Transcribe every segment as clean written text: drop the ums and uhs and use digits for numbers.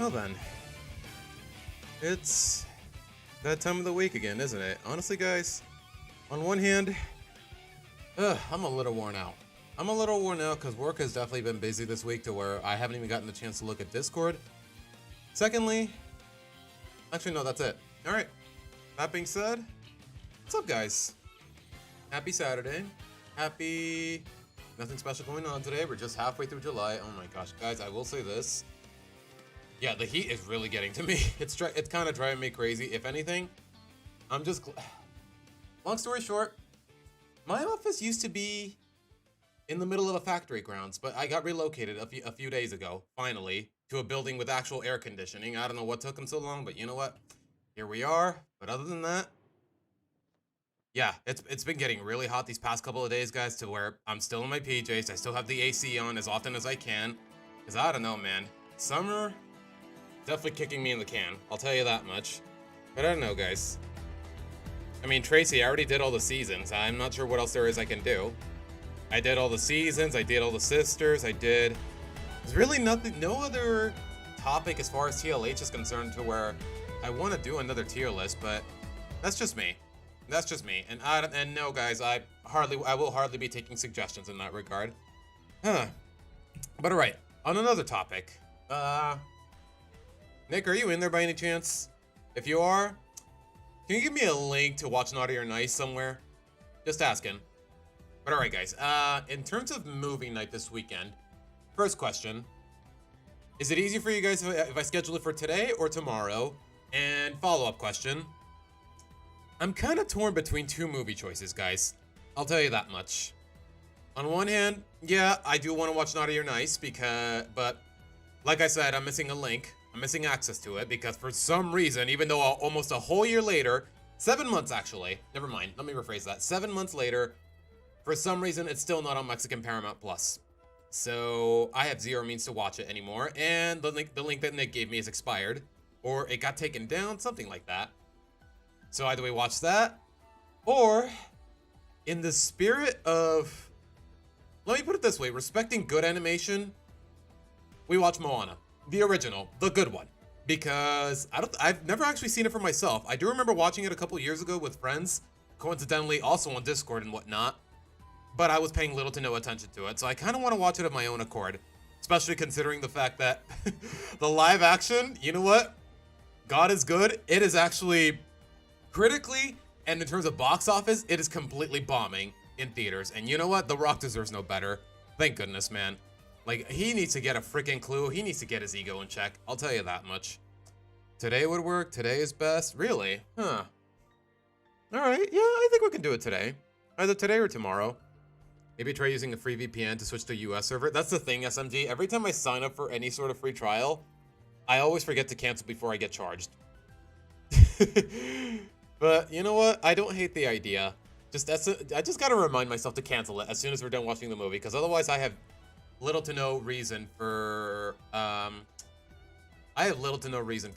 Well then, it's that time of the week again, isn't it? Honestly, guys, on one hand, I'm a little worn out. I'm a little worn out because work has definitely been busy this week to where I haven't even gotten the chance to look at Discord. Secondly, actually no, that's it. All right, that being said, what's up, guys? Happy Saturday. Happy... Nothing special going on today. We're just halfway through July. Oh my gosh, guys, I will say this. Yeah, the heat is really getting to me. It's kind of driving me crazy. If anything, I'm just... Long story short, my office used to be in the middle of a factory grounds, but I got relocated a few days ago, finally, to a building with actual air conditioning. I don't know what took them so long, but you know what? Here we are. But other than that, yeah, it's been getting really hot these past couple of days, guys, to where I'm still in my PJs. I still have the AC on as often as I can. Because I don't know, man. Summer, definitely kicking me in the can. I'll tell you that much. But I don't know, guys. I mean, Tracy, I already did all the seasons. I'm not sure what else there is I can do. I did all the seasons. I did all the sisters. There's really nothing, no other topic as far as TLH is concerned to where I want to do another tier list, but that's just me. That's just me. And no, guys, I will hardly be taking suggestions in that regard. Huh. But all right, on another topic. Nick, are you in there by any chance? If you are, can you give me a link to watch Naughty or Nice somewhere? Just asking. But all right, guys. In terms of movie night this weekend, first question: is it easy for you guys if I schedule it for today or tomorrow? And follow-up question: I'm kind of torn between two movie choices, guys. I'll tell you that much. On one hand, yeah, I do want to watch Naughty or Nice but like I said, I'm missing a link. I'm missing access to it because for some reason, even though almost a whole year later, 7 months actually, never mind, let me rephrase that. 7 months later, for some reason, it's still not on Mexican Paramount Plus. So I have zero means to watch it anymore, and the link that Nick gave me is expired, or it got taken down, something like that. So either we watch that, or in the spirit of, let me put it this way, respecting good animation, we watch Moana, the original, the good one, because I've never actually seen it for myself. I do remember watching it a couple years ago with friends, coincidentally also on Discord and whatnot, but I was paying little to no attention to it, so I kind of want to watch it of my own accord, especially considering the fact that the live action, you know what? God is good. It is actually critically, and in terms of box office, it is completely bombing in theaters. And you know what? The Rock deserves no better. Thank goodness, man. Like, he needs to get a freaking clue. He needs to get his ego in check. I'll tell you that much. Today would work. Today is best. Really? Huh. All right. Yeah, I think we can do it today. Either today or tomorrow. Maybe try using a free VPN to switch to a US server. That's the thing, SMG. Every time I sign up for any sort of free trial, I always forget to cancel before I get charged. But you know what? I don't hate the idea. I just gotta remind myself to cancel it as soon as we're done watching the movie, because otherwise I have little to no reason for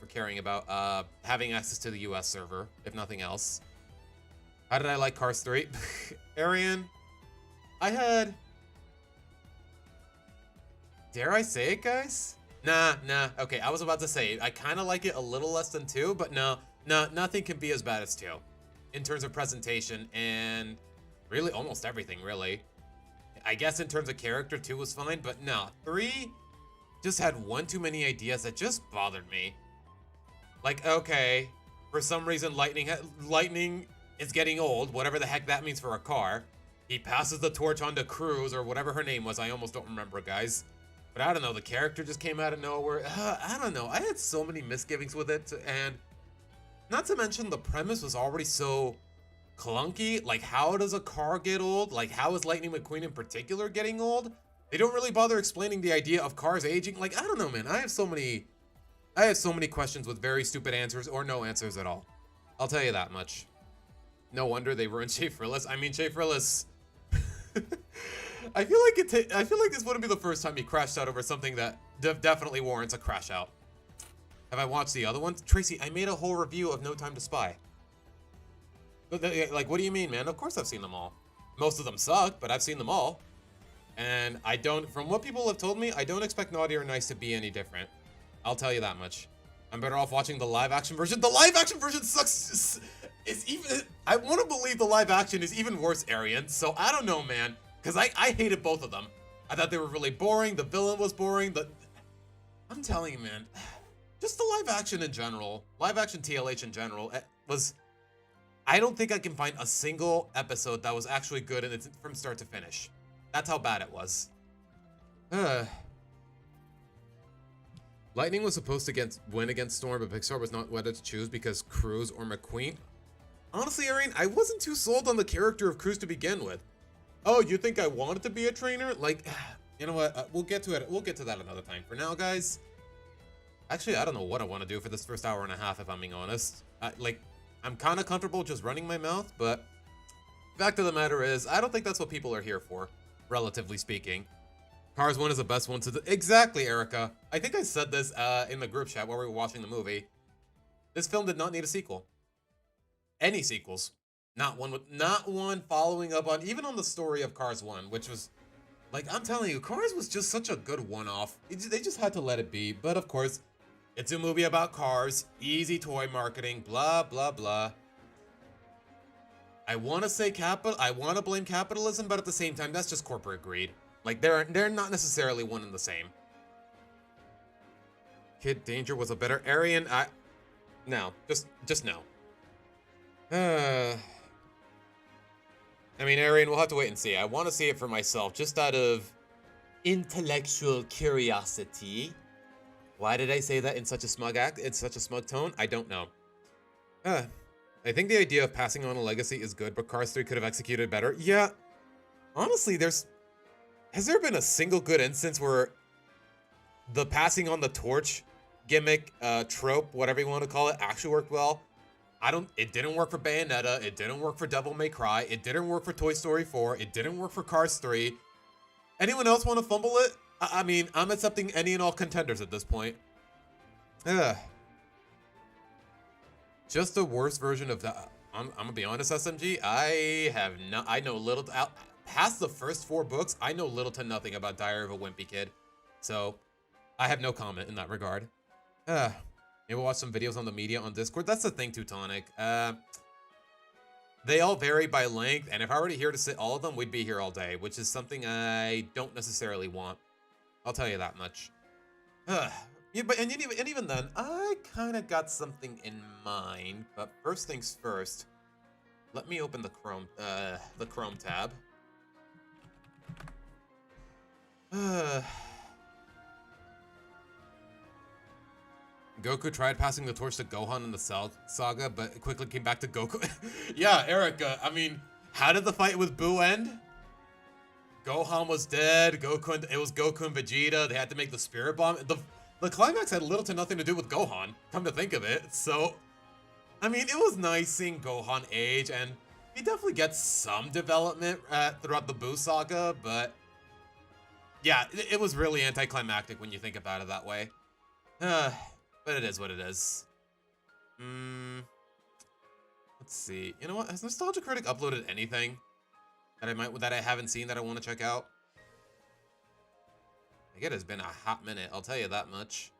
caring about having access to the US server, if nothing else. How did I like Cars 3? Arian, dare I say it, guys? Nah. Okay, I was about to say, I kind of like it a little less than 2, but no, nothing can be as bad as 2. In terms of presentation and really almost everything, really. I guess in terms of character, 2 was fine, but no, 3 just had one too many ideas that just bothered me. Like, okay, for some reason, lightning is getting old, whatever the heck that means for a car. He passes the torch on to Cruz, or whatever her name was. I almost don't remember, guys. But I don't know, the character just came out of nowhere. I don't know. I had so many misgivings with it, and not to mention the premise was already so clunky. Like, how does a car get old? Like, how is Lightning McQueen in particular getting old? They don't really bother explaining the idea of cars aging. Like, I don't know, man. I have so many questions with very stupid answers or no answers at all. I'll tell you that much. No wonder they ruined Shea Frillis. I mean, Shea Frillis. I feel like this wouldn't be the first time he crashed out over something that definitely warrants a crash out. Have I watched the other ones? Tracy, I made a whole review of No Time to Spy. Like, what do you mean, man? Of course I've seen them all. Most of them suck, but I've seen them all. And from what people have told me, I don't expect Naughty or Nice to be any different. I'll tell you that much. I'm better off watching the live action version. The live action version sucks. I want to believe the live action is even worse, Arian. So I don't know, man. Because I hated both of them. I thought they were really boring. The villain was boring. I'm telling you, man. Just the live action in general. Live action TLH in general was... I don't think I can find a single episode that was actually good and it's from start to finish. That's how bad it was. Lightning was supposed to win against Storm, but Pixar was not whether to choose because Cruz or McQueen. Honestly, Arian, I wasn't too sold on the character of Cruz to begin with. Oh, you think I wanted to be a trainer? Like, you know what? We'll get to it. We'll get to that another time. For now, guys, actually, I don't know what I want to do for this first hour and a half, if I'm being honest. I'm kind of comfortable just running my mouth, but fact of the matter is, I don't think that's what people are here for, relatively speaking. Cars 1 is the best one to do. Exactly, Erica. I think I said this in the group chat while we were watching the movie. This film did not need a sequel. Any sequels. Not one following up on, even on the story of Cars 1, which was, like, I'm telling you, Cars was just such a good one-off. They just had to let it be, but of course, it's a movie about cars, easy toy marketing, blah, blah, blah. I want to say I want to blame capitalism, but at the same time, that's just corporate greed. Like, they're not necessarily one and the same. Kid Danger was a better Arian. No, just no. I mean, Arian, we'll have to wait and see. I want to see it for myself, just out of intellectual curiosity. Why did I say that in such a smug tone? I don't know. I think the idea of passing on a legacy is good, but Cars 3 could have executed better. Yeah, honestly, has there been a single good instance where the passing on the torch gimmick, trope, whatever you want to call it, actually worked well? It didn't work for Bayonetta, it didn't work for Devil May Cry, it didn't work for Toy Story 4, it didn't work for Cars 3. Anyone else want to fumble it? I mean, I'm accepting any and all contenders at this point. Just a worse version of that. I'm gonna be honest, SMG. I know little. Past the first 4 books, I know little to nothing about Diary of a Wimpy Kid. So, I have no comment in that regard. Maybe we'll watch some videos on the media on Discord. That's the thing, Teutonic. They all vary by length, and if I were to here to sit all of them, we'd be here all day, which is something I don't necessarily want. I'll tell you that much. Yeah, and even then, I kind of got something in mind. But first things first, let me open the Chrome tab. Goku tried passing the torch to Gohan in the Cell Saga, but it quickly came back to Goku. Yeah, Erica. I mean, how did the fight with Buu end? Gohan was dead. It was Goku and Vegeta. They had to make the Spirit Bomb. The climax had little to nothing to do with Gohan, come to think of it. So, I mean, it was nice seeing Gohan age, and he definitely gets some development throughout the Buu saga, but yeah, it was really anticlimactic when you think about it that way. But it is what it is. Let's see. You know what? Has Nostalgia Critic uploaded anything that I haven't seen that I want to check out? I guess it's been a hot minute, I'll tell you that much.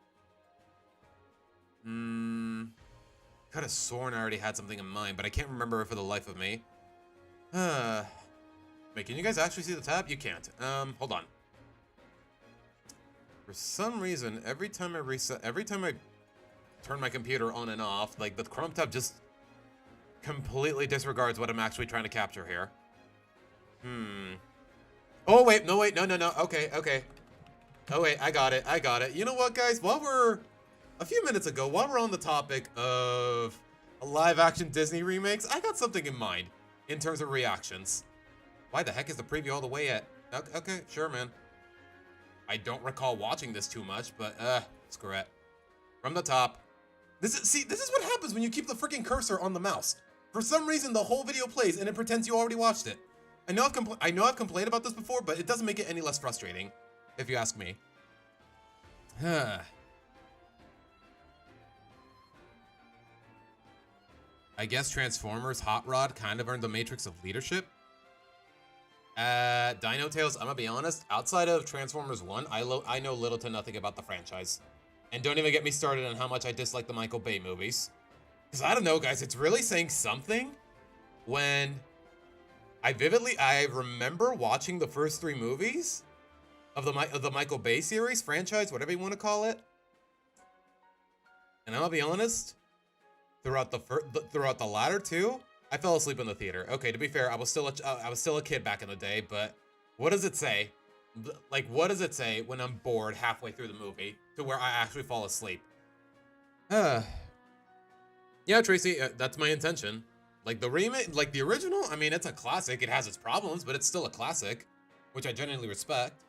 Could have sworn I already had something in mind, but I can't remember it for the life of me. Wait, can you guys actually see the tab? You can't. Hold on. For some reason, every time I turn my computer on and off, like, the Chrome tab just completely disregards what I'm actually trying to capture here. Oh, wait, no, okay. Oh, wait, I got it. You know what, guys? A few minutes ago, while we're on the topic of live-action Disney remakes, I got something in mind in terms of reactions. Why the heck is the preview all the way at... Okay, sure, man. I don't recall watching this too much, but, screw it. From the top. This is what happens when you keep the freaking cursor on the mouse. For some reason, the whole video plays, and it pretends you already watched it. I know I've complained about this before, but it doesn't make it any less frustrating, if you ask me. I guess Transformers Hot Rod kind of earned the Matrix of leadership. Dino Tales, I'm gonna be honest, outside of Transformers 1, I know little to nothing about the franchise. And don't even get me started on how much I dislike the Michael Bay movies. Because I don't know, guys, it's really saying something when I remember watching the first three movies of the Michael Bay series, franchise, whatever you want to call it. And I'll be honest, throughout the latter two, I fell asleep in the theater. Okay, to be fair, I was still a kid back in the day, but what does it say? Like, what does it say when I'm bored halfway through the movie to where I actually fall asleep? Yeah, Tracy, that's my intention. Like the remake, like the original, I mean, it's a classic. It has its problems, but it's still a classic, which I genuinely respect.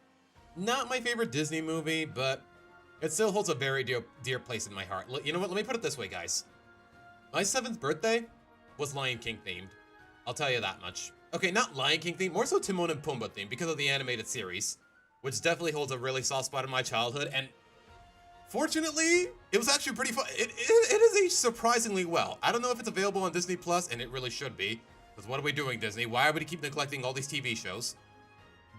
Not my favorite Disney movie, but it still holds a very dear place in my heart. You know what? Let me put it this way, guys. My 7th birthday was Lion King themed. I'll tell you that much. Okay, not Lion King themed, more so Timon and Pumbaa themed because of the animated series, which definitely holds a really soft spot in my childhood. And fortunately, it was actually pretty fun. It is aged surprisingly well. I don't know if it's available on Disney Plus, and it really should be. Because what are we doing, Disney? Why are we keep neglecting all these TV shows?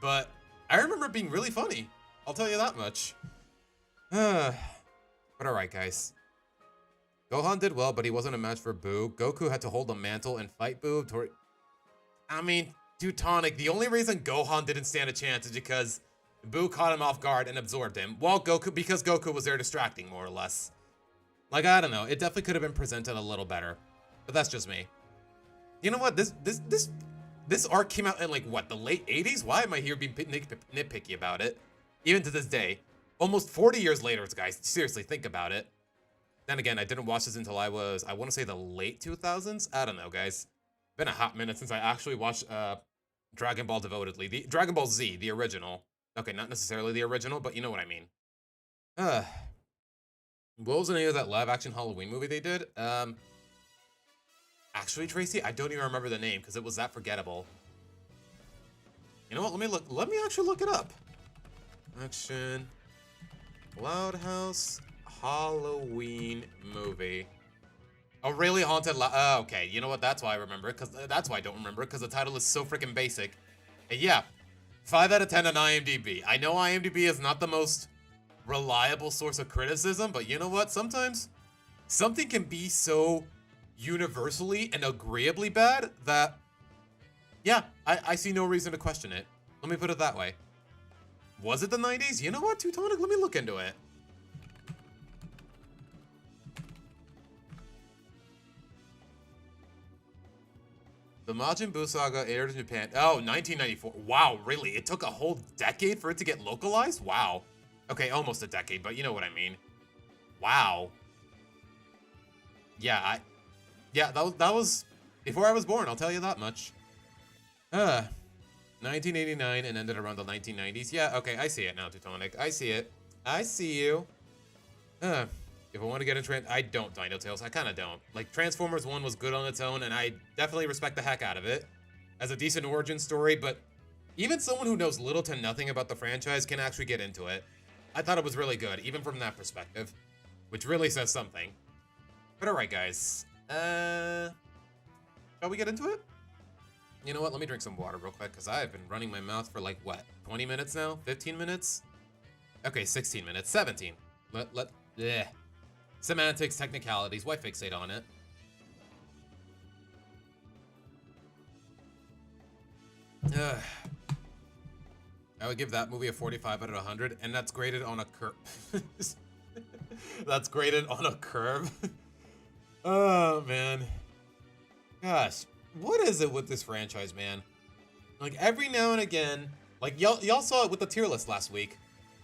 But I remember it being really funny. I'll tell you that much. But alright, guys. Gohan did well, but he wasn't a match for Boo. Goku had to hold the mantle and fight Boo. I mean, Teutonic, the only reason Gohan didn't stand a chance is because Boo caught him off guard and absorbed him. Well, because Goku was there distracting, more or less. Like, I don't know. It definitely could have been presented a little better. But that's just me. You know what? This arc came out in, like, what, the late 80s? Why am I here being nitpicky about it? Even to this day. Almost 40 years later, guys. Seriously, think about it. Then again, I didn't watch this until I want to say the late 2000s? I don't know, guys. Been a hot minute since I actually watched Dragon Ball devotedly. The Dragon Ball Z, the original. Okay, not necessarily the original, but you know what I mean. What was the name of that live-action Halloween movie they did? Actually, Tracy, I don't even remember the name because it was that forgettable. You know what? Let me actually look it up. Action Loud House Halloween movie. A really haunted okay, you know what? That's why I remember it, because that's why I don't remember it, because the title is so freaking basic. And yeah, 5 out of 10 on IMDb. I know IMDb is not the most reliable source of criticism, but you know what? Sometimes something can be so universally and agreeably bad that, yeah, I see no reason to question it. Let me put it that way. Was it the 90s? You know what, Teutonic? Let me look into it. The Majin Buu saga aired in Japan. Oh, 1994. Wow, really? It took a whole decade for it to get localized? Wow. Okay, almost a decade, but you know what I mean. Wow. Yeah, that was before I was born, I'll tell you that much. 1989 and ended around the 1990s. Yeah, okay, I see it now, Teutonic. I see it. I see you. If I want to get into I don't, Dino Tales. I kind of don't. Like, Transformers 1 was good on its own, and I definitely respect the heck out of it as a decent origin story, but even someone who knows little to nothing about the franchise can actually get into it. I thought it was really good, even from that perspective, which really says something. But alright, guys. Shall we get into it? You know what? Let me drink some water real quick, because I've been running my mouth for, like, what, 20 minutes now? 15 minutes? Okay, 16 minutes. 17. Bleh. Semantics, technicalities, why fixate on it? I would give that movie a 45 out of 100, and that's graded on a curve. That's graded on a curve. Oh, man. Gosh, what is it with this franchise, man? Like, every now and again, like, y'all saw it with the tier list last week.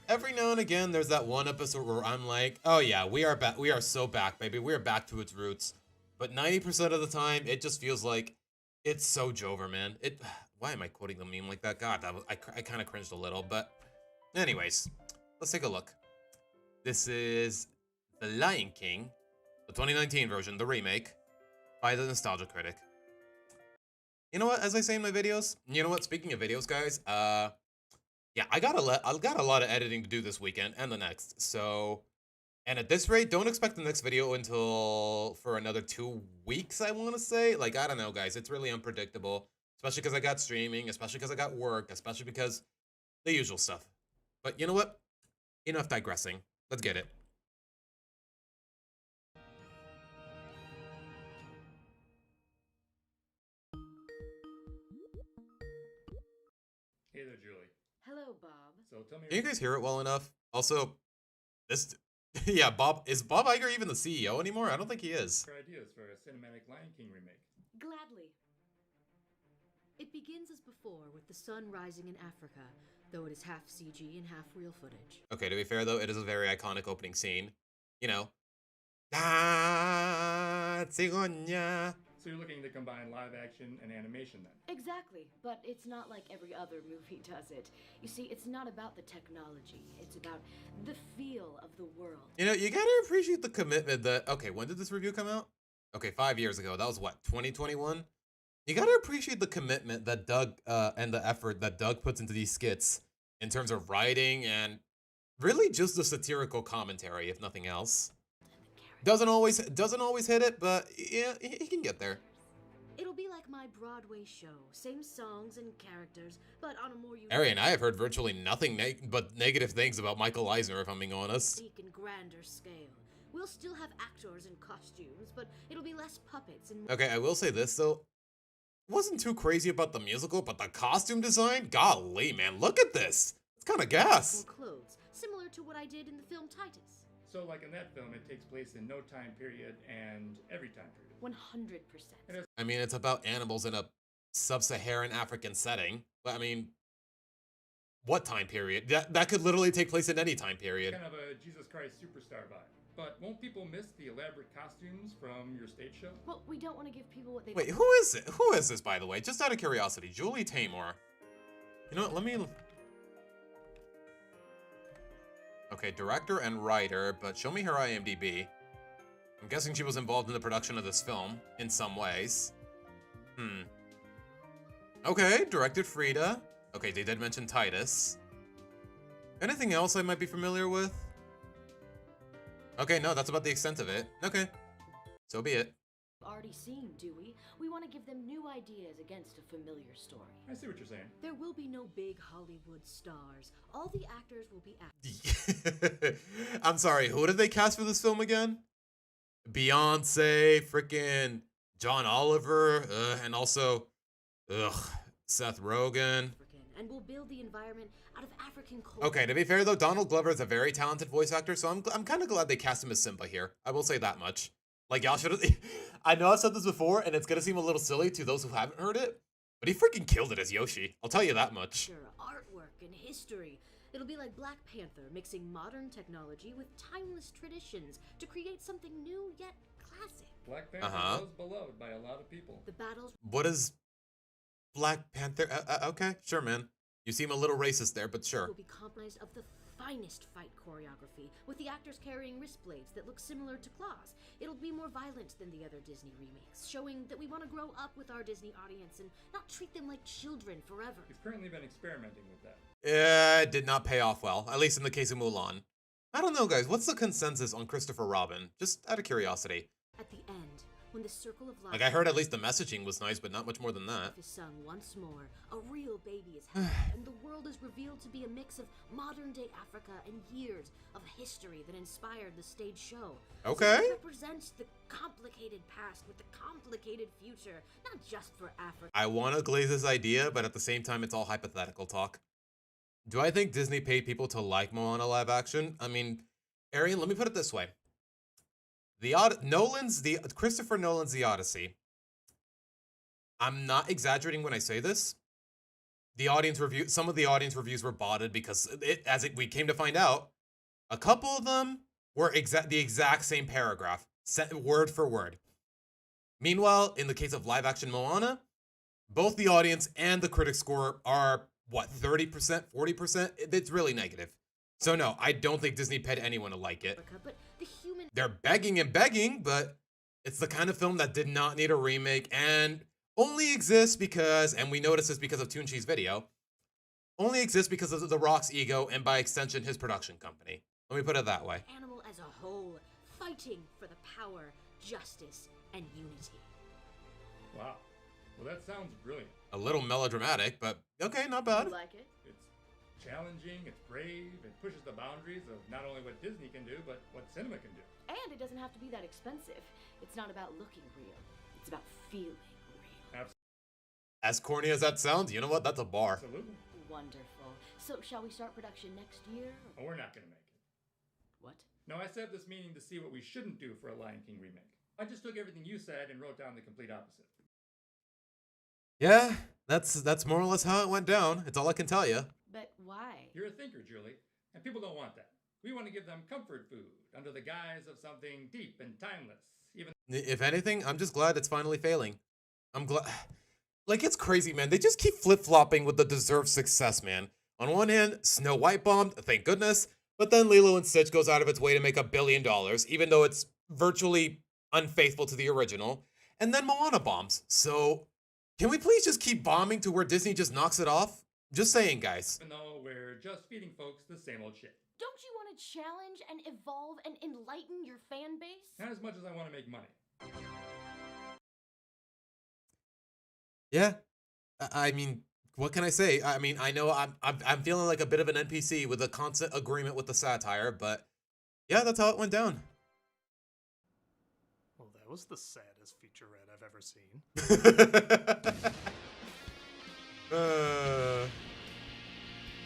Every now and again, there's that one episode where I'm like, oh yeah, we are back. We are so back, baby. We are back to its roots. But 90% of the time, it just feels like it's so Jover, man. Why am I quoting the meme like that? God, I kind of cringed a little. But anyways, let's take a look. This is The Lion King, the 2019 version, the remake, by the Nostalgia Critic. You know what? As I say in my videos, you know what? Speaking of videos, guys, yeah, I got a lot of editing to do this weekend and the next. So, and at this rate, don't expect the next video until for another 2 weeks, I want to say. Like, I don't know, guys. It's really unpredictable, especially because I got streaming, especially because I got work, especially because the usual stuff. But you know what? Enough digressing. Let's get it. there, Julie. Hello, Bob. So tell me. Can you guys hear it well enough? Also, this, yeah, is Bob Iger even the CEO anymore? I don't think he is. Your ideas for a cinematic Lion King remake. Gladly. It begins as before with the sun rising in Africa, though it is half CG and half real footage. Okay, to be fair though, it is a very iconic opening scene. You know. Ah, cigogna. So you're looking to combine live action and animation then? Exactly, but it's not like every other movie does it. You see, it's not about the technology, it's about the feel of the world. You know, you gotta appreciate the commitment that, okay, when did this review come out? Okay, 5 years ago. That was what, 2021? You gotta appreciate the commitment that Doug, and the effort that Doug puts into these skits in terms of writing and really just the satirical commentary, if nothing else. Doesn't always hit it, but yeah, he can get there. It'll be like my Broadway show. Same songs and characters, but on a more Ari and I have heard virtually nothing but negative things about Michael Eisner, if I'm being honest. and grander scale. We'll still have actors and costumes, but it'll be less puppets and more Okay, I will say this though. Wasn't too crazy about the musical, but the costume design? Golly, man, look at this. It's kind of gas. clothes, similar to what I did in the film Titus. So like in that film, it takes place in no time period and every time period. 100%. I mean, it's about animals in a sub-Saharan African setting. But I mean, what time period? That could literally take place in any time period. Kind of a Jesus Christ Superstar vibe. But won't people miss the elaborate costumes from your stage show? Well, we don't want to give people what they Wait, who is it? Who is this, by the way? Just out of curiosity. Julie Taymor. You know what, let me... Okay, director and writer, but show me her IMDb. I'm guessing she was involved in the production of this film, in some ways. Okay, directed Frida. Okay, they did mention Titus. Anything else I might be familiar with? Okay, no, that's about the extent of it. Okay, so be it. already seen, do we? We want to give them new ideas against a familiar story. I see what you're saying. There will be no big Hollywood stars. All the actors will be actors. I'm sorry, who did they cast for this film again? Beyonce, freaking John Oliver, and also, Seth Rogen. And we'll build the environment out of African culture. Okay, to be fair though, Donald Glover is a very talented voice actor, so I'm kind of glad they cast him as Simba here. I will say that much. Like, y'all should have... I know I've said this before, and it's gonna seem a little silly to those who haven't heard it, but he freaking killed it as Yoshi. I'll tell you that much. Sure, artwork and history. It'll be like Black Panther, mixing modern technology with timeless traditions to create something new yet classic. Black Panther was beloved by a lot of people. The battles... What is Black Panther? Okay, sure, man. You seem a little racist there, but sure. Will be comprised of the finest fight choreography, with the actors carrying wrist blades that look similar to claws. It'll be more violent than the other Disney remakes, showing that we want to grow up with our Disney audience and not treat them like children forever. We've currently been experimenting with that. It did not pay off well, at least in the case of Mulan. I don't know, guys. What's the consensus on Christopher Robin? Just out of curiosity. At the end, when the circle of life... Like, I heard at least the messaging was nice, but not much more than that. ...is sung once more, a real baby is had, and the world is revealed to be a mix of modern-day Africa and years of history that inspired the stage show. Okay. So it represents the complicated past with the complicated future, not just for Africa. I want to glaze this idea, but at the same time, it's all hypothetical talk. Do I think Disney paid people to like Moana live action? I mean, Arian, let me put it this way. Christopher Nolan's The Odyssey. I'm not exaggerating when I say this. Some of the audience reviews were botted because we came to find out, a couple of them were the exact same paragraph, word for word. Meanwhile, in the case of live action Moana, both the audience and the critic score are, what, 30%, 40%? It's really negative. So no, I don't think Disney paid anyone to like it. But the human... They're begging and begging, but it's the kind of film that did not need a remake and only exists because, and we noticed this because of Toonshi's video, only exists because of The Rock's ego and by extension his production company. Let me put it that way. Animal as a whole, fighting for the power, justice, and unity. Wow. Well, that sounds brilliant. A little melodramatic, but okay, not bad. You like it? It's challenging, it's brave, it pushes the boundaries of not only what Disney can do, but what cinema can do. And it doesn't have to be that expensive. It's not about looking real. It's about feeling real. As corny as that sounds, you know what? That's a bar. Absolutely. Wonderful. So, shall we start production next year? Oh, we're not gonna make it. What? No, I set up this meeting to see what we shouldn't do for a Lion King remake. I just took everything you said and wrote down the complete opposite. Yeah, that's more or less how it went down. It's all I can tell you. But why? You're a thinker, Julie, and people don't want that. We want to give them comfort food under the guise of something deep and timeless. Even If anything, I'm just glad it's finally failing. I'm glad. Like, it's crazy, man. They just keep flip-flopping with the deserved success, man. On one hand, Snow White bombed, thank goodness. But then Lilo and Stitch goes out of its way to make $1 billion, even though it's virtually unfaithful to the original. And then Moana bombs. So, can we please just keep bombing to where Disney just knocks it off? Just saying, guys. though we're just feeding folks the same old shit. Don't you want to challenge and evolve and enlighten your fan base? Not as much as I want to make money. Yeah. I mean, what can I say? I mean, I know I'm feeling like a bit of an NPC with a constant agreement with the satire, but yeah, that's how it went down. Well, that was the saddest featurette I've ever seen.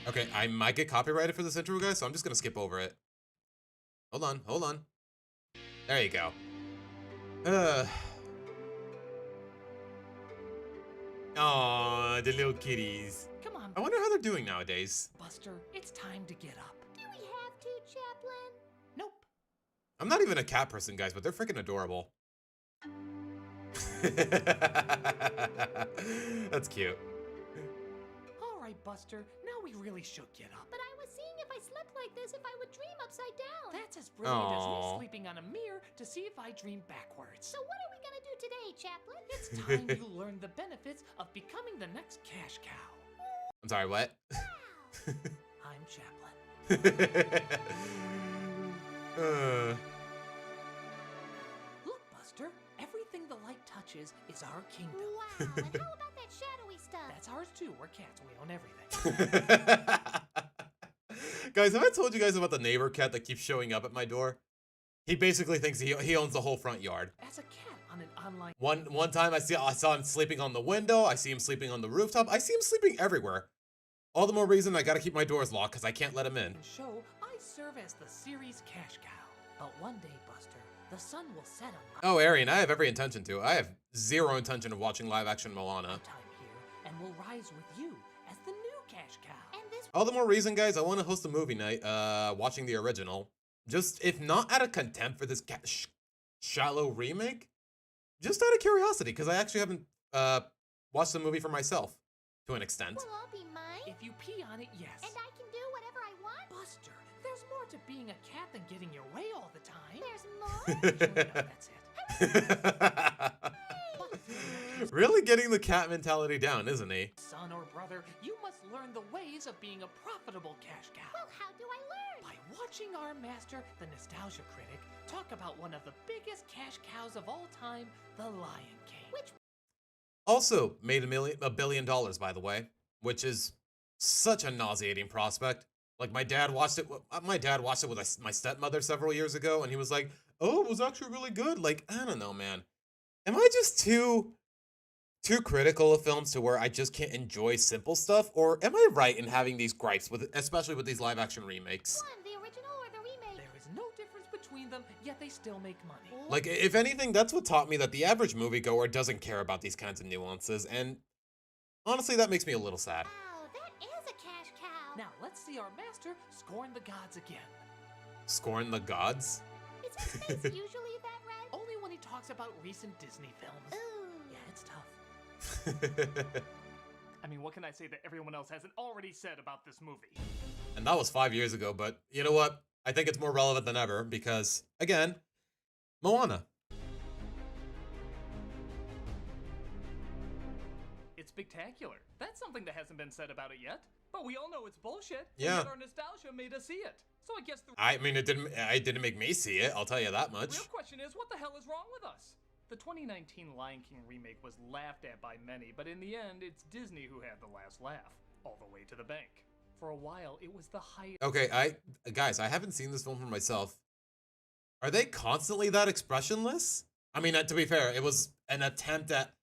Okay, I might get copyrighted for this intro, guys, so I'm just gonna skip over it. Hold on. There you go. Aw, the little kitties. Come on, I wonder how they're doing nowadays. Buster. It's time to get up. Do we have to, Chaplain? Nope. I'm not even a cat person, guys, but they're freaking adorable. That's cute. All right, Buster. Now we really should get up. But I was seeing if I slept like this, if I would dream upside down. That's as brilliant as Aw. me sleeping on a mirror to see if I dream backwards. So what are we gonna do today, Chaplain? It's time you learn the benefits of becoming the next cash cow. I'm sorry, what? I'm Chaplain. Look, Buster. Everything the light touches is our kingdom. Wow, and how about that shadowy stuff? That's ours too. We're cats. We own everything. Guys, have I told you guys about the neighbor cat that keeps showing up at my door? He basically thinks he owns the whole front yard. As a cat on an online... One time I saw him sleeping on the window. I see him sleeping on the rooftop. I see him sleeping everywhere. All the more reason I gotta keep my doors locked because I can't let him in. show, I serve as the series cash cow. But one day, Buster, the sun will set on my Oh, Arian, I have every intention to. I have zero intention of watching live action Moana. time here and will rise with you as the new cash cow. And this All the more reason, guys, I want to host a movie night, watching the original. Just, if not out of contempt for this shallow remake, just out of curiosity, because I actually haven't watched the movie for myself, to an extent. will all be mine, If you pee on it, yes. and I can do whatever I want. Buster, there's more to being a cat than getting your way all the time. There's more. Actually, no, that's it. Really getting the cat mentality down, isn't he? Son or brother, you must learn the ways of being a profitable cash cow. Well, how do I learn? By watching our master, the Nostalgia Critic, talk about one of the biggest cash cows of all time, the Lion King. Which Also made $1 billion, by the way, which is such a nauseating prospect. Like, my dad watched it with my stepmother several years ago, and he was like, oh, it was actually really good. Like, I don't know, man. Am I just too critical of films to where I just can't enjoy simple stuff? Or am I right in having these gripes, especially with these live action remakes? one, the original or the remake? There is no difference between them, yet they still make money. Like, if anything, that's what taught me that the average moviegoer doesn't care about these kinds of nuances, and honestly, that makes me a little sad. Wow, that is a cash cow. Now, let's see our master scorn the gods again. Scorn the gods? Is his face usually that red? Only when he talks about recent Disney films. Ooh. Yeah, it's tough. I mean, what can I say that everyone else hasn't already said about this movie? And that was 5 years ago, but you know what? I think it's more relevant than ever because, again, Moana. It's spectacular. That's something that hasn't been said about it yet. But we all know it's bullshit. Yeah. And yet our nostalgia made us see it. So I guess the I mean, it didn't make me see it, I'll tell you that much. real question is, what the hell is wrong with us? The 2019 Lion King remake was laughed at by many, but in the end, it's Disney who had the last laugh, all the way to the bank. For a while, it was the height. Okay, guys, I haven't seen this film for myself. Are they constantly that expressionless? I mean, to be fair, it was an attempt at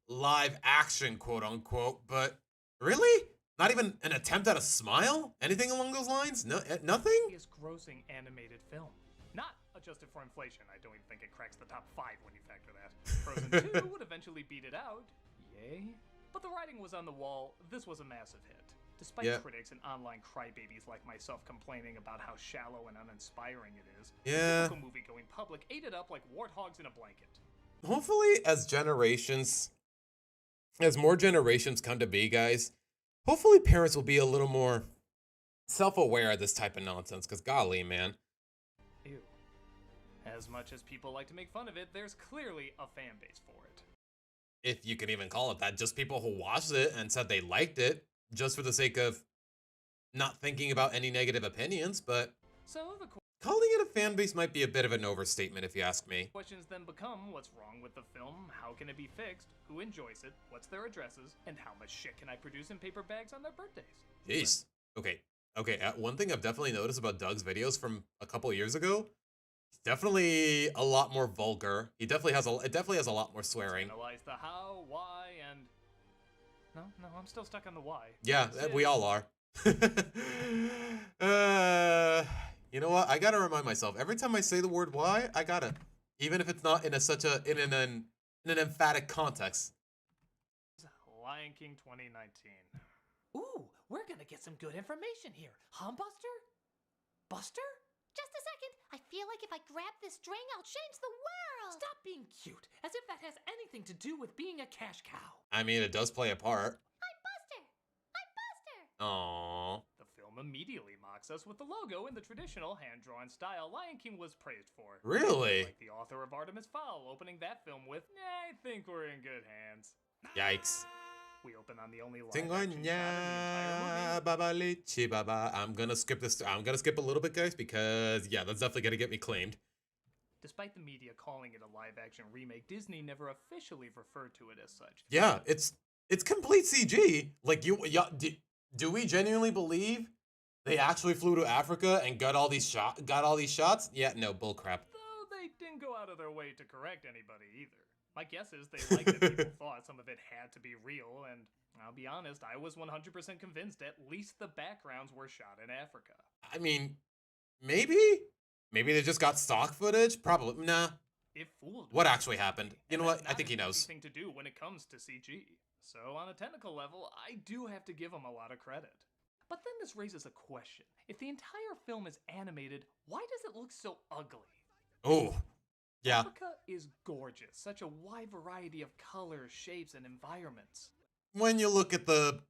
live action, quote unquote, but really? Not even an attempt at a smile? Anything along those lines? No, nothing? Is grossing animated film. Not adjusted for inflation. I don't even think it cracks the top 5 when you factor that. Frozen 2 would eventually beat it out. Yay. But the writing was on the wall. This was a massive hit. Despite critics and online crybabies like myself complaining about how shallow and uninspiring it is, the typical movie-going public ate it up like warthogs in a blanket. Hopefully, as more generations come to be, guys, hopefully parents will be a little more self-aware of this type of nonsense, because golly, man. Ew. As much as people like to make fun of it, there's clearly a fan base for it. If you can even call it that, just people who watched it and said they liked it, just for the sake of not thinking about any negative opinions, but So the calling it a fan base might be a bit of an overstatement if you ask me. questions then become, what's wrong with the film? How can it be fixed? Who enjoys it? What's their addresses? And how much shit can I produce in paper bags on their birthdays? Jeez. Okay, one thing I've definitely noticed about Doug's videos from a couple of years ago, he's definitely a lot more vulgar. It definitely has a lot more swearing. Analyze the how, why, and... No, I'm still stuck on the why. Yeah, we all are. You know what? I gotta remind myself every time I say the word "why," I gotta, even if it's not in an emphatic context. Lion King 2019. Ooh, we're gonna get some good information here. Huh, Buster? Buster? Just a second. I feel like if I grab this string, I'll change the world. Stop being cute, as if that has anything to do with being a cash cow. I mean, it does play a part. I'm Buster. I'm Buster. Aww. The film immediately mocks us with the logo in the traditional hand-drawn style Lion King was praised for. Really? Like the author of Artemis Fowl opening that film with, I think we're in good hands. Yikes. We open on the only live-action shot in the entire movie. Baba lichi baba. I'm gonna skip this. I'm gonna skip a little bit, guys, because yeah, that's definitely gonna get me claimed. Despite the media calling it a live-action remake, Disney never officially referred to it as such. Yeah, it's complete CG. Like do we genuinely believe they actually flew to Africa and got all these shots? Yeah, no, bullcrap. Though they didn't go out of their way to correct anybody either. My guess is they liked that people thought some of it had to be real, and I'll be honest, I was 100% convinced at least the backgrounds were shot in Africa. I mean, maybe they just got stock footage. Probably, nah. It fooled me. What actually happened? You know And what? that's I not think he an knows. easy thing to do when it comes to CG. So on a technical level, I do have to give them a lot of credit. But then this raises a question. If the entire film is animated, why does it look so ugly? Oh, yeah. Africa is gorgeous. Such a wide variety of colors, shapes, and environments. When you look at the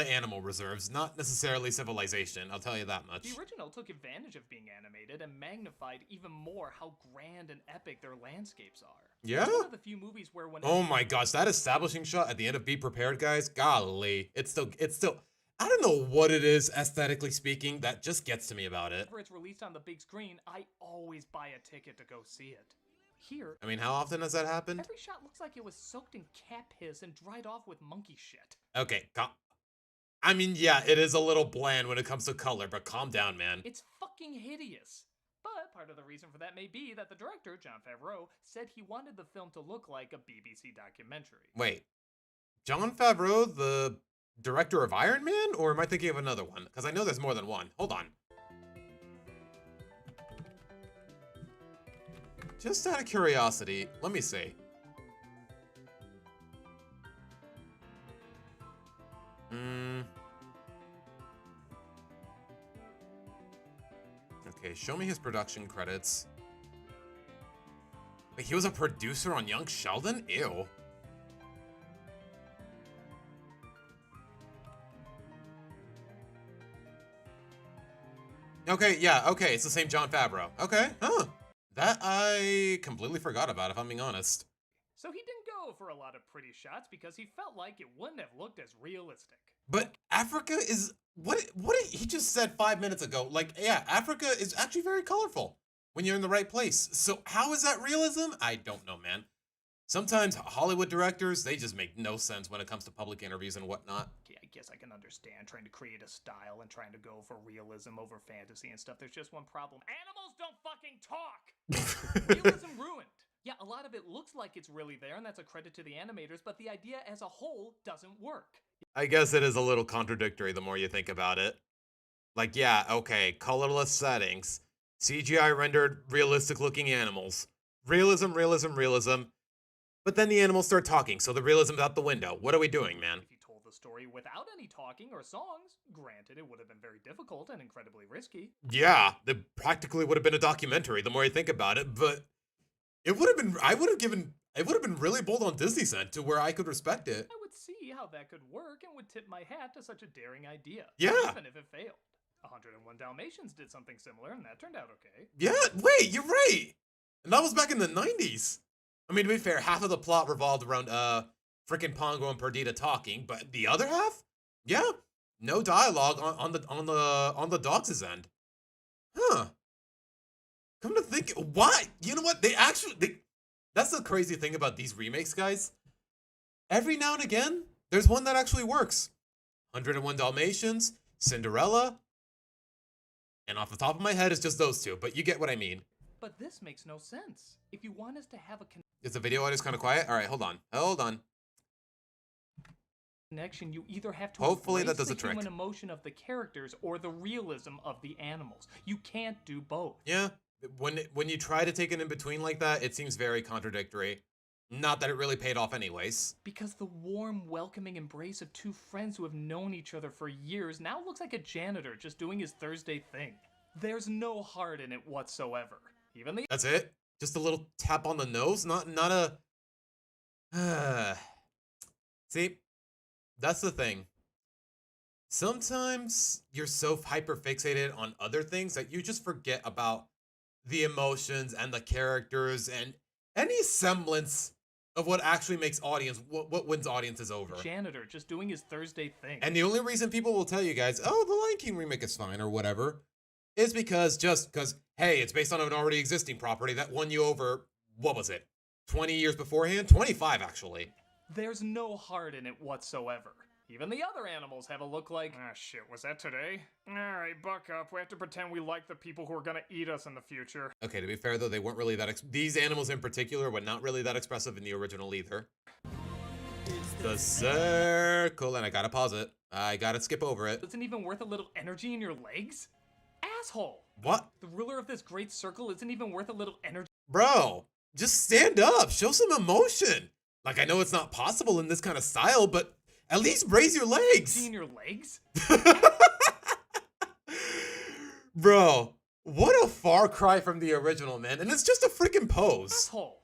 animal reserves, not necessarily civilization. I'll tell you that much. The original took advantage of being animated and magnified even more how grand and epic their landscapes are. Yeah? It's one of the few movies where when Oh my gosh, that establishing shot at the end of Be Prepared, guys. Golly, it's still. I don't know what it is, aesthetically speaking, that just gets to me about it. whenever it's released on the big screen, I always buy a ticket to go see it. Here, I mean, how often has that happened? every shot looks like it was soaked in cat piss and dried off with monkey shit. Okay, I mean, yeah, it is a little bland when it comes to color, but calm down, man. It's fucking hideous. But part of the reason for that may be that the director, Jon Favreau, said he wanted the film to look like a BBC documentary. Wait, Jon Favreau, the director of Iron Man, or am I thinking of another one? Because I know there's more than one. Hold on. Just out of curiosity, let me see. Okay, show me his production credits. Wait, he was a producer on Young Sheldon? Ew. Okay, yeah, okay, it's the same Jon Favreau. Okay, huh. That I completely forgot about, if I'm being honest. So he didn't go for a lot of pretty shots because he felt like it wouldn't have looked as realistic. But Africa is what he just said 5 minutes ago. Like, yeah, Africa is actually very colorful when you're in the right place. So how is that realism? I don't know, man. Sometimes Hollywood directors, they just make no sense when it comes to public interviews and whatnot. Okay, I guess I can understand trying to create a style and trying to go for realism over fantasy and stuff. There's just one problem. Animals don't fucking talk! Realism ruined. Yeah, a lot of it looks like it's really there, and that's a credit to the animators, but the idea as a whole doesn't work. I guess it is a little contradictory the more you think about it. Like, yeah, okay, colorless settings, CGI rendered realistic looking animals. Realism, realism, realism. But then the animals start talking, so the realism's out the window. What are we doing, man? If you told the story without any talking or songs, granted, it would have been very difficult and incredibly risky. Yeah, it practically would have been a documentary the more you think about it, but it would have been, it would have been really bold on Disney's end to where I could respect it. I would see how that could work and would tip my hat to such a daring idea. Yeah. Even if it failed. 101 Dalmatians did something similar, and that turned out okay. Yeah, wait, you're right. And that was back in the 90s. I mean, to be fair, half of the plot revolved around freaking Pongo and Perdita talking, but the other half, yeah, no dialogue on the dogs' end. Huh. Come to think, why? You know what? That's the crazy thing about these remakes, guys. Every now and again, there's one that actually works. 101 Dalmatians, Cinderella, and off the top of my head, it's just those two, but you get what I mean. But this makes no sense. If you want us to have a Is the video audio kind of quiet? All right, hold on. connection, you either have to Hopefully that embrace does the the trick. human emotion of the characters or the realism of the animals. You can't do both. Yeah, when you try to take an in-between like that, it seems very contradictory. Not that it really paid off anyways. Because the warm, welcoming embrace of two friends who have known each other for years now looks like a janitor just doing his Thursday thing. There's no heart in it whatsoever. Even the That's it? Just a little tap on the nose? Not a... See, that's the thing. Sometimes you're so hyper-fixated on other things that you just forget about the emotions and the characters and any semblance of what actually makes what wins audiences over. janitor just doing his Thursday thing. And the only reason people will tell you guys, oh, the Lion King remake is fine or whatever, is because hey, it's based on an already existing property that won you over, what was it, 20 years beforehand? 25, actually. There's no heart in it whatsoever. Even the other animals have a look like, ah shit, was that today? Alright, buck up, we have to pretend we like the people who are gonna eat us in the future. Okay, to be fair though, they weren't really that, these animals in particular were not really that expressive in the original either. The circle, and I gotta pause it. I gotta skip over it. Isn't even worth a little energy in your legs? Asshole! What? The ruler of this great circle isn't even worth a little energy. Bro, just stand up, show some emotion. Like, I know it's not possible in this kind of style, but at least raise your legs. In your legs? Bro, what a far cry from the original, man. And it's just a freaking pose. Asshole!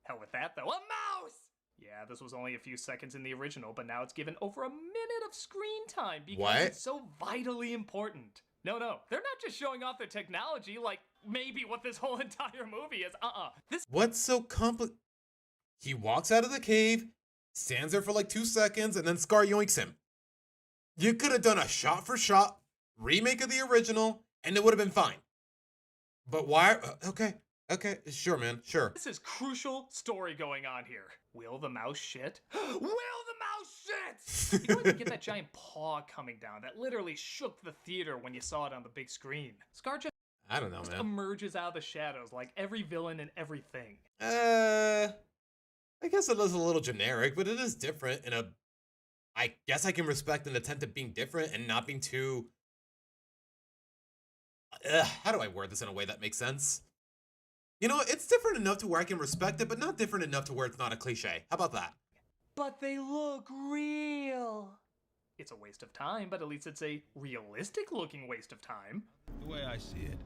Hell with that though, a mouse! Yeah, this was only a few seconds in the original, but now it's given over a minute of screen time because What? it's so vitally important. No, they're not just showing off their technology like maybe what this whole entire movie is. This What's so compli- He walks out of the cave, stands there for like 2 seconds, and then Scar yoinks him. You could have done a shot-for-shot remake of the original, and it would have been fine. But why? Okay, sure, man, sure. This is crucial story going on here. Will the mouse shit? Will the mouse shit? You don't even get that giant paw coming down that literally shook the theater when you saw it on the big screen. Scar just I don't know, man. emerges out of the shadows like every villain and everything. I guess it is a little generic, but it is different in a... I guess I can respect an attempt at being different and not being too... how do I word this in a way that makes sense? You know, it's different enough to where I can respect it, but not different enough to where it's not a cliche. How about that? But they look real. It's a waste of time, but at least it's a realistic looking waste of time. The way I see it,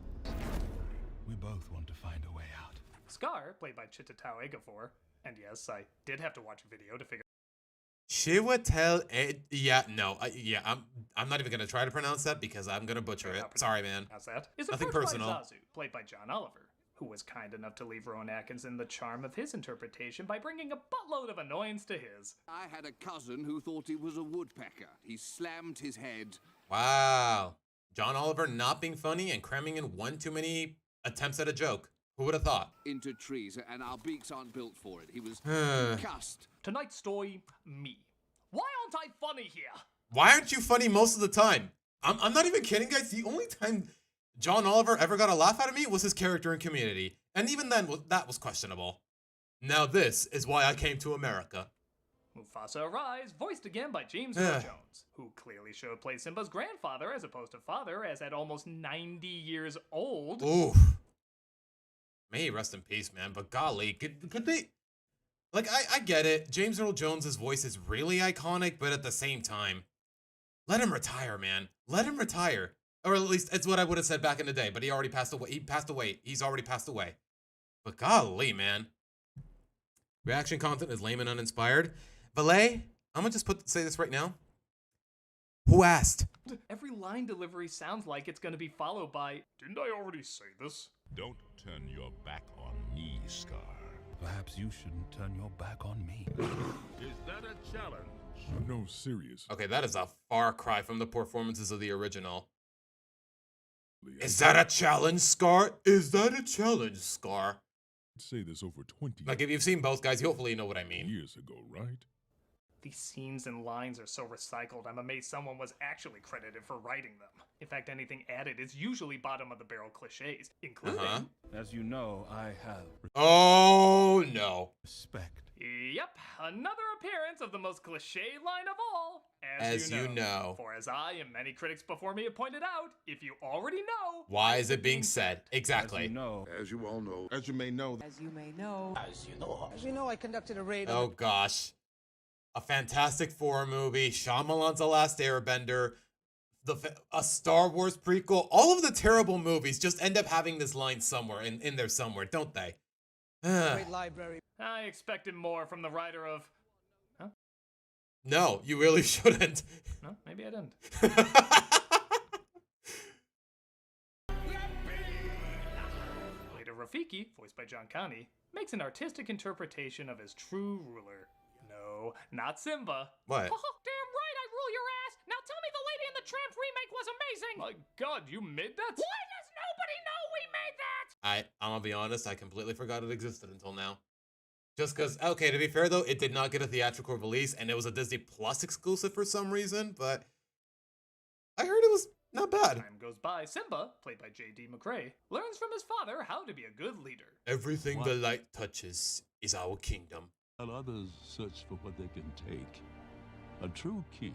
we both want to find a way out. Scar, played by Chiwetel Ejiofor, and yes, I did have to watch a video to figure I'm not even gonna try to pronounce that because I'm gonna butcher it. Sorry, man. out that. Is Nothing approached personal. by Zazu, played by John Oliver, who was kind enough to leave Rowan Atkinson the charm of his interpretation by bringing a buttload of annoyance to his. I had a cousin who thought he was a woodpecker. He slammed his head. Wow. John Oliver not being funny and cramming in one too many attempts at a joke. Who would have thought? Into trees, and our beaks aren't built for it. He was concussed. Tonight's story, me. Why aren't I funny here? Why aren't you funny most of the time? I'm not even kidding, guys. The only time John Oliver ever got a laugh out of me was his character in Community. And even then, that was questionable. Now this is why I came to America. Mufasa Arise, voiced again by James Earl Jones, who clearly should have played Simba's grandfather as opposed to father, as at almost 90 years old. Oof. May he rest in peace, man. But golly, could they... Like, I get it. James Earl Jones' voice is really iconic, but at the same time, let him retire, man. Let him retire. Or at least it's what I would have said back in the day, but he already passed away. He passed away. He's already passed away. But golly, man. Reaction content is lame and uninspired. Valet, I'm gonna just say this right now. Who asked? Every line delivery sounds like it's gonna be followed by, "Didn't I already say this?" Don't turn your back on me, Scar. Perhaps you shouldn't turn your back on me. Is that a challenge? No, serious. Okay, that is a far cry from the performances of the original. Is that a challenge, Scar? Is that a challenge, Scar? I'd say this over 20 Like, if you've seen both guys, you hopefully know what I mean. years ago, right? These scenes and lines are so recycled, I'm amazed someone was actually credited for writing them. In fact, anything added is usually bottom-of-the-barrel cliches, including... As you know, I have Oh, no. respect. Yep, another appearance of the most cliche line of all, As you know. For as I and many critics before me have pointed out, if you already know... Why is it being said? Exactly. As you know. As you all know. As you may know. As you may know. As you know, I conducted a raid on Oh, gosh. A Fantastic Four movie, Shyamalan's The Last Airbender, a Star Wars prequel. All of the terrible movies just end up having this line somewhere, in there somewhere, don't they? the great library. I expected more from the writer of... No, you really shouldn't. No, maybe I didn't. Later, Rafiki, voiced by John Connie, makes an artistic interpretation of his true ruler. No, not Simba. What? Oh, damn right, I rule your ass. Now tell me the Lady and the Tramp remake was amazing. My God, you made that? Why does nobody know we made that? I'm gonna be honest, I completely forgot it existed until now. Just because, okay, to be fair though, it did not get a theatrical release, and it was a Disney Plus exclusive for some reason, but I heard it was not bad. Time goes by, Simba, played by J.D. McCrae, learns from his father how to be a good leader. Everything the light touches is our kingdom. While others search for what they can take, a true king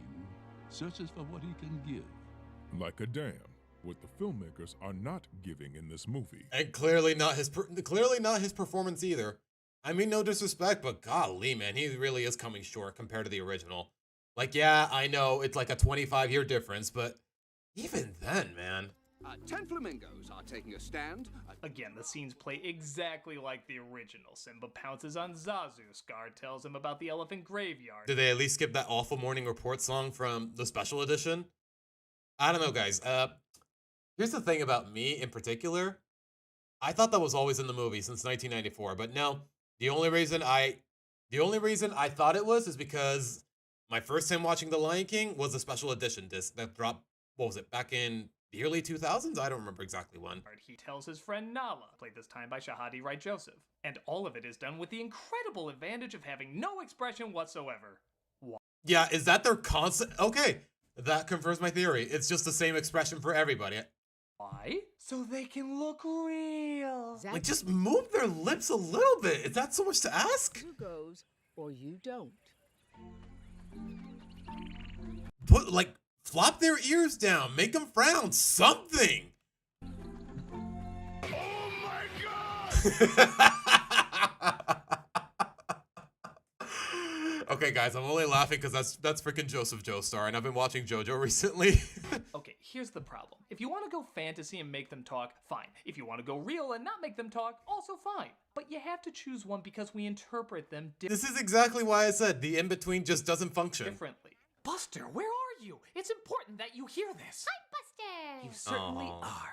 searches for what he can give. Like a dam. What the filmmakers are not giving in this movie. And clearly not his performance either. I mean, no disrespect, but golly, man, he really is coming short compared to the original. Like, yeah, I know it's like a 25-year difference, but even then, man. 10 flamingos are taking a stand. Again, the scenes play exactly like the original. Simba pounces on Zazu. Scar tells him about the elephant graveyard. Did they at least skip that awful Morning Report song from the special edition? I don't know, guys. Here's the thing about me in particular. I thought that was always in the movie since 1994, but no. The only reason I thought it was is because my first time watching The Lion King was a special edition disc that dropped, what was it, back in the early 2000s? I don't remember exactly when. He tells his friend Nala, played this time by Shahadi Wright Joseph. And all of it is done with the incredible advantage of having no expression whatsoever. Yeah, is that their constant? Okay, that confirms my theory. It's just the same expression for everybody. Why? So they can look real. Like, just move their lips a little bit. Is that so much to ask? You goes, or you don't. Put, like, flop their ears down. Make them frown. Something. Oh my God! Okay, guys, I'm only laughing because that's freaking Joseph Joestar, and I've been watching JoJo recently. Okay, here's the problem. If you want to go fantasy and make them talk, fine. If you want to go real and not make them talk, also fine. But you have to choose one because we interpret them This is exactly why I said the in-between just doesn't function. differently. Buster, where are you? It's important that you hear this. Hi, Buster! You certainly Aw. are.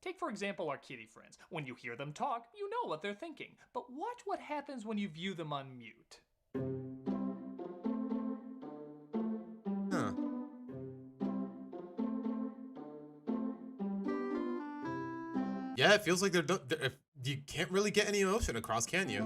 Take, for example, our kitty friends. When you hear them talk, you know what they're thinking. But watch what happens when you view them on mute. Huh. Yeah, it feels like you can't really get any emotion across, can you?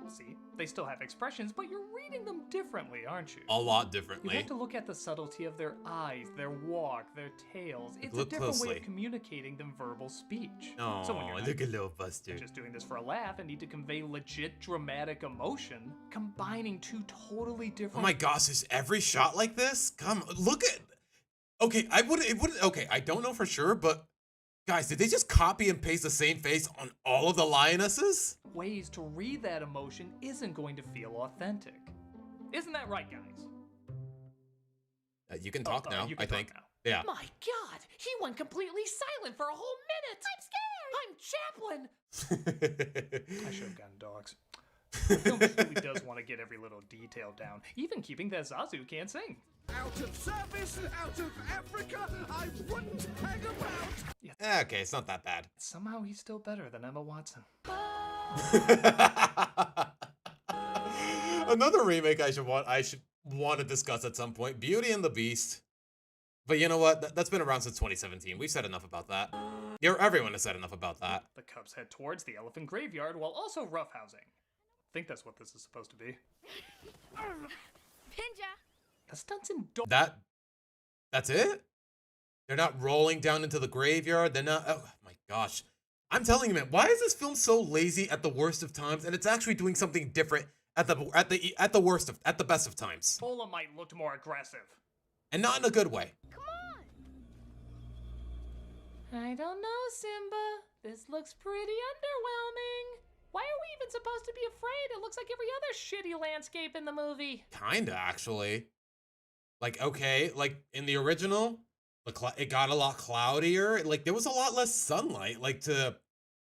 See? They still have expressions, but you're reading them differently, aren't you? A lot You differently. have to look at the subtlety of their eyes, their walk, their tails. It's a Look different way closely. of communicating than verbal speech. Oh, So when you're not look at little Buster. just doing this for a laugh and need to convey legit dramatic emotion, combining two totally different. Oh my gosh, is every shot like this? Come, look at. Okay, okay, I don't know for sure, but guys, did they just copy and paste the same face on all of the lionesses? Ways to read that emotion isn't going to feel authentic. Isn't that right, guys? You can talk now, you can I think. talk now. Yeah. My God, he went completely silent for a whole minute. I'm scared. I'm Chaplin. I should have gotten dogs. The film truly does want to get every little detail down, even keeping that Zazu can't sing. Out of service, out of Africa, I wouldn't hang about. Okay, it's not that bad. Somehow he's still better than Emma Watson. Another remake I should want to discuss at some point, Beauty and the Beast. But you know what? That's been around since 2017. We've said enough about that. Everyone has said enough about that. The Cubs head towards the elephant graveyard while also roughhousing. I think that's what this is supposed to be. Pinja. The stunts in That's it? They're not rolling down into the graveyard. They're not. Oh my gosh. I'm telling you, man, why is this film so lazy at the worst of times, and it's actually doing something different at the best of times, Dolomite looked more aggressive. and not in a good way. I don't know, Simba. This looks pretty underwhelming. Why are we even supposed to be afraid? It looks like every other shitty landscape in the movie. Kinda, actually. Like, okay, like in the original, it got a lot cloudier. Like, there was a lot less sunlight, like to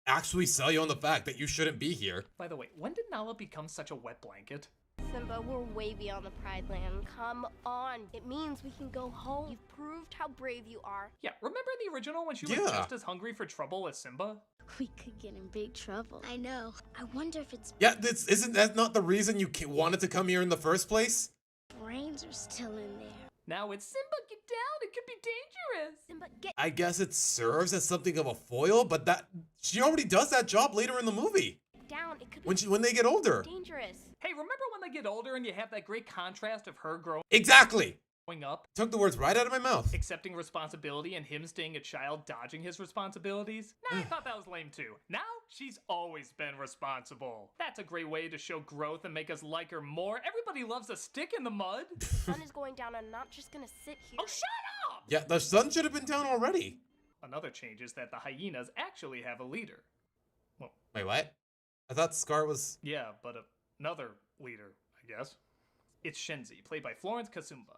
actually sell you on the fact that you shouldn't be here. By the way, when did Nala become such a wet blanket? Simba, we're way beyond the Pride Land. Come on. It means we can go home. You've proved how brave you are. Yeah, remember in the original when she was just as hungry for trouble as Simba? We could get in big trouble. I know. I wonder if it's Yeah, isn't that not the reason you wanted to come here in the first place? brains are still in there. Now it's Simba, get down. It could be dangerous. Simba, get I guess it serves as something of a foil, but she already does that job later in the movie. down. It could be When they get older. dangerous. Hey, remember when they get older and you have that great contrast of her growing Exactly. up, Took the words right out of my mouth. accepting responsibility, and him staying a child dodging his responsibilities? Nah, I thought that was lame too. Now, she's always been responsible. That's a great way to show growth and make us like her more. Everybody loves a stick in the mud. The sun is going down. I'm not just gonna sit here. Oh, shut up! Yeah, the sun should have been down already. Another change is that the hyenas actually have a leader. Well, Wait, what? I thought Scar was... yeah, but another leader, I guess. It's Shenzi, played by Florence Kasumba.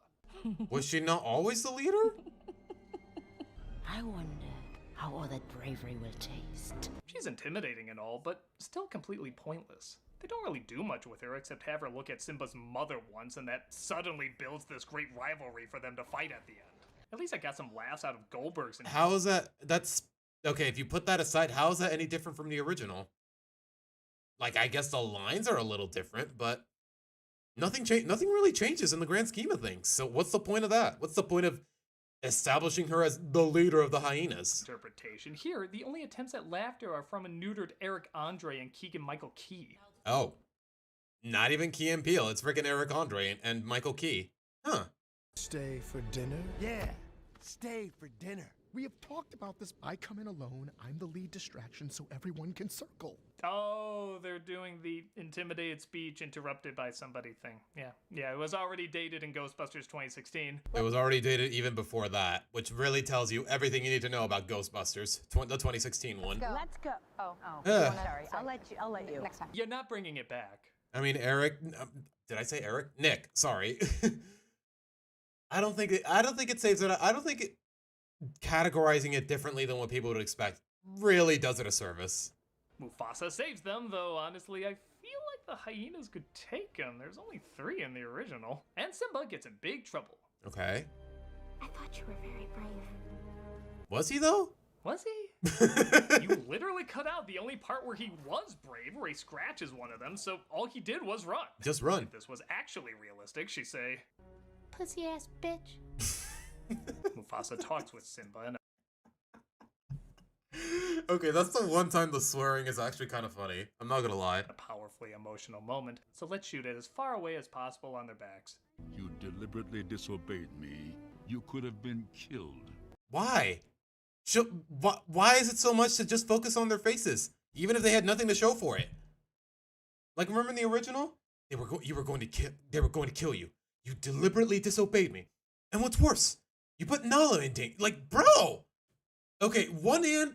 Was she not always the leader? I wonder how all that bravery will taste. She's intimidating and all, but still completely pointless. They don't really do much with her except have her look at Simba's mother once, and that suddenly builds this great rivalry for them to fight at the end. At least I got some laughs out of Goldberg's. And How is that? That's... Okay, if you put that aside, how is that any different from the original? Like, I guess the lines are a little different, but... Nothing really changes in the grand scheme of things. So what's the point of that? What's the point of establishing her as the leader of the hyenas? interpretation. Here, the only attempts at laughter are from a neutered Eric Andre and Keegan-Michael Key. Oh. Not even Key and Peele. It's freaking Eric Andre and Michael Key. Huh. Stay for dinner? Yeah, stay for dinner. We have talked about this. I come in alone. I'm the lead distraction so everyone can circle. Oh, they're doing the intimidated speech interrupted by somebody thing. Yeah, it was already dated in Ghostbusters 2016. It was already dated even before that, which really tells you everything you need to know about Ghostbusters, the 2016 one. Let's go. Oh, Ugh. sorry. I'll let you. Next time. You're not bringing it back. I mean, Eric, did I say Eric? Nick, sorry. I don't think it saves it. I don't think it categorizing it differently than what people would expect really does it a service. Mufasa saves them, though honestly I feel like the hyenas could take him. There's only 3 in the original. And Simba gets in big trouble. Okay. I thought you were very brave. Was he though? Was he? You literally cut out the only part where he was brave, where he scratches one of them, so all he did was run. Just run. If this was actually realistic, she'd say, Pussy ass bitch. Mufasa talks with Simba and Okay, that's the one time the swearing is actually kind of funny. I'm not gonna lie. a power powerfully emotional moment, so let's shoot it as far away as possible on their backs. You deliberately disobeyed me. You could have been killed. Why? Why is it so much to just focus on their faces, even if they had nothing to show for it? Like, remember in the original? They were going to kill you. You deliberately disobeyed me. And what's worse, you put Nala in danger. Like, bro! Okay, one hand,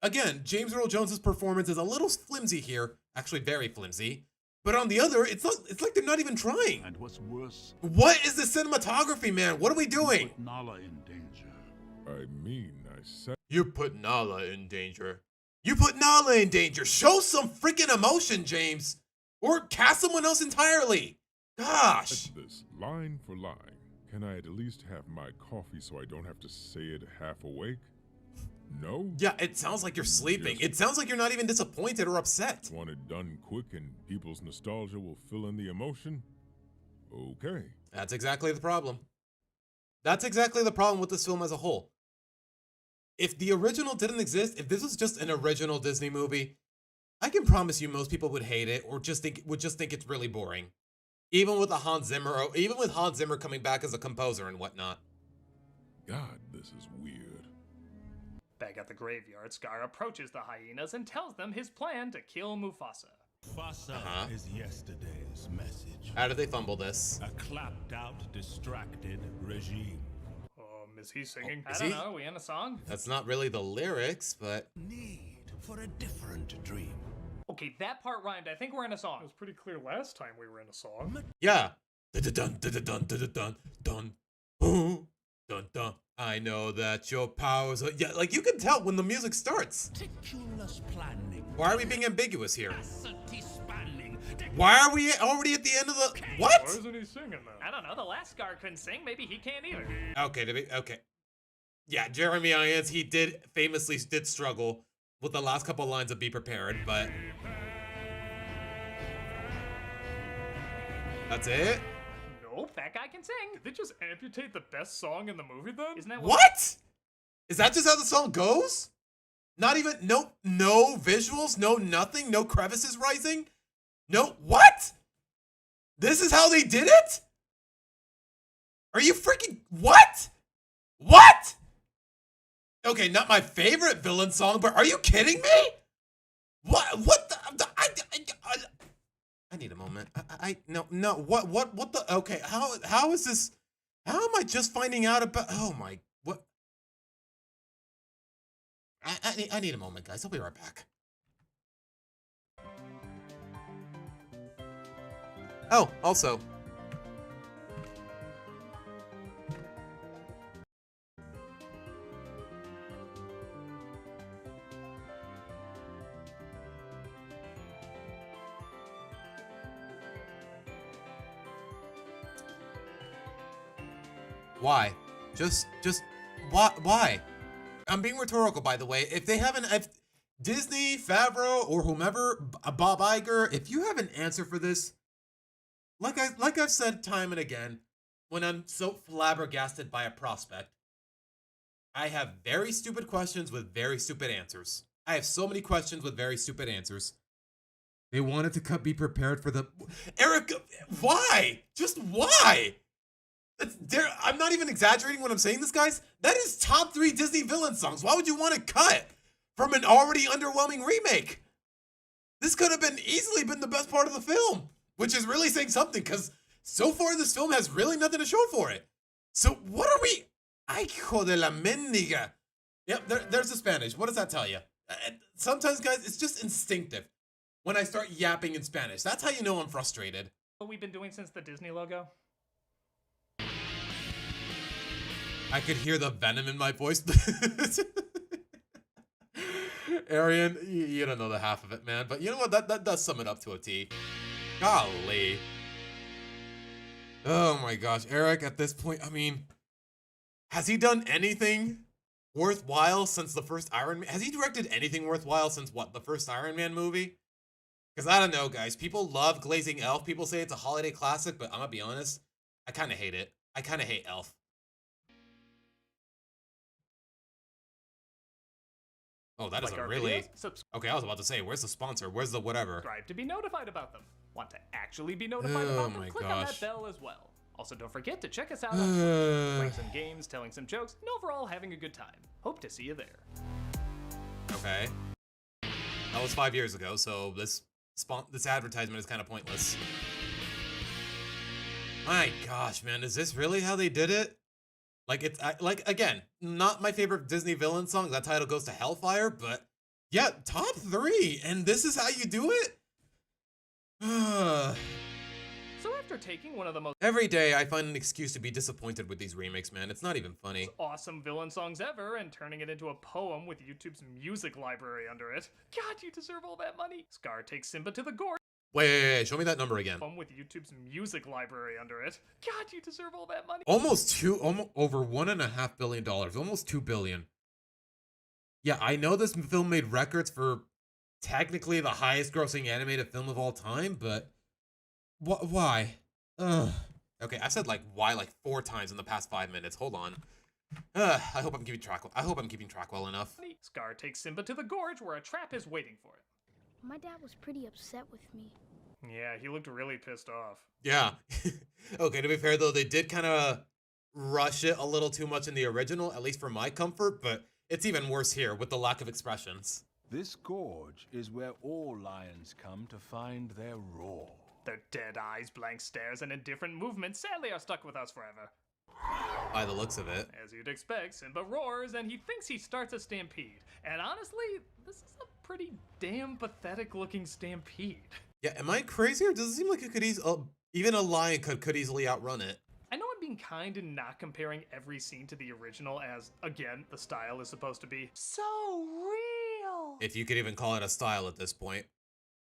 again, James Earl Jones's performance is a little flimsy here. Actually, very flimsy. But on the other, it's like they're not even trying. And what's worse? What is the cinematography, man? What are we doing? Put Nala in danger. I mean, I said... You put Nala in danger. You put Nala in danger. Show some freaking emotion, James. Or cast someone else entirely. Gosh. This line for line. Can I at least have my coffee so I don't have to say it half awake? No? Yeah, it sounds like you're sleeping. It sounds like you're not even disappointed or upset. Want it done quick and people's nostalgia will fill in the emotion? Okay. That's exactly the problem. That's exactly the problem with this film as a whole. If the original didn't exist, if this was just an original Disney movie, I can promise you most people would hate it or would just think it's really boring. Even with Hans Zimmer coming back as a composer and whatnot. God, this is weird. Back at the graveyard, Scar approaches the hyenas and tells them his plan to kill Mufasa. Mufasa is yesterday's message. How did they fumble this? A clapped-out, distracted regime. Is he singing? Oh, I don't know, are we in a song? That's not really the lyrics, but... Need for a different dream. Okay, that part rhymed. I think we're in a song. It was pretty clear last time we were in a song. Yeah. Dun dun dun dun dun dun dun dun dun dun. I know that your powers are... Yeah, like you can tell when the music starts. Meticulous planning. Why are we being ambiguous here? Why are we already at the end of the... What? Why isn't he singing though? I don't know, the last Scar couldn't sing, maybe he can't either. Okay. Yeah, Jeremy Irons, he famously did struggle with the last couple lines of Be Prepared, but... That's it? Nope, that guy can sing. Did they just amputate the best song in the movie then? Isn't that What? Is that just how the song goes? Not even... No visuals? No nothing? No crevices rising? No, what? This is how they did it? Are you freaking, what? What? Okay, not my favorite villain song, but are you kidding me? What the, I need a moment. No, what the, okay, how is this, how am I just finding out about, oh my, what? I need a moment, guys. I'll be right back. Oh, also. Why? Just why? I'm being rhetorical, by the way. If Disney, Favreau, or whomever, Bob Iger, if you have an answer for this, like I've said time and again, when I'm so flabbergasted by a prospect, I have very stupid questions with very stupid answers. I have so many questions with very stupid answers. They wanted to be prepared for the... Eric, why? Just why? I'm not even exaggerating when I'm saying this, guys. That is top 3 Disney villain songs. Why would you want to cut from an already underwhelming remake? This could have easily been the best part of the film. Which is really saying something, because so far this film has really nothing to show for it. So what are we... Ay, hijo de la mendiga. Yep, there's the Spanish. What does that tell you? Sometimes, guys, it's just instinctive. When I start yapping in Spanish, that's how you know I'm frustrated. What we've been doing since the Disney logo? I could hear the venom in my voice. Arian, you don't know the half of it, man. But you know what? That does sum it up to a T. Golly. Oh my gosh. Eric, at this point, I mean, has he done anything worthwhile since the first Iron Man? Has he directed anything worthwhile since what? The first Iron Man movie? Because I don't know, guys. People love Glazing Elf. People say it's a holiday classic, but I'm going to be honest. I kind of hate it. I kind of hate Elf. Oh, that is Like a our really... videos? Okay, I was about to say, where's the sponsor? Where's the whatever? Subscribe to be notified about them. Want to actually be notified Oh about them? my Click on that gosh. bell as well. Also, don't forget to check us out on Twitch, playing some games, telling some jokes, and overall having a good time. Hope to see you there. Okay. That was 5 years ago, so this advertisement is kind of pointless. My gosh, man, is this really how they did it? Like, it's like, again, not my favorite Disney villain song. That title goes to Hellfire, but yeah, top 3, and this is how you do it? So after taking one of the most Every day, I find an excuse to be disappointed with these remakes, man. It's not even funny. awesome villain songs ever and turning it into a poem with YouTube's music library under it. God, you deserve all that money. Scar takes Simba to the gorge. Wait, show me that number again. With YouTube's music library under it. God, you deserve all that money. Almost over $1.5 billion, almost 2 billion. Yeah, I know this film made records for technically the highest grossing animated film of all time, but why? Ugh. Okay, I've said like why like 4 times in the past 5 minutes. Hold on. I hope I'm keeping track. I hope I'm keeping track well enough. Scar takes Simba to the gorge where a trap is waiting for him. My dad was pretty upset with me. Yeah, he looked really pissed off. Yeah. Okay, to be fair though, they did kind of rush it a little too much in the original, at least for my comfort, but it's even worse here with the lack of expressions. This gorge is where all lions come to find their roar. Their dead eyes, blank stares, and indifferent movements sadly are stuck with us forever. By the looks of it. As you'd expect, Simba roars and he thinks he starts a stampede. And honestly, this is a pretty damn pathetic looking stampede. Yeah, am I crazy or does it seem like it could even a lion could easily outrun it? I know I'm being kind and not comparing every scene to the original as, again, the style is supposed to be so real. If you could even call it a style at this point.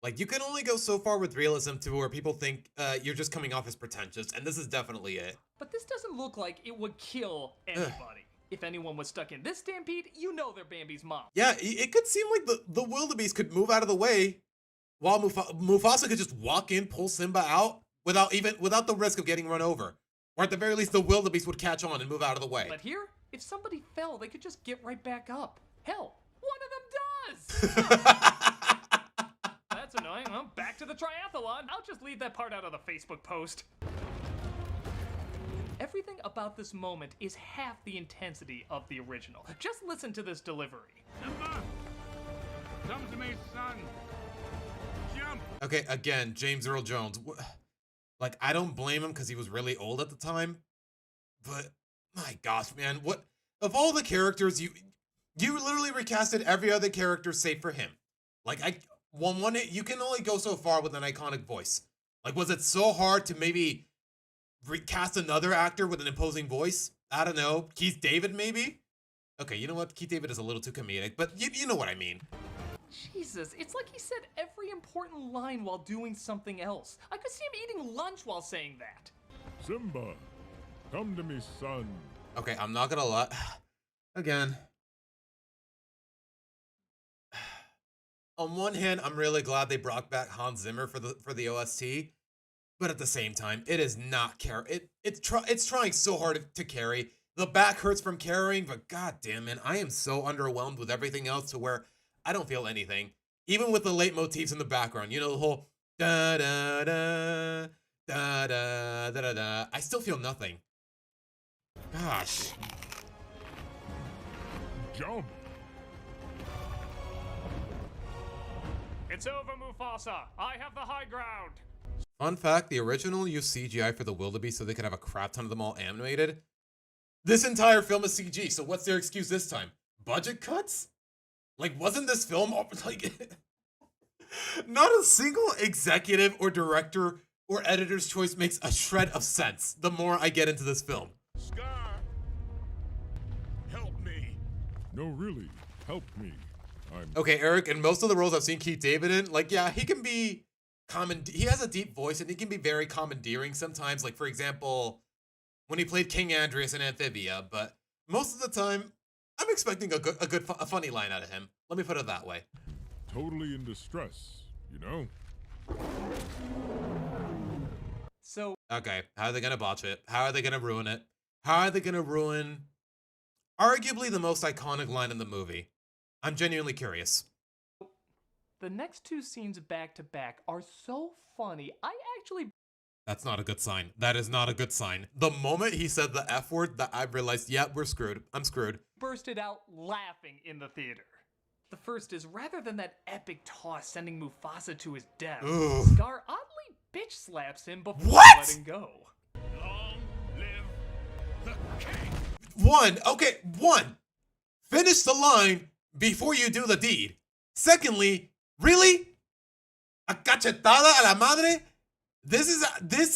Like, you can only go so far with realism to where people think you're just coming off as pretentious, and this is definitely it. But this doesn't look like it would kill anybody. If anyone was stuck in this stampede, you know they're Bambi's mom. Yeah, it could seem like the wildebeest could move out of the way, while Mufasa could just walk in, pull Simba out, without the risk of getting run over. Or at the very least, the wildebeest would catch on and move out of the way. But here, if somebody fell, they could just get right back up. Hell, one of them does! That's annoying. Well, back to the triathlon. I'll just leave that part out of the Facebook post. Everything about this moment is half the intensity of the original. Just listen to this delivery. Simba! Come to me, son! Jump! Okay, again, James Earl Jones. Like, I don't blame him because he was really old at the time. But, my gosh, man, what... Of all the characters, you literally recasted every other character save for him. Like, you can only go so far with an iconic voice. Like, was it so hard to maybe recast another actor with an imposing voice? I don't know. Keith David, maybe? Okay, you know what? Keith David is a little too comedic, but you know what I mean. Jesus, it's like he said every important line while doing something else. I could see him eating lunch while saying that. Simba, come to me, son. Okay, I'm not gonna lie. Again. On one hand, I'm really glad they brought back Hans Zimmer for the OST, but at the same time, it is not it's trying so hard to carry. The back hurts from carrying, but god damn it, I am so underwhelmed with everything else to where I don't feel anything. Even with the leitmotifs in the background, you know, the whole da da da da da da da da. I still feel nothing. Gosh. Jump. It's over, Mufasa. I have the high ground. Fun fact, the original used CGI for the wildebeest so they could have a crap ton of them all animated. This entire film is CG, so what's their excuse this time? Budget cuts? Like, wasn't this film, like, not a single executive or director or editor's choice makes a shred of sense the more I get into this film. Scar, help me. No, really, help me. Okay, Eric, in most of the roles I've seen Keith David in, like, yeah, he can be he has a deep voice and he can be very commandeering sometimes, like, for example, when he played King Andrias in Amphibia, but most of the time, I'm expecting a funny line out of him. Let me put it that way. Totally in distress, you know? So... Okay, how are they gonna botch it? How are they gonna ruin it? How are they gonna ruin arguably the most iconic line in the movie? I'm genuinely curious. The next two scenes back to back are so funny. I actually... That's not a good sign. That is not a good sign. The moment he said the F word, that I realized, yeah, we're screwed. I'm screwed. Bursted out laughing in the theater. The first is, rather than that epic toss sending Mufasa to his death, Ooh. Scar oddly bitch slaps him before What? letting go. Long live the king. One. Finish the line before you do the deed. Secondly, really? A cachetada a la madre? This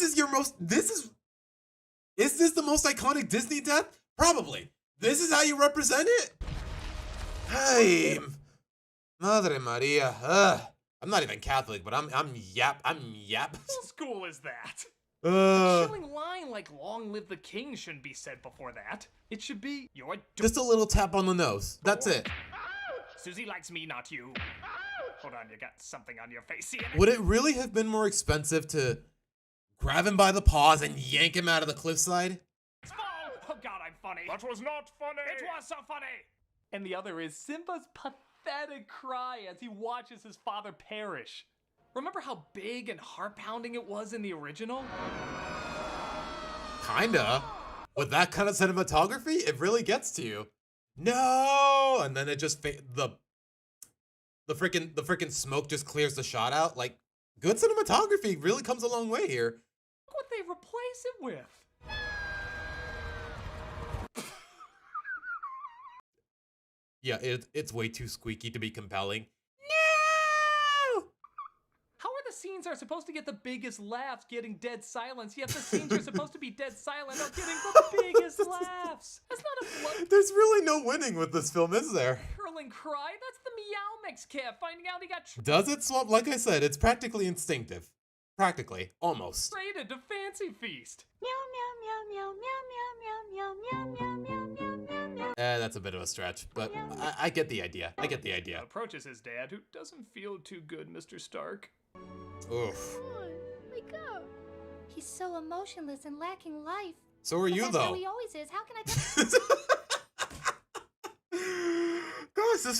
is your most, is this the most iconic Disney death? Probably. This is how you represent it? Hey, Madre Maria. I'm not even Catholic, but I'm yap. What school is that? A chilling line like "Long live the king" shouldn't be said before that. It should be "You're Just a little tap on the nose. That's it. Susie likes me, not you. Hold on, you got something on your face here. Would it really have been more expensive to grab him by the paws and yank him out of the cliffside? Oh God, I'm funny. That was not funny. It was so funny. And the other is Simba's pathetic cry as he watches his father perish. Remember how big and heart-pounding it was in the original? Kinda. With that kind of cinematography, it really gets to you. No, and then it just the freaking smoke just clears the shot out. Like, good cinematography really comes a long way here. Look what they replace it with. Yeah, it's way too squeaky to be compelling. How are the scenes are supposed to get the biggest laughs getting dead silence, yet the scenes are supposed to be dead silent are getting the biggest laughs? That's not a blood There's really no winning with this film, is there? curling cry. That's the Meow Mix cat finding out he got Does it swamp? Like I said, it's practically instinctive. Practically. Almost. traded to Fancy Feast. That's a bit of a stretch, but I get the idea. I get the idea. Approaches his dad, who doesn't feel too good, Mr. Stark. Oof. Wake up. He's so emotionless and lacking life. So are But you, that's though. how he always is. How can I Gosh, this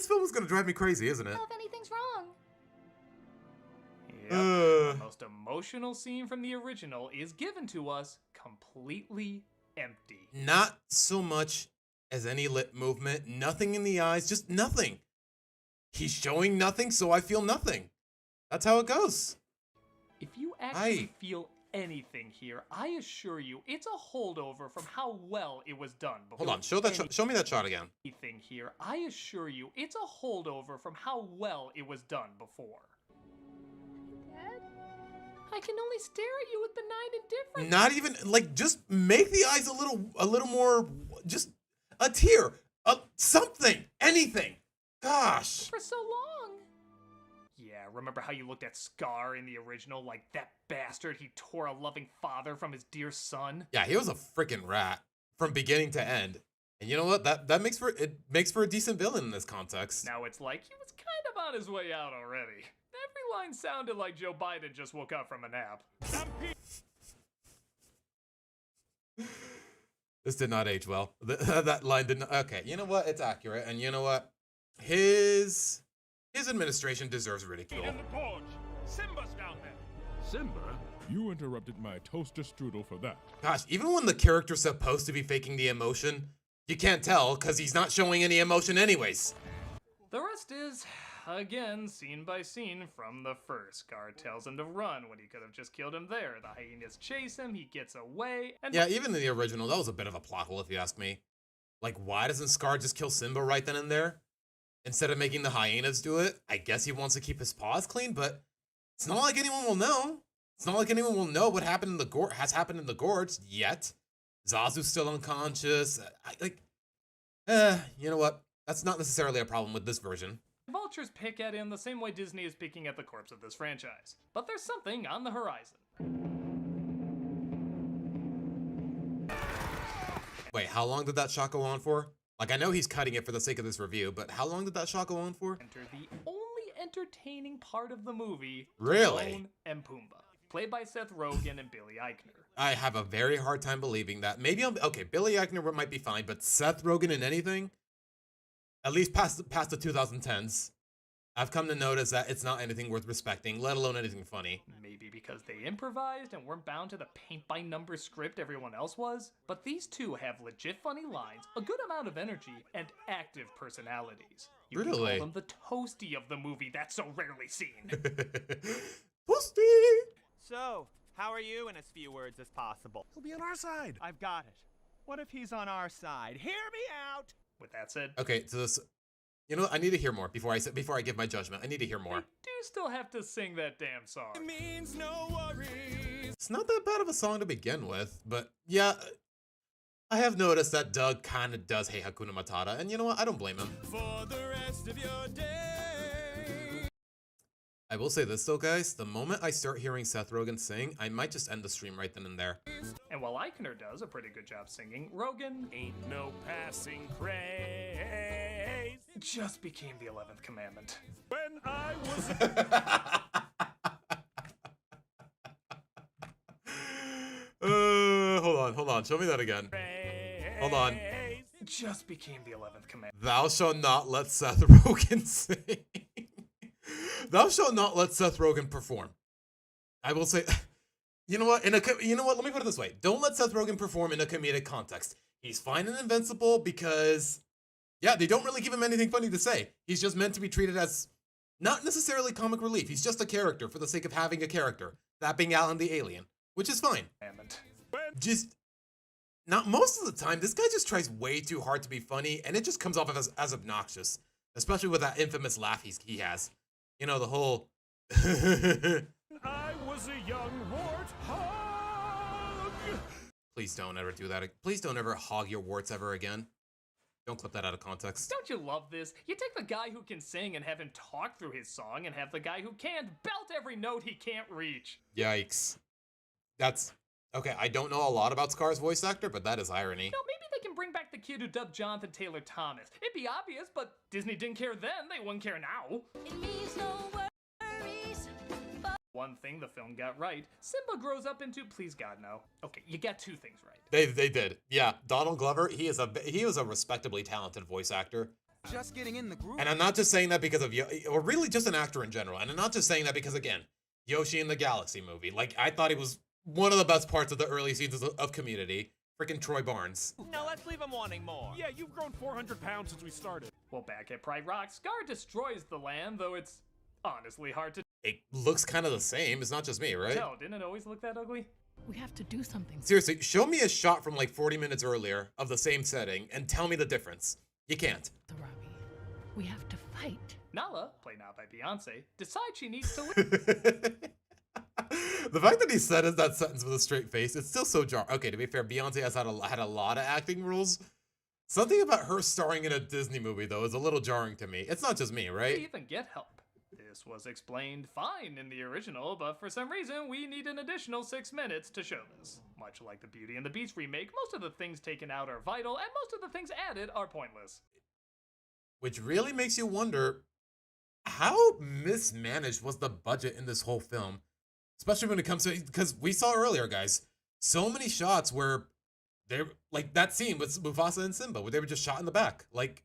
film is gonna drive me crazy, isn't it? tell if anything's wrong? Yep. The most emotional scene from the original is given to us completely empty. Not so much as any lip movement, nothing in the eyes, just nothing. He's showing nothing, so I feel nothing. That's how it goes. If you actually feel anything here, I assure you, it's a holdover from how well it was done before. Hold on, show me that shot again. Anything here, I assure you, it's a holdover from how well it was done before. Dad? I can only stare at you with benign indifference. Not even like, just make the eyes a little more, just a tear, something, anything. Gosh. For so long. Yeah, remember how you looked at Scar in the original like that bastard he tore a loving father from his dear son? Yeah, he was a freaking rat from beginning to end. And you know what? That makes for a decent villain in this context. Now it's like he was kind of on his way out already. Every line sounded like Joe Biden just woke up from a nap. This did not age well. That line did not. Okay, you know what? It's accurate. And you know what? His administration deserves ridicule. In the gorge. Simba's down there. Simba? You interrupted my toaster strudel for that. Gosh, even when the character's supposed to be faking the emotion, you can't tell because he's not showing any emotion anyways. The rest is, again, scene by scene from the first. Scar tells him to run when he could have just killed him there. The hyenas chase him, he gets away, and Yeah, even in the original, that was a bit of a plot hole if you ask me. Like, why doesn't Scar just kill Simba right then and there? Instead of making the hyenas do it? I guess he wants to keep his paws clean, but it's not like anyone will know. It's not like anyone will know what happened in the has happened in the gorge yet. Zazu's still unconscious. You know what? That's not necessarily a problem with this version. vultures pick at him the same way Disney is picking at the corpse of this franchise. But there's something on the horizon. Wait, how long did that shot go on for? Like, I know he's cutting it for the sake of this review, but how long did that shot go on for? Enter the only entertaining part of the movie, Really? Timon and Pumbaa, played by Seth Rogen and Billy Eichner. I have a very hard time believing that. Maybe okay, Billy Eichner might be fine, but Seth Rogen in anything? at least past the 2010s, I've come to notice that it's not anything worth respecting, let alone anything funny. Maybe because they improvised and weren't bound to the paint-by-number script everyone else was, but these two have legit funny lines, a good amount of energy, and active personalities. You can Really? call them the toasty of the movie that's so rarely seen. Toasty! So, how are you in as few words as possible? He'll be on our side. I've got it. What if he's on our side? Hear me out! With that said, Okay, so this, you know what? I need to hear more before I give my judgment. I need to hear more. I do still have to sing that damn song. It means no worries. It's not that bad of a song to begin with, but yeah, I have noticed that Doug kind of does hate Hakuna Matata, and you know what? I don't blame him. For the rest of your day. I will say this though, guys. The moment I start hearing Seth Rogen sing, I might just end the stream right then and there. And while Eichner does a pretty good job singing, Rogen Ain't no passing craze. just became the 11th commandment. When I was Hold on. Show me that again. Hold on. Just became the 11th commandment. Thou shalt not let Seth Rogen sing. Thou shalt not let Seth Rogen perform. I will say, you know what? You know what? Let me put it this way: don't let Seth Rogen perform in a comedic context. He's fine and invincible because, yeah, they don't really give him anything funny to say. He's just meant to be treated as not necessarily comic relief. He's just a character for the sake of having a character. That being Alan the Alien, which is fine. Just not most of the time. This guy just tries way too hard to be funny, and it just comes off as obnoxious, especially with that infamous laugh he has. You know, the whole. I was a young warthog. Please don't ever do that. Please don't ever hog your warts ever again. Don't clip that out of context. Don't you love this? You take the guy who can sing and have him talk through his song, and have the guy who can't belt every note he can't reach. Yikes. That's okay. I don't know a lot about Scar's voice actor, but that is irony. No, maybe they can bring back the kid who dubbed Jonathan Taylor Thomas. It'd be obvious, but Disney didn't care then. They wouldn't care now. It means no worries. One thing the film got right: Simba grows up into, please God no. Okay, you got two things right. They did. Yeah, Donald Glover, he was a respectably talented voice actor. Just getting in the groove. And I'm not just saying that because of or really just an actor in general. And I'm not just saying that because, again, Yoshi in the Galaxy movie. Like, I thought he was one of the best parts of the early seasons of Community. Freaking Troy Barnes. No, let's leave him wanting more. Yeah, you've grown 400 pounds since we started. Well, back at Pride Rock, Scar destroys the land, though it's honestly hard to It looks kind of the same. It's not just me, right? tell. Didn't it always look that ugly? We have to do something. Seriously, show me a shot from like 40 minutes earlier of the same setting and tell me the difference. You can't. We have to fight. Nala, played now by Beyonce, decides she needs to leave. The fact that he said that sentence with a straight face, it's still so jarring. Okay, to be fair, Beyonce has had a lot of acting roles. Something about her starring in a Disney movie, though, is a little jarring to me. It's not just me, We right? even get help. This was explained fine in the original, but for some reason we need an additional 6 minutes to show this. Much like the Beauty and the Beast remake, most of the things taken out are vital, and most of the things added are pointless. Which really makes you wonder, how mismanaged was the budget in this whole film? Especially when it comes to, because we saw earlier, guys, so many shots where they're, like that scene with Mufasa and Simba, where they were just shot in the back. Like,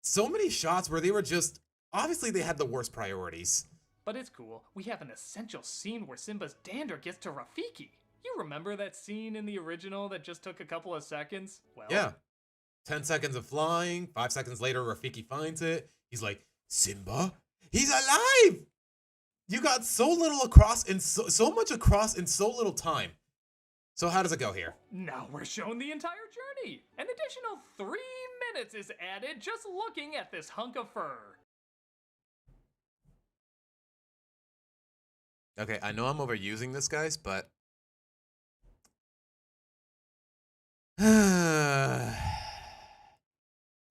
so many shots where they were just, obviously they had the worst priorities. But it's cool. We have an essential scene where Simba's dander gets to Rafiki. You remember that scene in the original that just took a couple of seconds? Well, Yeah. 10 seconds of flying, 5 seconds later, Rafiki finds it. He's like, Simba? He's alive! You got so little across in so much across in so little time. So how does it go here? now we're shown the entire journey. An additional 3 minutes is added just looking at this hunk of fur. Okay, I know I'm overusing this, guys, but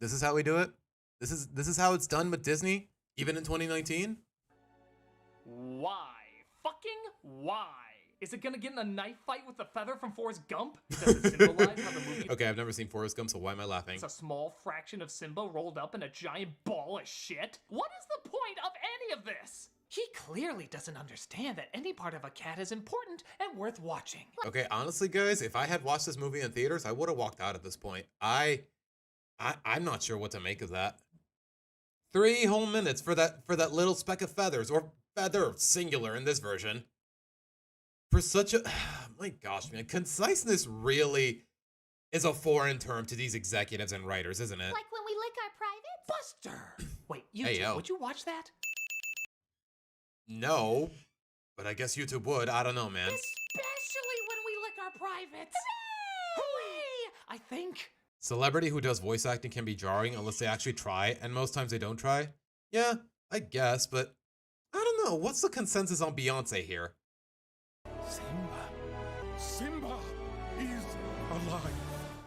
this is how we do it. This is how it's done with Disney, even in 2019. Why? Fucking why? Is it gonna get in a knife fight with the feather from Forrest Gump? Does it symbolize how the movie Okay, I've never seen Forrest Gump, so why am I laughing? It's a small fraction of Simba rolled up in a giant ball of shit? What is the point of any of this? He clearly doesn't understand that any part of a cat is important and worth watching. Okay, honestly, guys, if I had watched this movie in theaters, I would have walked out at this point. I'm not sure what to make of that. 3 whole minutes for that little speck of feathers, or feather singular in this version. For such a my gosh, man, conciseness really is a foreign term to these executives and writers, isn't it? Like when we lick our privates? Buster! Wait, you Hey, two, yo. would you watch that? No, but I guess YouTube would. I don't know, man. Especially when we lick our privates. Hooray! I think. Celebrity who does voice acting can be jarring unless they actually try, and most times they don't try. Yeah, I guess, but I don't know. What's the consensus on Beyonce here? Simba is alive.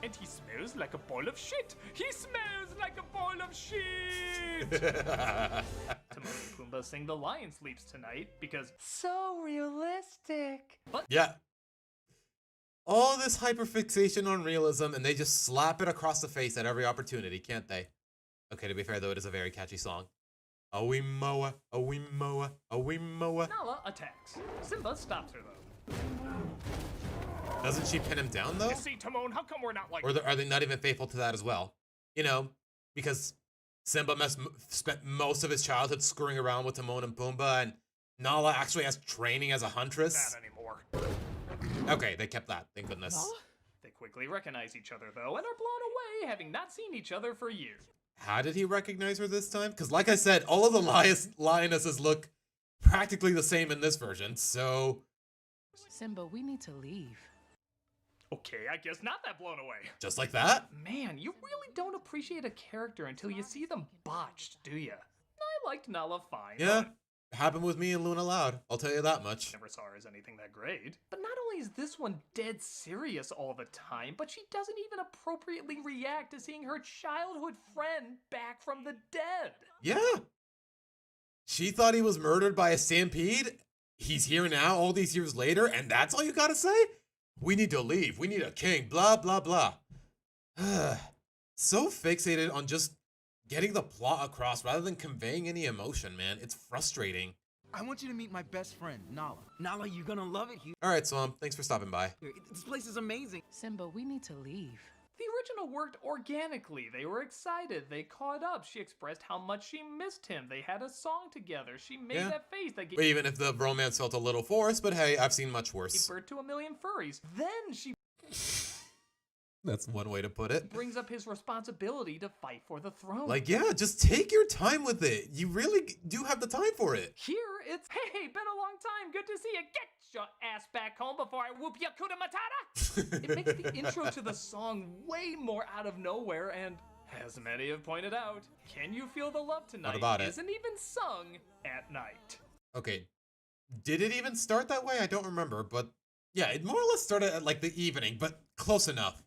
And he smells like a bowl of shit. He smells like a bowl of shit. Timon and Pumbaa sing The Lion Sleeps Tonight because so realistic. But Yeah. All this hyperfixation on realism, and they just slap it across the face at every opportunity, can't they? Okay, to be fair, though, it is a very catchy song. A wee moa, a wee moa, a wee moa. Nala attacks. Simba stops her though. Doesn't she pin him down, though? You see, Timon, how come we're not like... Or are they not even faithful to that as well? You know, because Simba spent most of his childhood screwing around with Timon and Pumbaa, and Nala actually has training as a huntress. Not anymore. Okay, they kept that, thank goodness. Nala? They quickly recognize each other though, and are blown away, having not seen each other for years. How did he recognize her this time? Because like I said, all of the lionesses look practically the same in this version, so... Simba, we need to leave. Okay, I guess not that blown away. Just like that? Man, you really don't appreciate a character until you see them botched, do ya? I liked Nala fine. Yeah, happened with me and Luna Loud, I'll tell you that much. Never saw her as anything that great. But not only is this one dead serious all the time, but she doesn't even appropriately react to seeing her childhood friend back from the dead. Yeah. She thought he was murdered by a stampede. He's here now all these years later, and that's all you gotta say? We need to leave. We need a king. Blah, blah, blah. So fixated on just getting the plot across rather than conveying any emotion, man. It's frustrating. I want you to meet my best friend, Nala. Nala, you're gonna love it here. All right, Swam. Thanks for stopping by. This place is amazing. Simba, we need to leave. The original worked organically. They were excited. They caught up. She expressed how much she missed him. They had a song together. She made that face that gave Even if the romance felt a little forced, but hey, I've seen much worse. birth to a million furries. Then she That's one way to put it. brings up his responsibility to fight for the throne. Like, yeah, just take your time with it. You really do have the time for it. Here, it's, hey, been a long time. Good to see you. Get your ass back home before I whoop your kuda matata. It makes the intro to the song way more out of nowhere, and as many have pointed out, Can You Feel the Love Tonight about it? isn't even sung at night. Okay, did it even start that way? I don't remember, but yeah, it more or less started at like the evening, but close enough.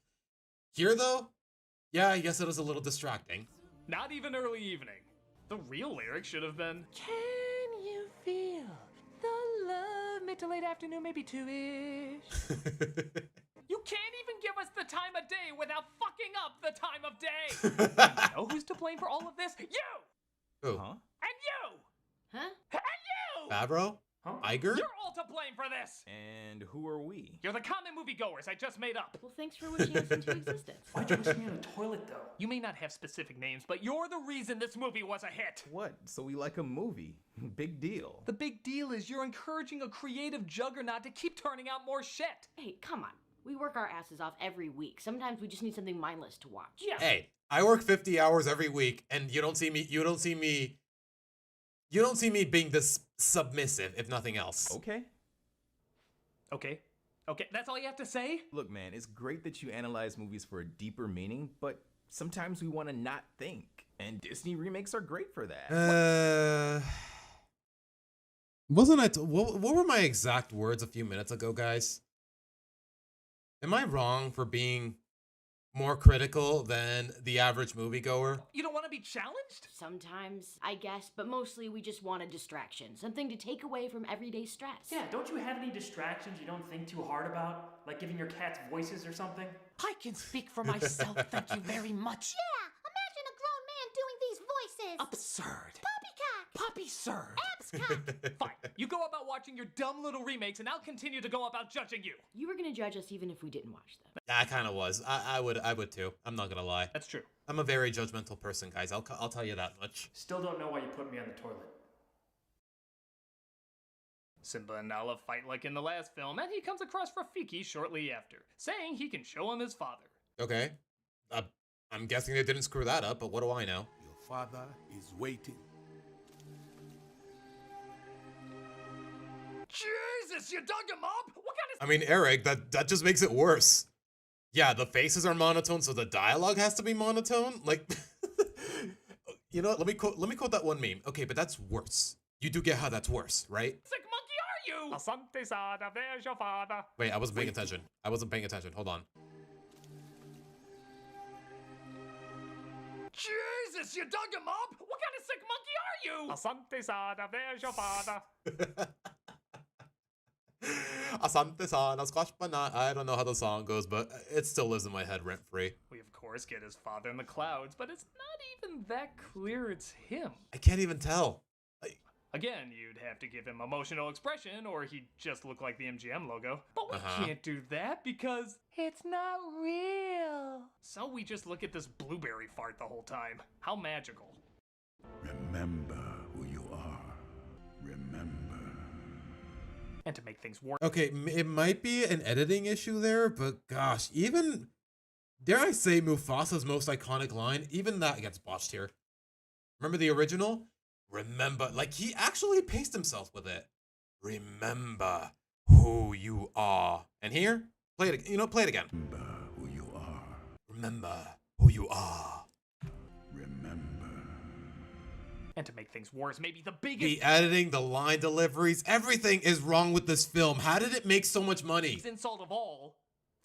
Here though, yeah, I guess it was a little distracting. Not even early evening. The real lyric should have been, Can you feel the love mid to late afternoon, maybe 2-ish? You can't even give us the time of day without fucking up the time of day. You know who's to blame for all of this? You! Who? Huh? And you! Huh? And you! Favreau? Huh? Iger? You're all to blame for this! And who are we? You're the common moviegoers I just made up. Well, thanks for wishing us into existence. Why'd you wish me in a toilet, though? You may not have specific names, but you're the reason this movie was a hit. What? So we like a movie. Big deal. The big deal is you're encouraging a creative juggernaut to keep turning out more shit. Hey, come on. We work our asses off every week. Sometimes we just need something mindless to watch. Yeah. Hey, I work 50 hours every week, and you don't see me being this submissive, if nothing else. Okay. Okay. Okay, that's all you have to say? Look, man, it's great that you analyze movies for a deeper meaning, but sometimes we want to not think. And Disney remakes are great for that. Wasn't I? What were my exact words a few minutes ago, guys? Am I wrong for being more critical than the average moviegoer? You don't want to be challenged? Sometimes, I guess, but mostly we just want a distraction. Something to take away from everyday stress. Yeah, don't you have any distractions you don't think too hard about? Like giving your cats voices or something? I can speak for myself, thank you very much. Yeah, imagine a grown man doing these voices. Absurd. Poppycock. Poppy-surd. Abscock. Fine. You go about watching your dumb little remakes, and I'll continue to go about judging you. You were gonna judge us even if we didn't watch them. I kind of was. I would too. I'm not gonna lie. That's true. I'm a very judgmental person, guys. I'll tell you that much. Still don't know why you put me on the toilet. Simba and Nala fight like in the last film, and he comes across Rafiki shortly after, saying he can show him his father. Okay. I'm guessing they didn't screw that up, but what do I know? Your father is waiting. Jesus, you dug him up? What kind of... I mean, Eric, that just makes it worse. Yeah, the faces are monotone, so the dialogue has to be monotone. Like, you know what? Let me quote that one meme. Okay, but that's worse. You do get how that's worse, right? Sick monkey are you? Asante Sada, there's your father. Wait, I wasn't paying attention. Hold on. Jesus, you dug him up? What kind of sick monkey are you? Asante Sada, there's your father. Asante-san, squash banana. I don't know how the song goes, but it still lives in my head rent-free. We of course get his father in the clouds, but it's not even that clear it's him. I can't even tell. Again, you'd have to give him emotional expression, or he'd just look like the MGM logo. But we can't do that because it's not real. So we just look at this blueberry fart the whole time. How magical. Remember who you are. Remember. And to make things worse. Okay, it might be an editing issue there, but gosh, even, dare I say, Mufasa's most iconic line, even that gets botched here. Remember the original? Remember, like he actually paced himself with it. Remember who you are. And here, play it. Play it again. Remember who you are. Remember who you are. Remember. And to make things worse, maybe the biggest... The editing, the line deliveries, everything is wrong with this film. How did it make so much money? Insult of all,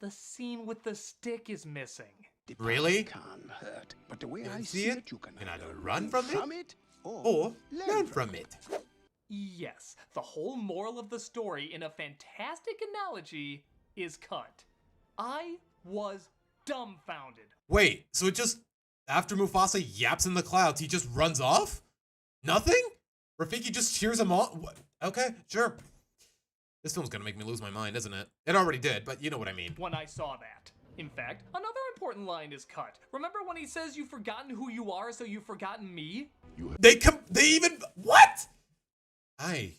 the scene with the stick is missing. Really? Can't hurt, but the way I see it, you can either run from it or learn from it. Yes, the whole moral of the story in a fantastic analogy is cut. I was dumbfounded. Wait, so it just, after Mufasa yaps in the clouds, he just runs off? Nothing? Rafiki just cheers him on? What? Okay, sure. This film's gonna make me lose my mind, isn't it? It already did, but you know what I mean. When I saw that. In fact, another important line is cut. Remember when he says you've forgotten who you are, so you've forgotten me? They even, what? Okay,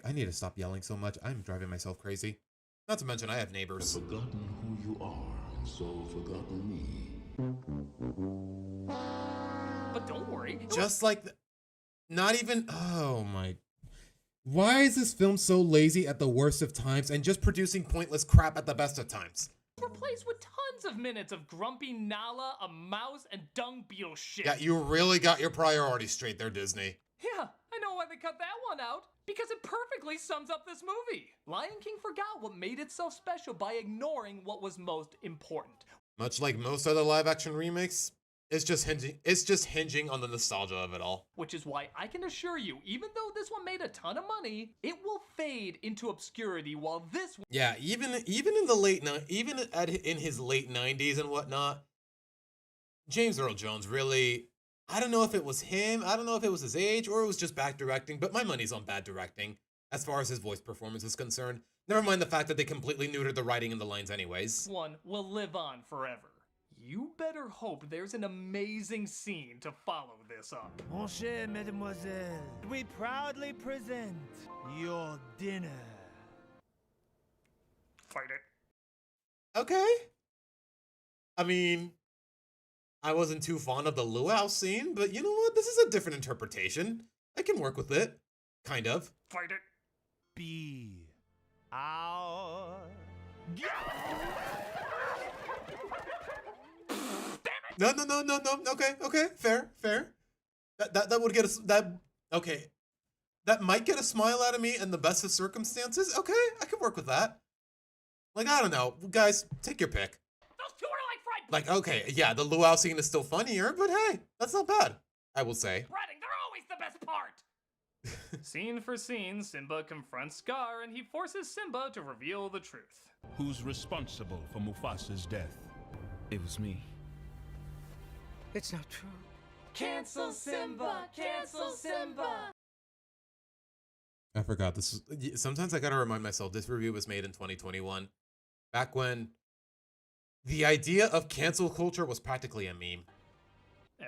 I need to stop yelling so much. I'm driving myself crazy. Not to mention, I have neighbors. I've forgotten who you are, and so forgotten me. But don't worry. Just like, not even, oh my. Why is this film so lazy at the worst of times and just producing pointless crap at the best of times? Replaced with tons of minutes of grumpy Nala, a mouse, and dung beetle shit. Yeah, you really got your priorities straight there, Disney. Yeah, I know why they cut that one out. Because it perfectly sums up this movie. Lion King forgot what made it so special by ignoring what was most important. Much like most other live-action remakes, it's just hinging on the nostalgia of it all. Which is why I can assure you, even though this one made a ton of money, it will fade into obscurity while this one... Yeah, even in the in his late 90s and whatnot, James Earl Jones really, I don't know if it was him, I don't know if it was his age, or it was just bad directing, but my money's on bad directing, as far as his voice performance is concerned. Never mind the fact that they completely neutered the writing and the lines anyways. One will live on forever. You better hope there's an amazing scene to follow this up. Mon cher mademoiselle, we proudly present your dinner. Fight it. Okay. I mean, I wasn't too fond of the luau scene, but you know what? This is a different interpretation. I can work with it. Kind of. Fight it. Be our No. Okay, fair. That would get okay. That might get a smile out of me in the best of circumstances. Okay, I can work with that. Like, I don't know. Guys, take your pick. Those two are like fried. Like, okay, yeah, the luau scene is still funnier, but hey, that's not bad, I will say. Breading, they're always the best part. Scene for scene, Simba confronts Scar and he forces Simba to reveal the truth. Who's responsible for Mufasa's death? It was me. It's not true. Cancel Simba! Cancel Simba! I forgot this. Sometimes I gotta remind myself this review was made in 2021, back when the idea of cancel culture was practically a meme.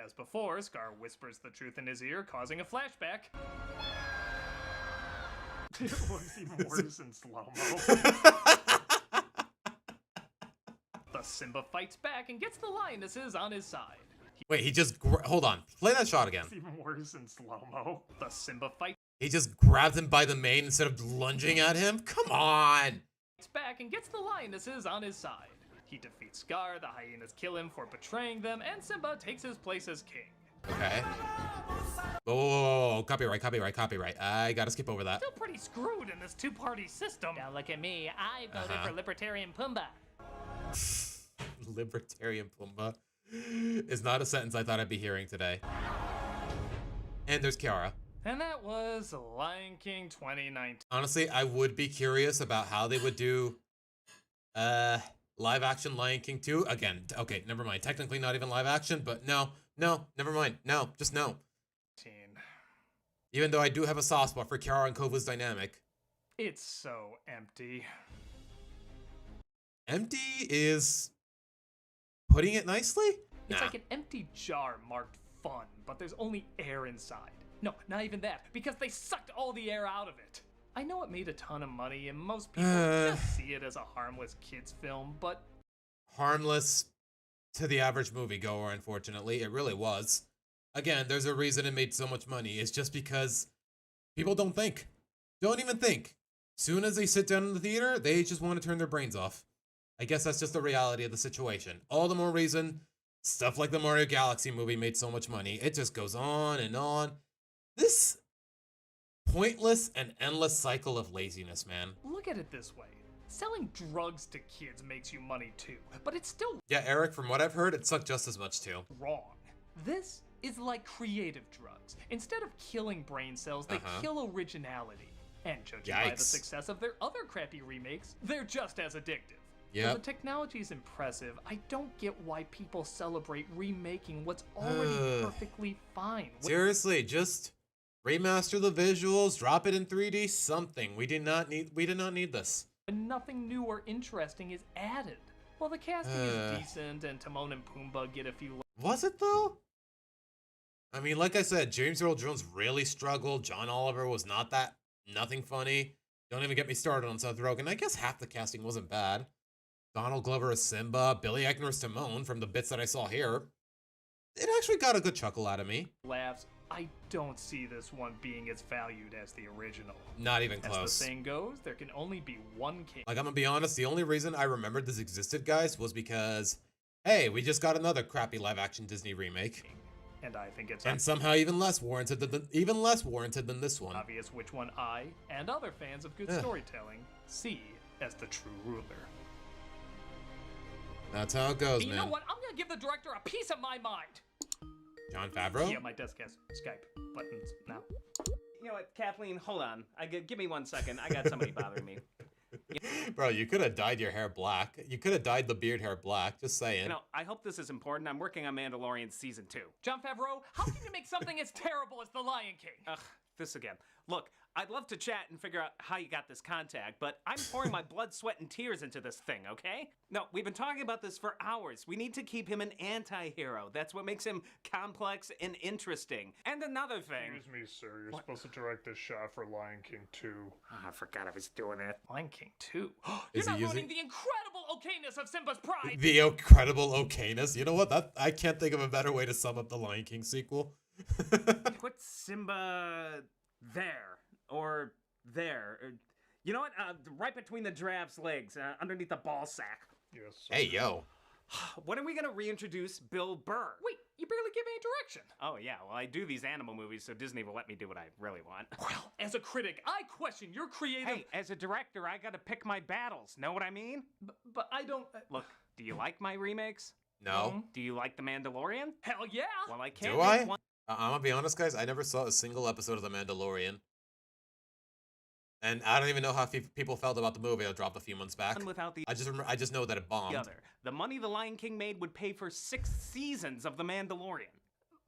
As before, Scar whispers the truth in his ear, causing a flashback. It looks even worse in slow-mo. Thus, Simba fights back and gets the lionesses on his side. Wait, he just... Hold on. Play that shot again. It's even worse in slow-mo. Thus, Simba fights He just grabs him by the mane instead of lunging at him? Come on! back and gets the lionesses on his side. He defeats Scar, the hyenas kill him for betraying them, and Simba takes his place as king. Okay. Oh, copyright. I gotta skip over that. Still pretty screwed in this two-party system. Now look at me. I voted for Libertarian Pumbaa. Libertarian Pumbaa is not a sentence I thought I'd be hearing today. And there's Kiara. And that was Lion King 2019. Honestly, I would be curious about how they would do live action Lion King 2. Again, okay, never mind. Technically not even live action, but no, never mind. No, just no. Even though I do have a soft spot for Kiara and Kovu's dynamic. It's so empty. Empty is putting it nicely? It's like an empty jar marked fun, but there's only air inside. No, not even that, because they sucked all the air out of it. I know it made a ton of money, and most people just see it as a harmless kids film, but... Harmless to the average moviegoer, unfortunately. It really was. Again, there's a reason it made so much money. It's just because people don't think. Don't even think. Soon as they sit down in the theater, they just want to turn their brains off. I guess that's just the reality of the situation. All the more reason stuff like the Mario Galaxy movie made so much money. It just goes on and on. This pointless and endless cycle of laziness, man. Look at it this way. Selling drugs to kids makes you money too, but it's still... Yeah, Eric, from what I've heard, it sucked just as much too. Wrong. This is like creative drugs. Instead of killing brain cells, they kill originality. And judging by the success of their other crappy remakes, they're just as addictive. Yeah. The technology is impressive. I don't get why people celebrate remaking what's already perfectly fine. Seriously, just remaster the visuals, drop it in 3D, something. We did not need this. And nothing new or interesting is added. Well, the casting is decent, and Timon and Pumbaa get a few... Was it, though? I mean, like I said, James Earl Jones really struggled. John Oliver was nothing funny. Don't even get me started on Seth Rogen. I guess half the casting wasn't bad. Donald Glover as Simba, Billy Eichner as Timon, from the bits that I saw here. It actually got a good chuckle out of me. Laughs. I don't see this one being as valued as the original. Not even close. As the saying goes, there can only be one king. Like, I'm gonna be honest, the only reason I remembered this existed, guys, was because, hey, we just got another crappy live-action Disney remake. And I think it's... And somehow even less warranted than this one. Obvious which one I, and other fans of good storytelling, see as the true ruler. That's how it goes, man. You know what? I'm gonna give the director a piece of my mind. John Favreau? Yeah, my desk has Skype buttons now. You know what, Kathleen, hold on. Give me 1 second. I got somebody bothering me. Bro, you could have dyed your hair black. You could have dyed the beard hair black, just saying. You know, I hope this is important. I'm working on Mandalorian Season 2. John Favreau, how can you make something as terrible as The Lion King? Ugh, this again. Look, I'd love to chat and figure out how you got this contact, but I'm pouring my blood, sweat, and tears into this thing, okay? No, we've been talking about this for hours. We need to keep him an anti-hero. That's what makes him complex and interesting. And another thing... Excuse me, sir. You're supposed to direct this shot for Lion King 2. Oh, I forgot I was doing it. Lion King 2? You're not ruining the incredible okayness of Simba's pride! The incredible okayness? You know what? I can't think of a better way to sum up the Lion King sequel. Put Simba there. Or there. You know what? Right between the giraffe's legs, underneath the ball sack. Yes. Sir. Hey, yo. When are we gonna reintroduce Bill Burr? Wait, you barely give any direction. Oh, yeah. Well, I do these animal movies, so Disney will let me do what I really want. Well, as a critic, I question your creative... Hey, as a director, I gotta pick my battles. Know what I mean? But I don't... Look, do you like my remakes? No. Do you like The Mandalorian? Hell yeah! Well, I can't. Do I? I'm gonna be honest, guys. I never saw a single episode of The Mandalorian. And I don't even know how people felt about the movie. I dropped a few months back. I just know that it bombed. The money The Lion King made would pay for 6 seasons of The Mandalorian.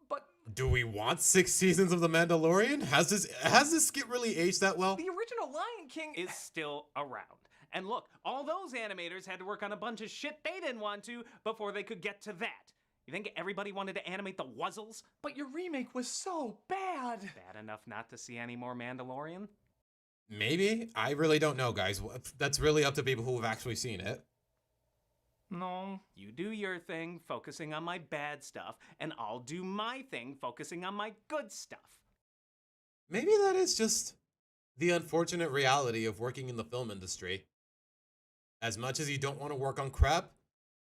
But do we want 6 seasons of The Mandalorian? Has this skit really aged that well? The original Lion King is still around. And look, all those animators had to work on a bunch of shit they didn't want to before they could get to that. You think everybody wanted to animate the Wuzzles? But your remake was so bad. Bad enough not to see any more Mandalorian? Maybe? I really don't know, guys. That's really up to people who have actually seen it. No. You do your thing, focusing on my bad stuff, and I'll do my thing, focusing on my good stuff. Maybe that is just the unfortunate reality of working in the film industry. As much as you don't want to work on crap,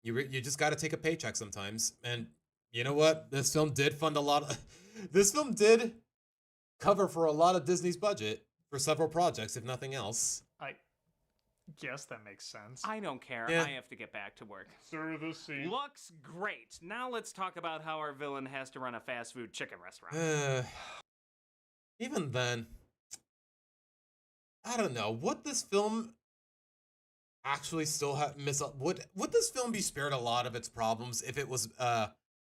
you just got to take a paycheck sometimes. And you know what? This film did fund a lot of... This film did cover for a lot of Disney's budget for several projects, if nothing else. I guess that makes sense. I don't care. Yeah. I have to get back to work. Sir, this scene... Looks great. Now let's talk about how our villain has to run a fast food chicken restaurant. Even then, I don't know. Would this film actually still have would this film be spared a lot of its problems if it was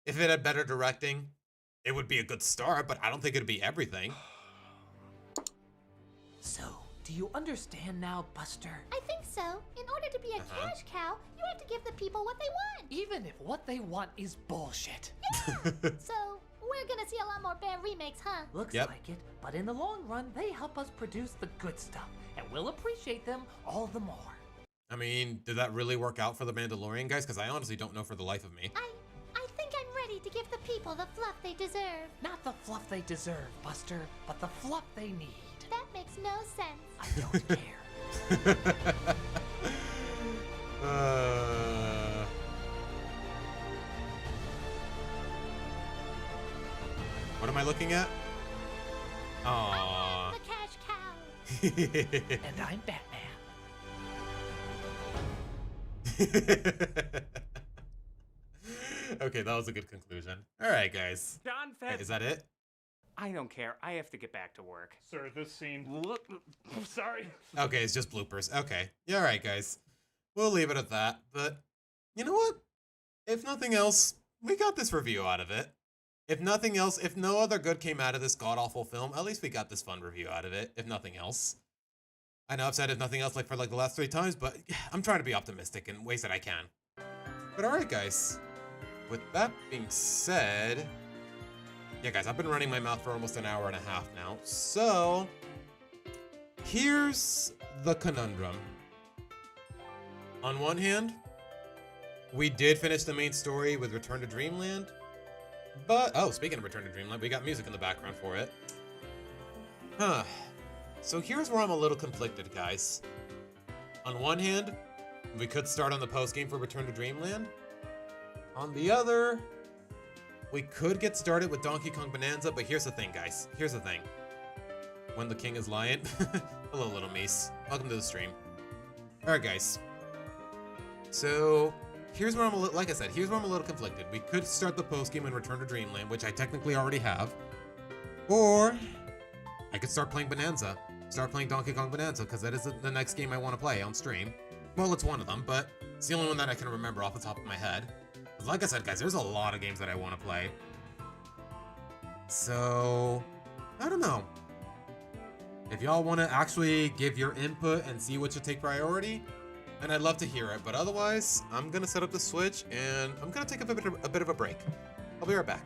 if it had better directing? It would be a good start, but I don't think it'd be everything. So, do you understand now, Buster? I think so. In order to be a cash cow, you have to give the people what they want. Even if what they want is bullshit. So, we're gonna see a lot more bad remakes, huh? Looks like it, but in the long run, they help us produce the good stuff, and we'll appreciate them all the more. I mean, did that really work out for the Mandalorian guys? Because I honestly don't know for the life of me. I think I'm ready to give the people the fluff they deserve. Not the fluff they deserve, Buster, but the fluff they need. That makes no sense. I don't care. What am I looking at? Aww. The cash cow. And I'm Batman. Okay, that was a good conclusion. All right, guys. John Fett. Is that it? I don't care. I have to get back to work. Sir, this scene... Look, I'm sorry. Okay, it's just bloopers. Okay. Yeah, all right, guys. We'll leave it at that. But you know what? If nothing else, we got this review out of it. If nothing else, if no other good came out of this god-awful film, at least we got this fun review out of it, if nothing else. I know I've said if nothing else like the last 3 times, but I'm trying to be optimistic in ways that I can. But all right, guys. With that being said... Yeah, guys, I've been running my mouth for almost an hour and a half now. So, here's the conundrum. On one hand, we did finish the main story with Return to Dreamland. But, oh, speaking of Return to Dreamland, we got music in the background for it. Huh. So here's where I'm a little conflicted, guys. On one hand, we could start on the post-game for Return to Dreamland. On the other... we could get started with Donkey Kong Bonanza, but here's the thing, guys. Here's the thing. When the king is lion. Hello, little Mies. Welcome to the stream. Alright, guys. So, here's where I'm like I said, here's where I'm a little conflicted. We could start the postgame and Return to Dreamland, which I technically already have. Or, I could start playing Bonanza. Start playing Donkey Kong Bonanza, because that is the next game I want to play on stream. Well, it's one of them, but it's the only one that I can remember off the top of my head. Like I said, guys, there's a lot of games that I want to play. So, I don't know. If y'all want to actually give your input and see what should take priority, then I'd love to hear it. But otherwise, I'm going to set up the Switch and I'm going to take a bit of a break. I'll be right back.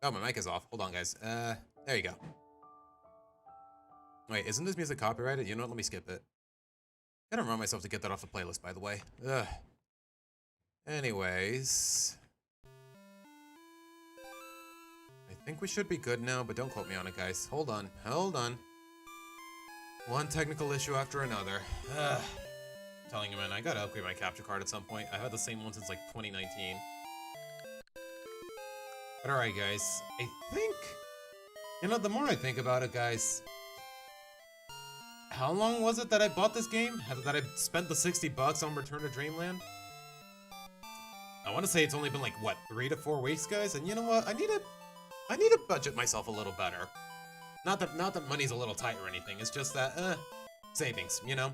Oh, my mic is off. Hold on, guys. There you go. Wait, isn't this music copyrighted? You know what? Let me skip it. I gotta remind myself to get that off the playlist, by the way. Ugh. Anyways. I think we should be good now, but don't quote me on it, guys. Hold on. Hold on. One technical issue after another. Ugh. I'm telling you, man, I gotta upgrade my capture card at some point. I've had the same one since, like, 2019. But alright, guys. I think... You know, the more I think about it, guys... How long was it that I bought this game? That I spent the 60 bucks on Return to Dreamland? I want to say it's only been like, what, 3 to 4 weeks, guys? And you know what? I need to budget myself a little better. Not that money's a little tight or anything. It's just that, savings, you know?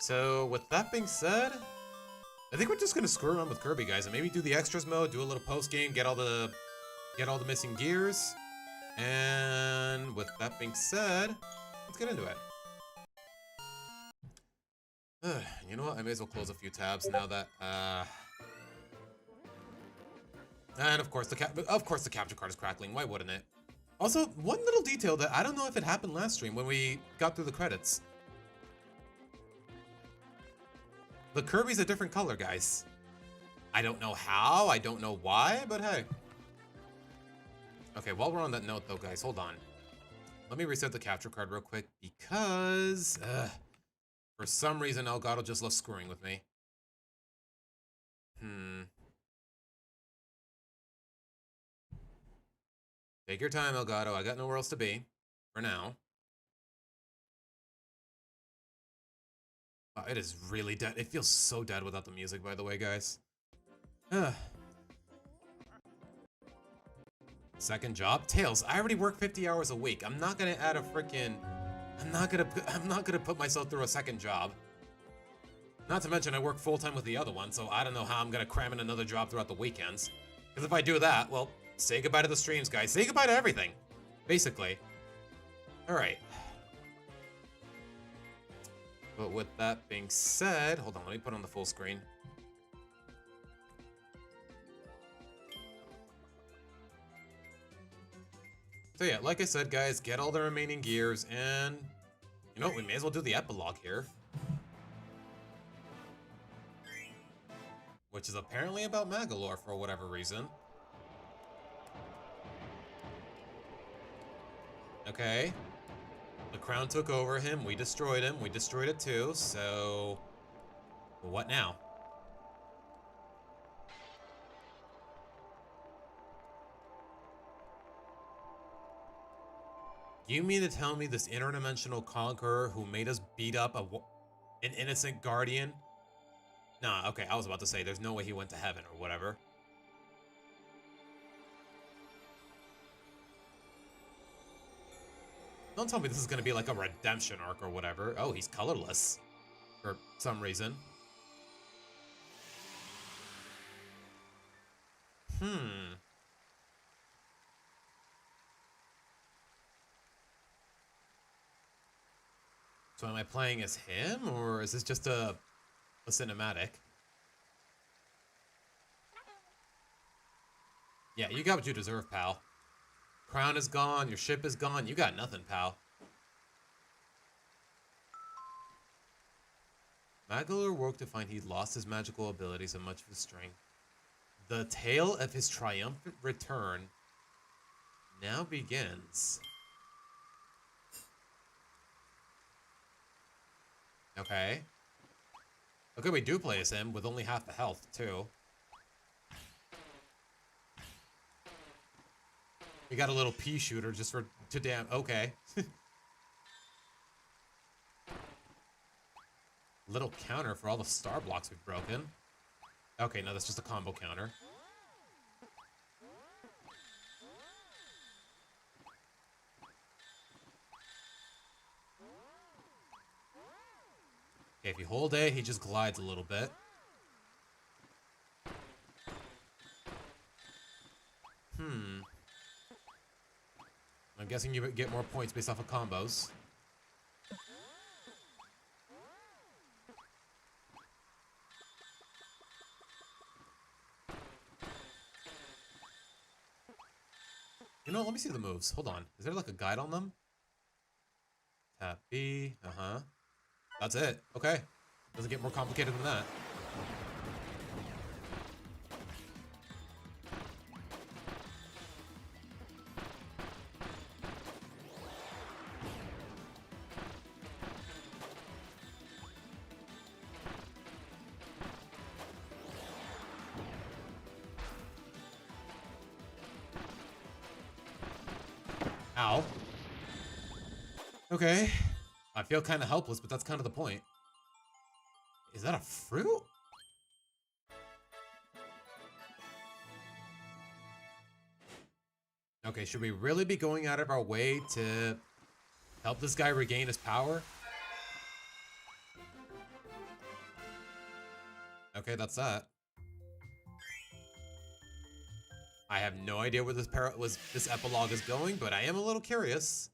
So, with that being said, I think we're just gonna screw around with Kirby, guys, and maybe do the extras mode, do a little post-game, get all the missing gears. And with that being said, let's get into it. You know what? I may as well close a few tabs now that, and of course the capture card is crackling. Why wouldn't it? Also, one little detail that I don't know if it happened last stream when we got through the credits. The Kirby's a different color, guys. I don't know how, I don't know why, but hey. Okay, while we're on that note though, guys, hold on. Let me reset the capture card real quick because, for some reason, Elgato just loves screwing with me. Take your time, Elgato. I got nowhere else to be. For now. Wow, it is really dead. It feels so dead without the music, by the way, guys. Second job? Tails, I already work 50 hours a week. I'm not gonna add a freaking... I'm not gonna put myself through a second job. Not to mention I work full-time with the other one, so I don't know how I'm gonna cram in another job throughout the weekends. Because if I do that, well, say goodbye to the streams, guys. Say goodbye to everything. Basically. Alright. But with that being said... Hold on, let me put on the full screen. So yeah, like I said, guys, get all the remaining gears, and... You know what, we may as well do the epilogue here. Which is apparently about Magalore for whatever reason. Okay. The crown took over him, we destroyed it too, so... What now? You mean to tell me this interdimensional conqueror who made us beat up an innocent guardian? Nah, okay, I was about to say, there's no way he went to heaven or whatever. Don't tell me this is gonna be like a redemption arc or whatever. Oh, he's colorless. For some reason. So am I playing as him, or is this just a cinematic? Yeah, you got what you deserve, pal. Crown is gone, your ship is gone, you got nothing, pal. Magalore woke to find he'd lost his magical abilities and much of his strength. The tale of his triumphant return now begins. Okay. Okay, we do play as him with only half the health, too. We got a little pea shooter just to damn... Okay. Little counter for all the star blocks we've broken. Okay, no, that's just a combo counter. Okay, if you hold A, he just glides a little bit. I'm guessing you get more points based off of combos. know, let me see the moves. Hold on. Is there like a guide on them? Tap B. Uh-huh. That's it. Okay. Doesn't get more complicated than that. Ow. Okay. I feel kind of helpless, but that's kind of the point. Is that a fruit? Okay, should we really be going out of our way to help this guy regain his power? Okay, that's that. I have no idea where this epilogue is going, but I am a little curious.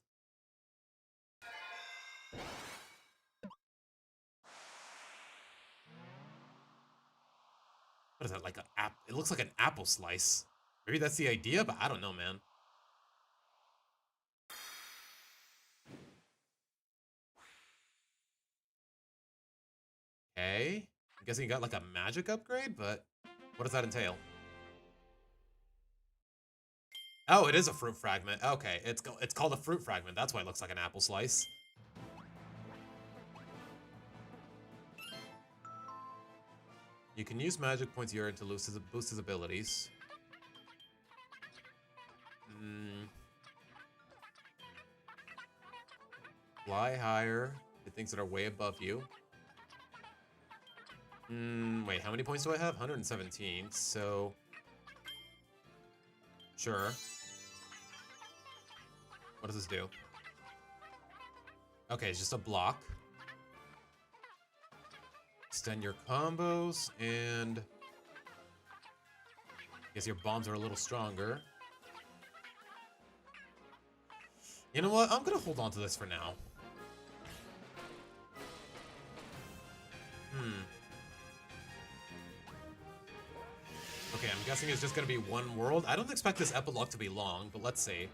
What is that, like an app? It looks like an apple slice. Maybe that's the idea, but I don't know, man. Okay. I'm guessing you got like a magic upgrade, but what does that entail? Oh, it is a fruit fragment. Okay, it's called a fruit fragment. That's why it looks like an apple slice. You can use magic points urine to boost his abilities. Fly higher to things that are way above you. Wait, how many points do I have? 117, so... Sure. What does this do? Okay, it's just a block. Extend your combos, and... I guess your bombs are a little stronger. You know what? I'm gonna hold on to this for now. Okay, I'm guessing it's just gonna be one world. I don't expect this epilogue to be long, but let's see.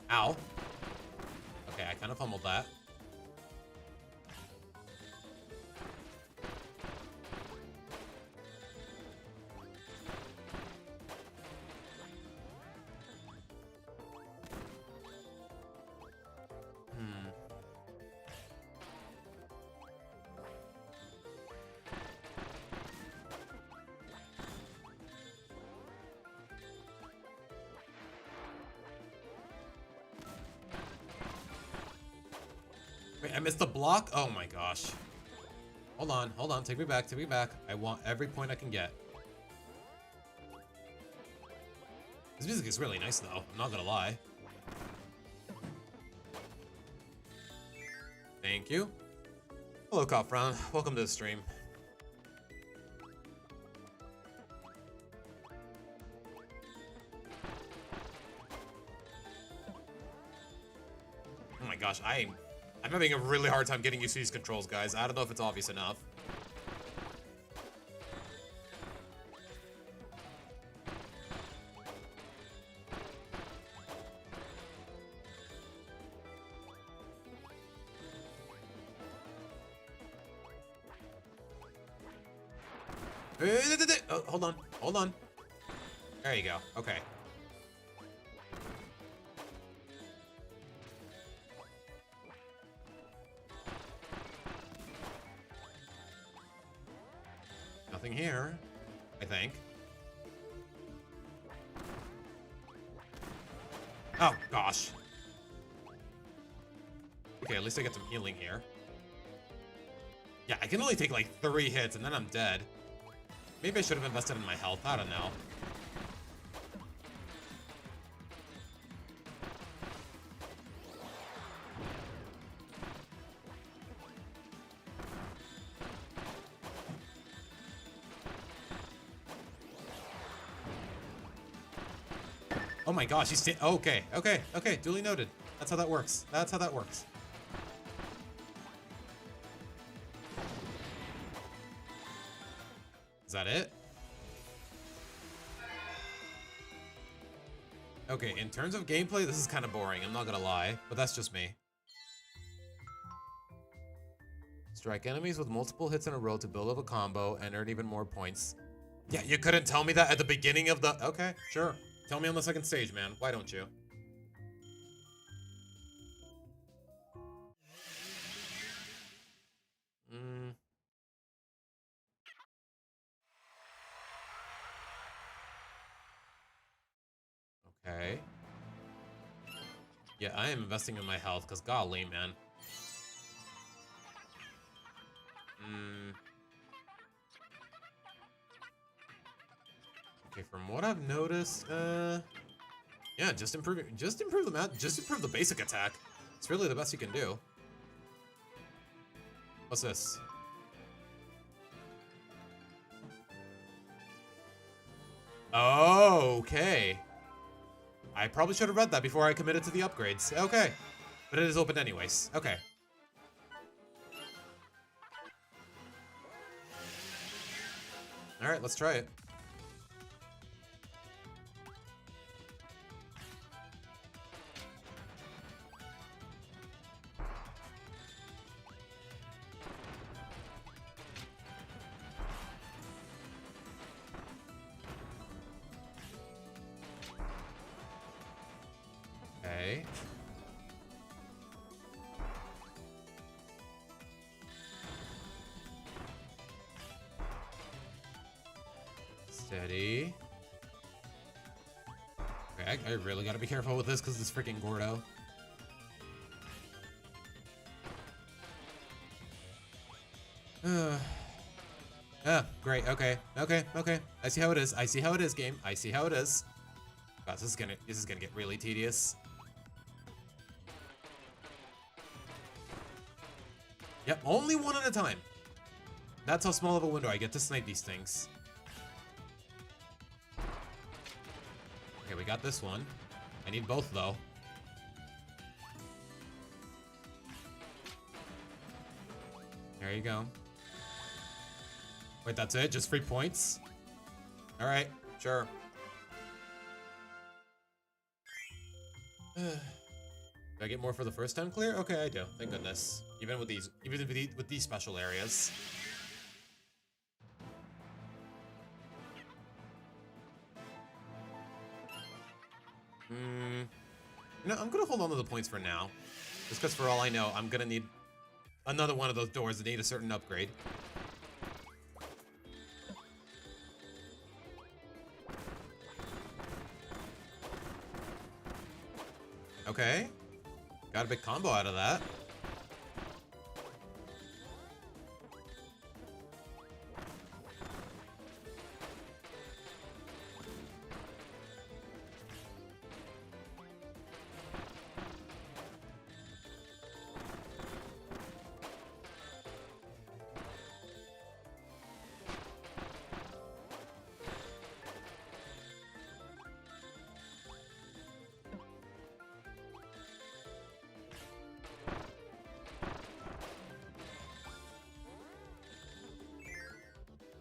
Ow. Okay, I kind of fumbled that. Wait, I missed the block? Oh my gosh. Hold on, take me back, I want every point I can get. This music is really nice though, I'm not gonna lie. Thank you. Hello, Copfron. Welcome to the stream. Oh my gosh, I'm having a really hard time getting used to these controls, guys. I don't know if it's obvious enough. Oh, hold on. There you go. Okay. Nothing here, I think. Oh, gosh. Okay, at least I get some healing here. Yeah, I can only take like 3 hits and then I'm dead. Maybe I should have invested in my health. I don't know. Oh my gosh, he's okay, duly noted. That's how that works. Is that it? Okay, in terms of gameplay, this is kind of boring, I'm not gonna lie, but that's just me. Strike enemies with multiple hits in a row to build up a combo and earn even more points. Yeah, you couldn't tell me that at the beginning of the... Okay, sure. Tell me on the second stage, man. Why don't you? Okay. Yeah, I am investing in my health, because golly, man. Okay, from what I've noticed, yeah, just improve the basic attack. It's really the best you can do. What's this? Oh, okay. I probably should have read that before I committed to the upgrades. Okay. But it is open anyways. Okay. Alright, let's try it. Okay. Steady. Okay, I really gotta be careful with this because it's freaking Gordo. Great. Okay. I see how it is. Game. I see how it is. God, this is gonna get really tedious. Yep, only one at a time. That's how small of a window I get to snipe these things. Okay, we got this one. I need both, though. There you go. Wait, that's it? Just 3 points? Alright, sure. Do I get more for the first time clear? Okay, I do. Thank goodness. Even with these special areas. You know, I'm gonna hold on to the points for now. Just because for all I know, I'm gonna need another one of those doors that need a certain upgrade. Okay. Got a big combo out of that.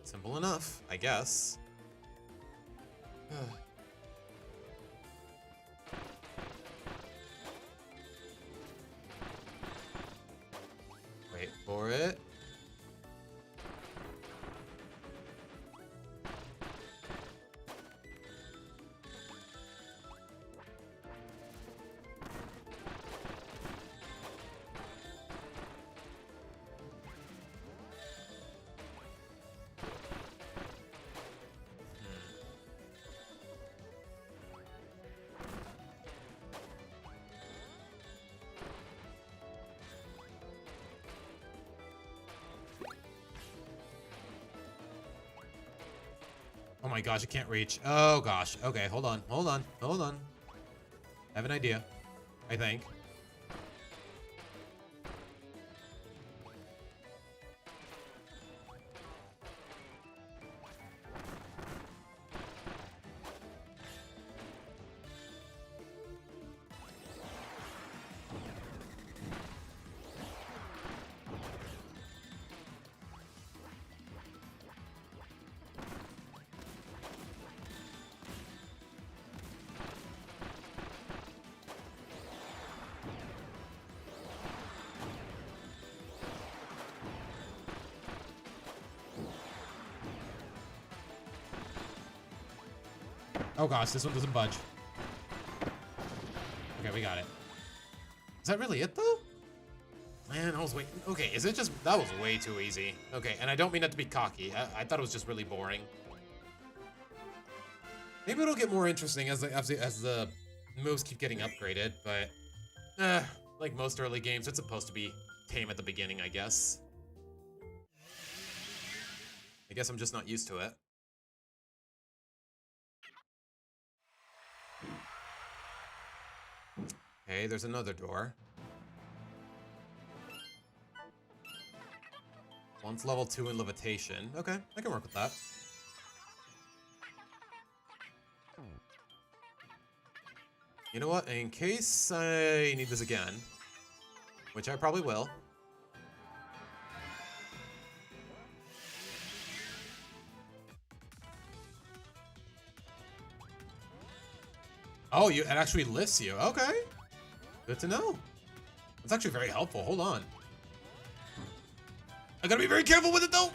Simple enough, I guess. Wait for it. Oh my gosh, I can't reach. Oh gosh. Okay, hold on. I have an idea, I think. Oh gosh, this one doesn't budge. Okay, we got it. Is that really it though? Man, I was waiting. Okay, is it just... That was way too easy. Okay, and I don't mean that to be cocky. I thought it was just really boring. Maybe it'll get more interesting as the moves keep getting upgraded, but... like most early games, it's supposed to be tame at the beginning, I guess. I guess I'm just not used to it. Okay, there's another door. One's level 2 in levitation. Okay, I can work with that. You know what? In case I need this again, which I probably will. Oh, it actually lifts you. Okay. Good to know. That's actually very helpful. Hold on. I gotta be very careful with it though.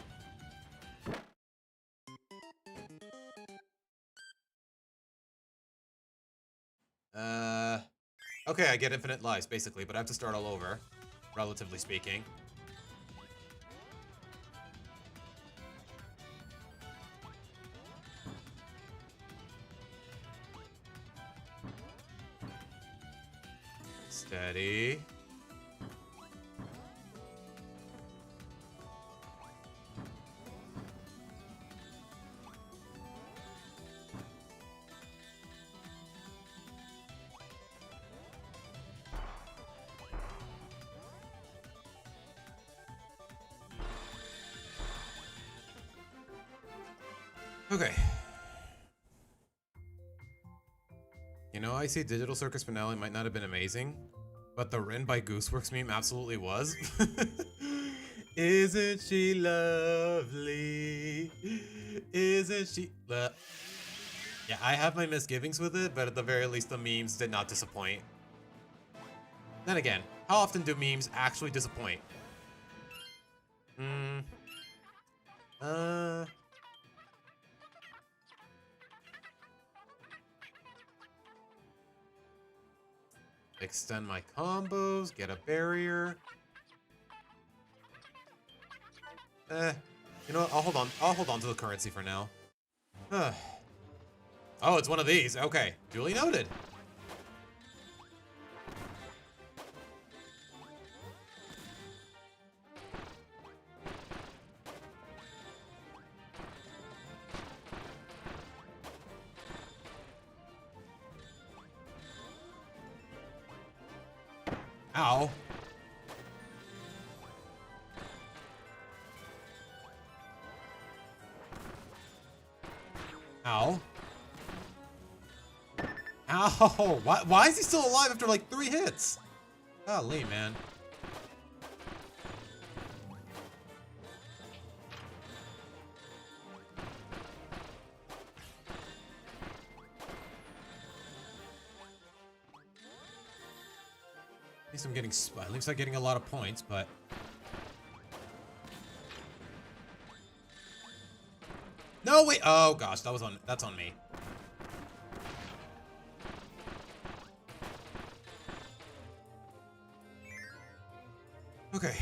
Okay, I get infinite lives basically, but I have to start all over, relatively speaking. Steady. Okay. You know, I see Digital Circus finale might not have been amazing, but the Rin by Gooseworks meme absolutely was. Isn't she lovely? Isn't she... Yeah, I have my misgivings with it, but at the very least the memes did not disappoint. Then again, how often do memes actually disappoint? Extend my combos, get a barrier. You know what? I'll hold on to the currency for now. Oh, it's one of these. Okay, duly noted. Ow. Ow. Ow. Why is he still alive after like 3 hits? Golly, man. At least I'm getting a lot of points, but... No, wait! Oh gosh, that's on me. Okay.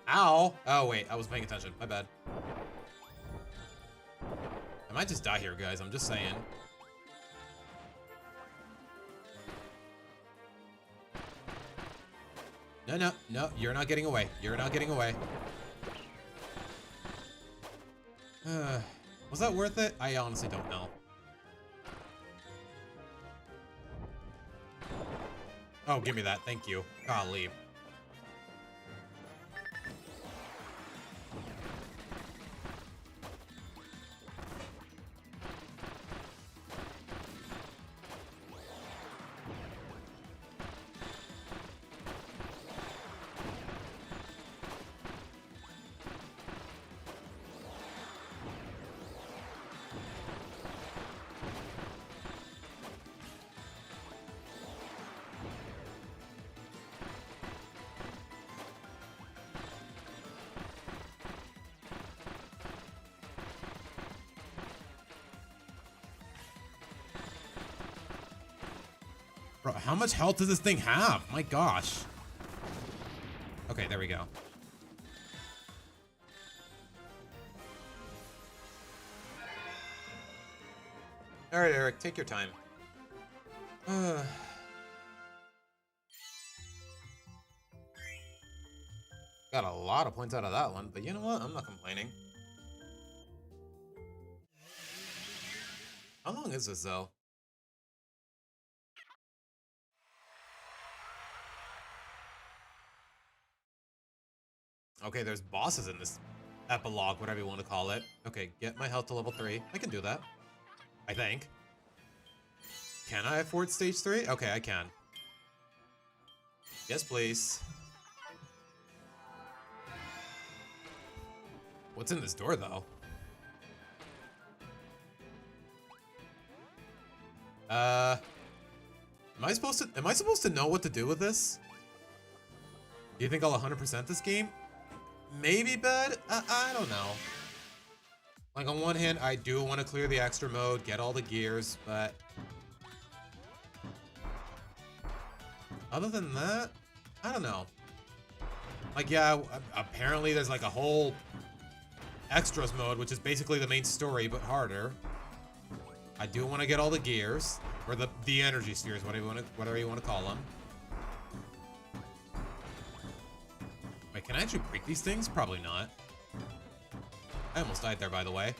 Ow! Oh wait, I was paying attention. My bad. I might just die here, guys. I'm just saying. No, you're not getting away. You're not getting away. Was that worth it? I honestly don't know. Oh, give me that. Thank you. Golly. Bro, how much health does this thing have? My gosh. Okay, there we go. All right, Eric, take your time. Got a lot of points out of that one, but you know what? I'm not complaining. How long is this, though? Okay, there's bosses in this epilogue, whatever you want to call it. Okay, get my health to level 3. I can do that. I think. Can I afford stage 3? Okay, I can. Yes, please. What's in this door, though? Am I supposed to know what to do with this? Do you think I'll 100% this game? Maybe, bud. I don't know. Like, on one hand, I do want to clear the extra mode, get all the gears, but other than that, I don't know. Like, yeah, apparently there's like a whole extras mode, which is basically the main story, but harder. I do want to get all the gears, or the energy spheres, whatever you want to call them. Wait, can I actually break these things? Probably not. I almost died there, by the way.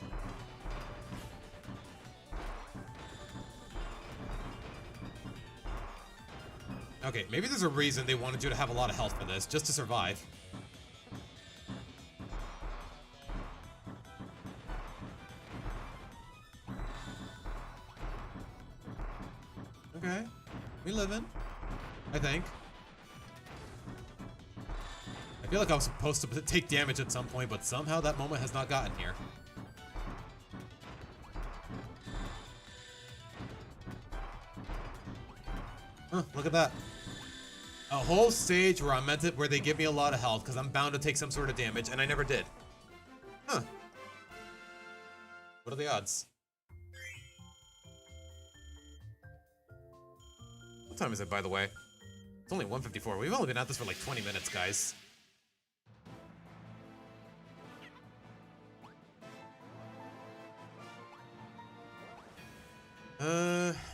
Okay, maybe there's a reason they wanted you to have a lot of health for this, just to survive. Okay, we living, I think. I feel like I was supposed to take damage at some point, but somehow that moment has not gotten here. Huh, look at that. A whole stage where where they give me a lot of health because I'm bound to take some sort of damage, and I never did. Huh. What are the odds? What time is it, by the way? It's only 1:54. We've only been at this for like 20 minutes, guys.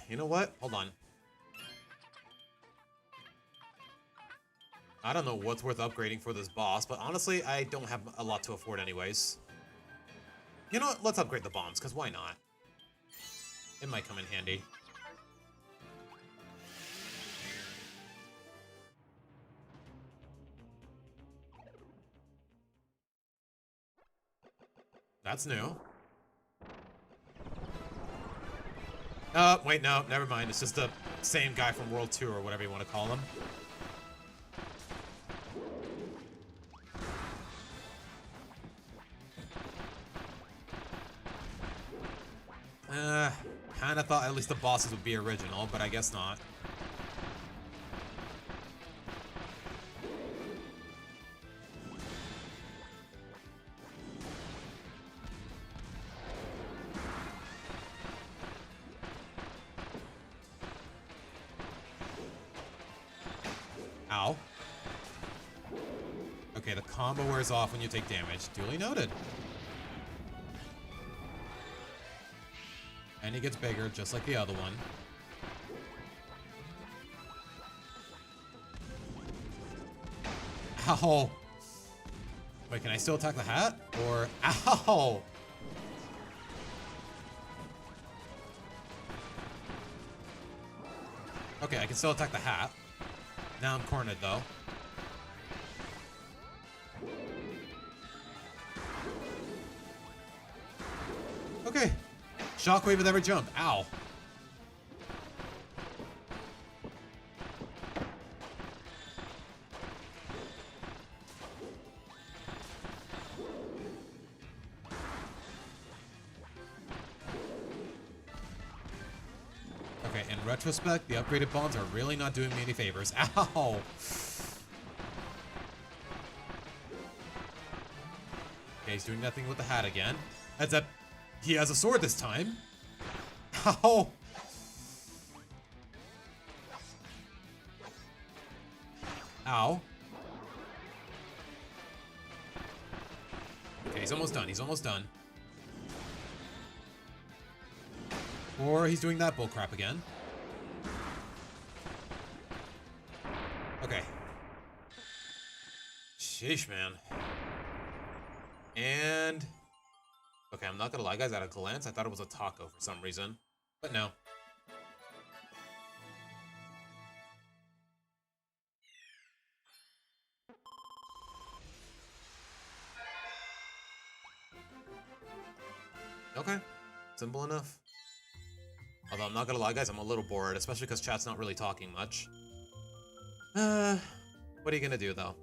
You know what? Hold on. I don't know what's worth upgrading for this boss, but honestly, I don't have a lot to afford anyways. You know what? Let's upgrade the bombs, because why not? It might come in handy. That's new. Wait, no, never mind. It's just the same guy from World 2 or whatever you want to call him. Kinda thought at least the bosses would be original, but I guess not. Ow. Okay, the combo wears off when you take damage. Duly noted. And he gets bigger, just like the other one. Ow! Wait, can I still attack the hat? Or... Ow! Okay, I can still attack the hat. Now I'm cornered, though. Okay. Shockwave with every jump. Ow. Okay, in retrospect, the upgraded bombs are really not doing me any favors. Ow! Okay, he's doing nothing with the hat again. Heads up. He has a sword this time. Ow! Ow. Okay, he's almost done. He's almost done. Or he's doing that bullcrap again. Okay. Sheesh, man. And... okay, I'm not gonna lie, guys. At a glance, I thought it was a taco for some reason. But no. Okay. Simple enough. Although I'm not gonna lie, guys, I'm a little bored, especially because chat's not really talking much. What are you gonna do, though?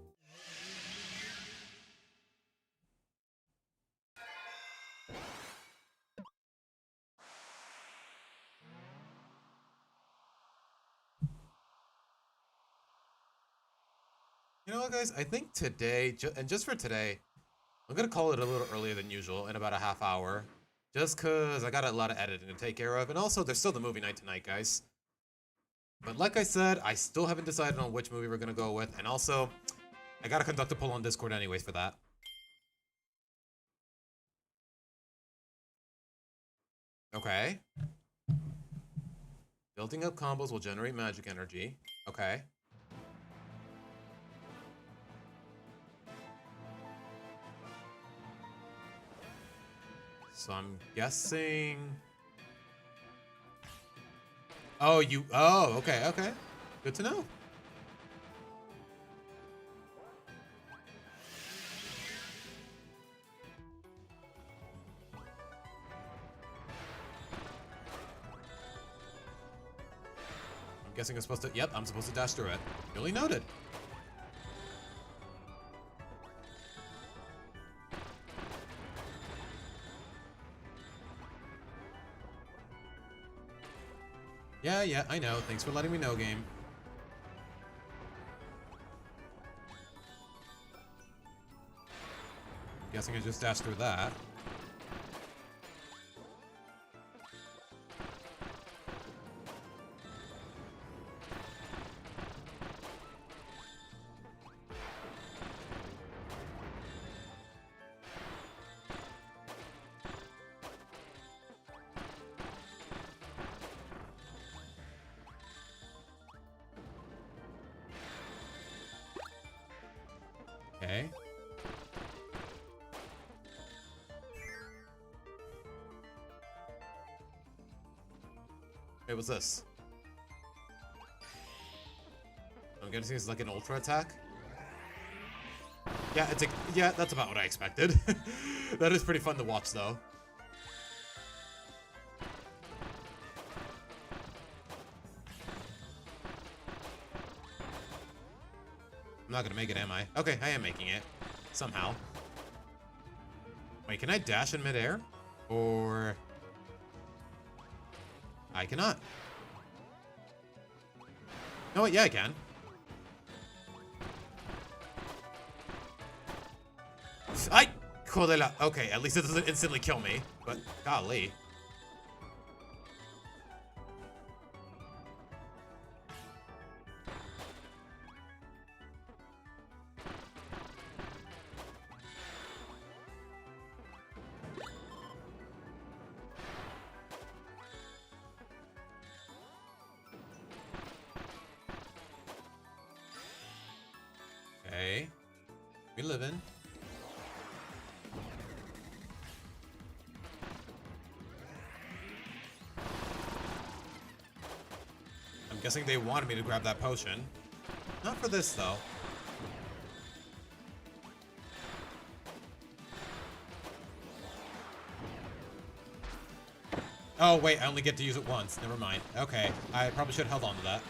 You know what, guys? I think today, and just for today, I'm gonna call it a little earlier than usual, in about a half hour. Just because I got a lot of editing to take care of, and also there's still the movie night tonight, guys. But like I said, I still haven't decided on which movie we're gonna go with, and also, I gotta conduct a poll on Discord anyways for that. Okay. Building up combos will generate magic energy. Okay. So I'm guessing... oh, you... oh, okay, okay. Good to know. I'm guessing I'm supposed to... yep, I'm supposed to dash through it. Really noted. Yeah, I know. Thanks for letting me know, game. I'm guessing I just dashed through that. Okay. Wait, what's this? I'm guessing it's like an ultra attack. Yeah, it's a... yeah, that's about what I expected. That is pretty fun to watch, though. I'm not gonna make it, am I? Okay, I am making it. Somehow. Wait, can I dash in midair? Or... I cannot. No, wait, yeah, I can. I... okay, at least it doesn't instantly kill me. But, golly. Okay. We living. I'm guessing they wanted me to grab that potion. Not for this, though. Oh, wait, I only get to use it once. Never mind. Okay, I probably should have held on to that.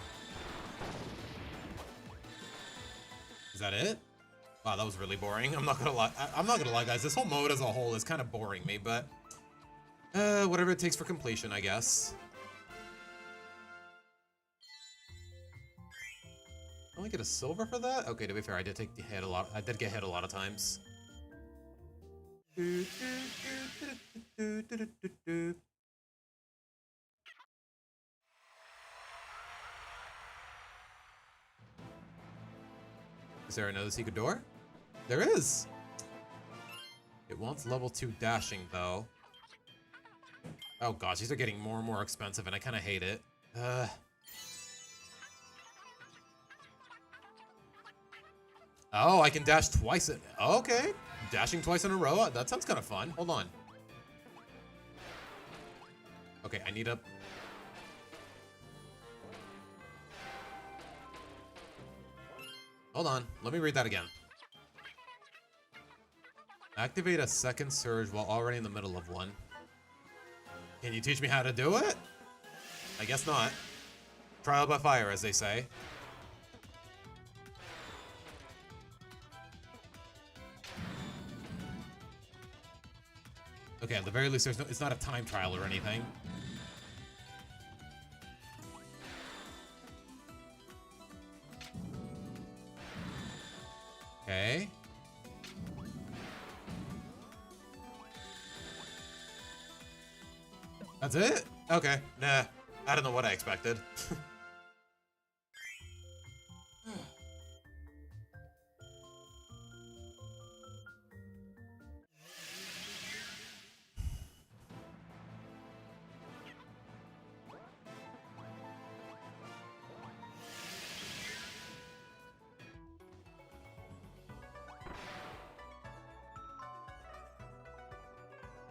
Is that it? Wow, that was really boring. I'm not gonna lie. I'm not gonna lie, guys. This whole mode as a whole is kind of boring me, but... whatever it takes for completion, I guess. Only get a silver for that? Okay, to be fair, I did take the hit a lot. I did get hit a lot of times. there another secret door? There is! It wants level 2 dashing, though. Oh gosh, these are getting more and more expensive, and I kind of hate it. Oh, I can dash twice. Okay, dashing twice in a row. That sounds kind of fun. Hold on. Okay, I need a... Hold on. Let me read that again. Activate a second surge while already in the middle of one. Can you teach me how to do it? I guess not. Trial by fire, as they say. Okay, at the very least, it's not a time trial or anything. Okay. That's it? Okay. Nah. I don't know what I expected.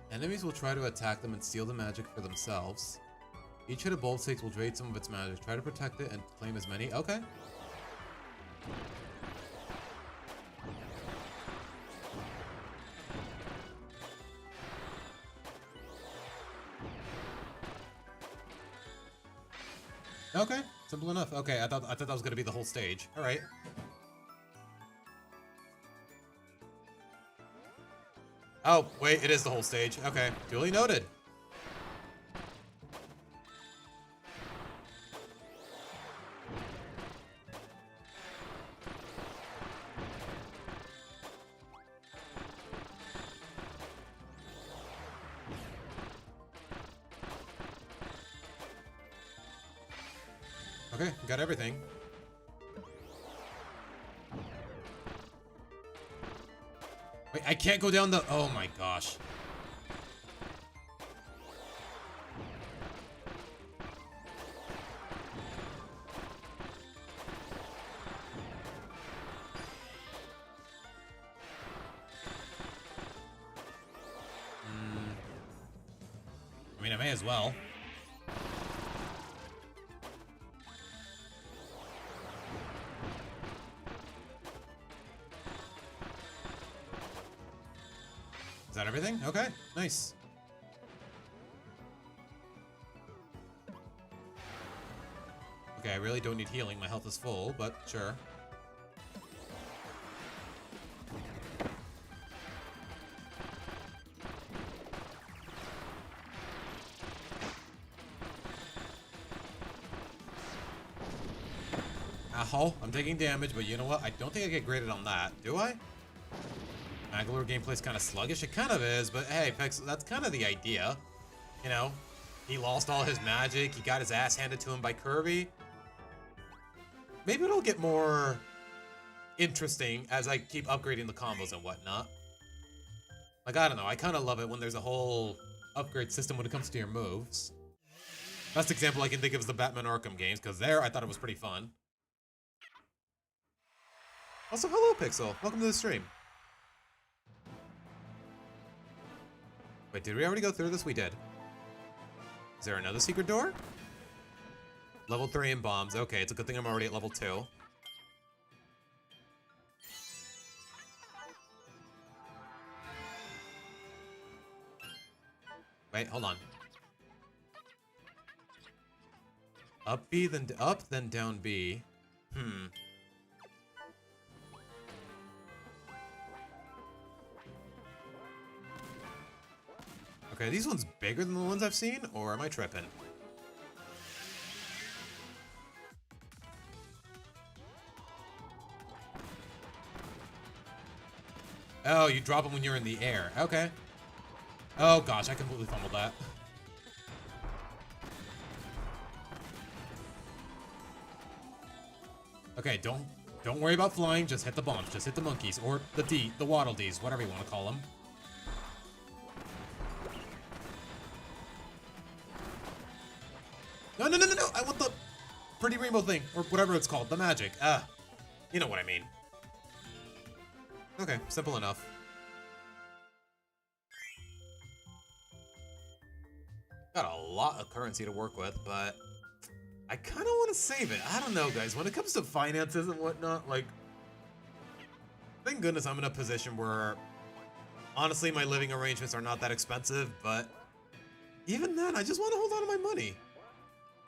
Enemies will try to attack them and steal the magic for themselves. Each hit of Bolt Stakes will drain some of its magic. Try to protect it and claim as many. Okay. Okay, simple enough. Okay, I thought that was gonna be the whole stage. All right. Oh, wait, it is the whole stage. Okay, duly noted. Okay, got everything. Wait, I can't go down the... Oh my gosh. I mean, I may as well. Is that everything? Okay, nice. Okay, I really don't need healing. My health is full, but sure. Ow, I'm taking damage, but you know what? I don't think I get graded on that, do I? Magolor gameplay's kind of sluggish. It kind of is, but hey, Pex, that's kind of the idea. You know, he lost all his magic. He got his ass handed to him by Kirby. Maybe it'll get more interesting as I keep upgrading the combos and whatnot. Like, I don't know. I kind of love it when there's a whole upgrade system when it comes to your moves. Best example I can think of is the Batman Arkham games, because there I thought it was pretty fun. Also, hello, Pixel. Welcome to the stream. Wait, did we already go through this? We did. Is there another secret door? Level 3 in bombs. Okay, it's a good thing I'm already at level 2. Wait, hold on. Up B, then up, then down B. Okay, are these ones bigger than the ones I've seen, or am I tripping? Oh, you drop them when you're in the air. Okay. Oh gosh, I completely fumbled that. Okay, don't Don't worry about flying, just hit the bombs. Just hit the monkeys, or the Waddle Dees, whatever you want to call them. No, no, no, no, no! I want the pretty rainbow thing, or whatever it's called, the magic. You know what I mean. Okay, simple enough. Got a lot of currency to work with, but I kind of want to save it. I don't know, guys. When it comes to finances and whatnot, like, thank goodness I'm in a position where, honestly, my living arrangements are not that expensive, but even then, I just want to hold on to my money.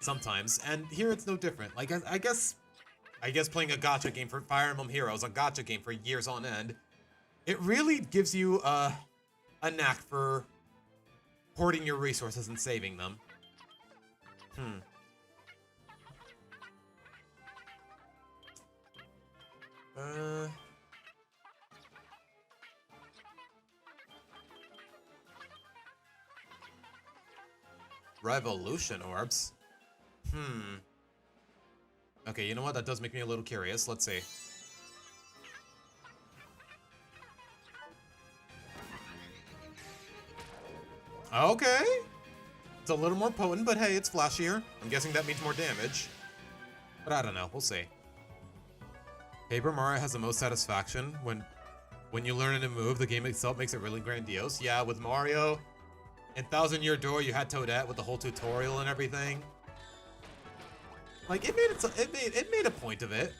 Sometimes, and here it's no different. Like, I guess playing a gacha game for Fire Emblem Heroes, a gacha game for years on end, it really gives you a knack for hoarding your resources and saving them. Revolution orbs? Okay, you know what? That does make me a little curious. Let's see. Okay. It's a little more potent, but hey, it's flashier. I'm guessing that means more damage. But I don't know. We'll see. Paper Mario has the most satisfaction when you learn a new move. The game itself makes it really grandiose. Yeah, with Mario and Thousand Year Door, you had Toadette with the whole tutorial and everything. Like, it made a point of it.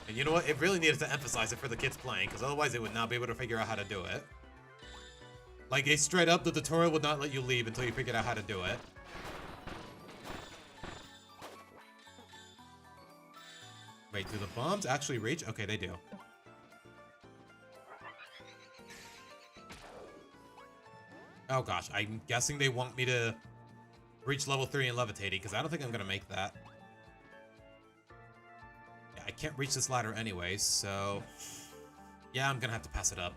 And you know what? It really needed to emphasize it for the kids playing, because otherwise they would not be able to figure out how to do it. Like, straight up, the tutorial would not let you leave until you figured out how to do it. Wait, do the bombs actually reach? Okay, they do. Oh gosh, I'm guessing they want me to reach level 3 in levitating, because I don't think I'm gonna make that. Yeah, I can't reach this ladder anyways, so yeah, I'm gonna have to pass it up.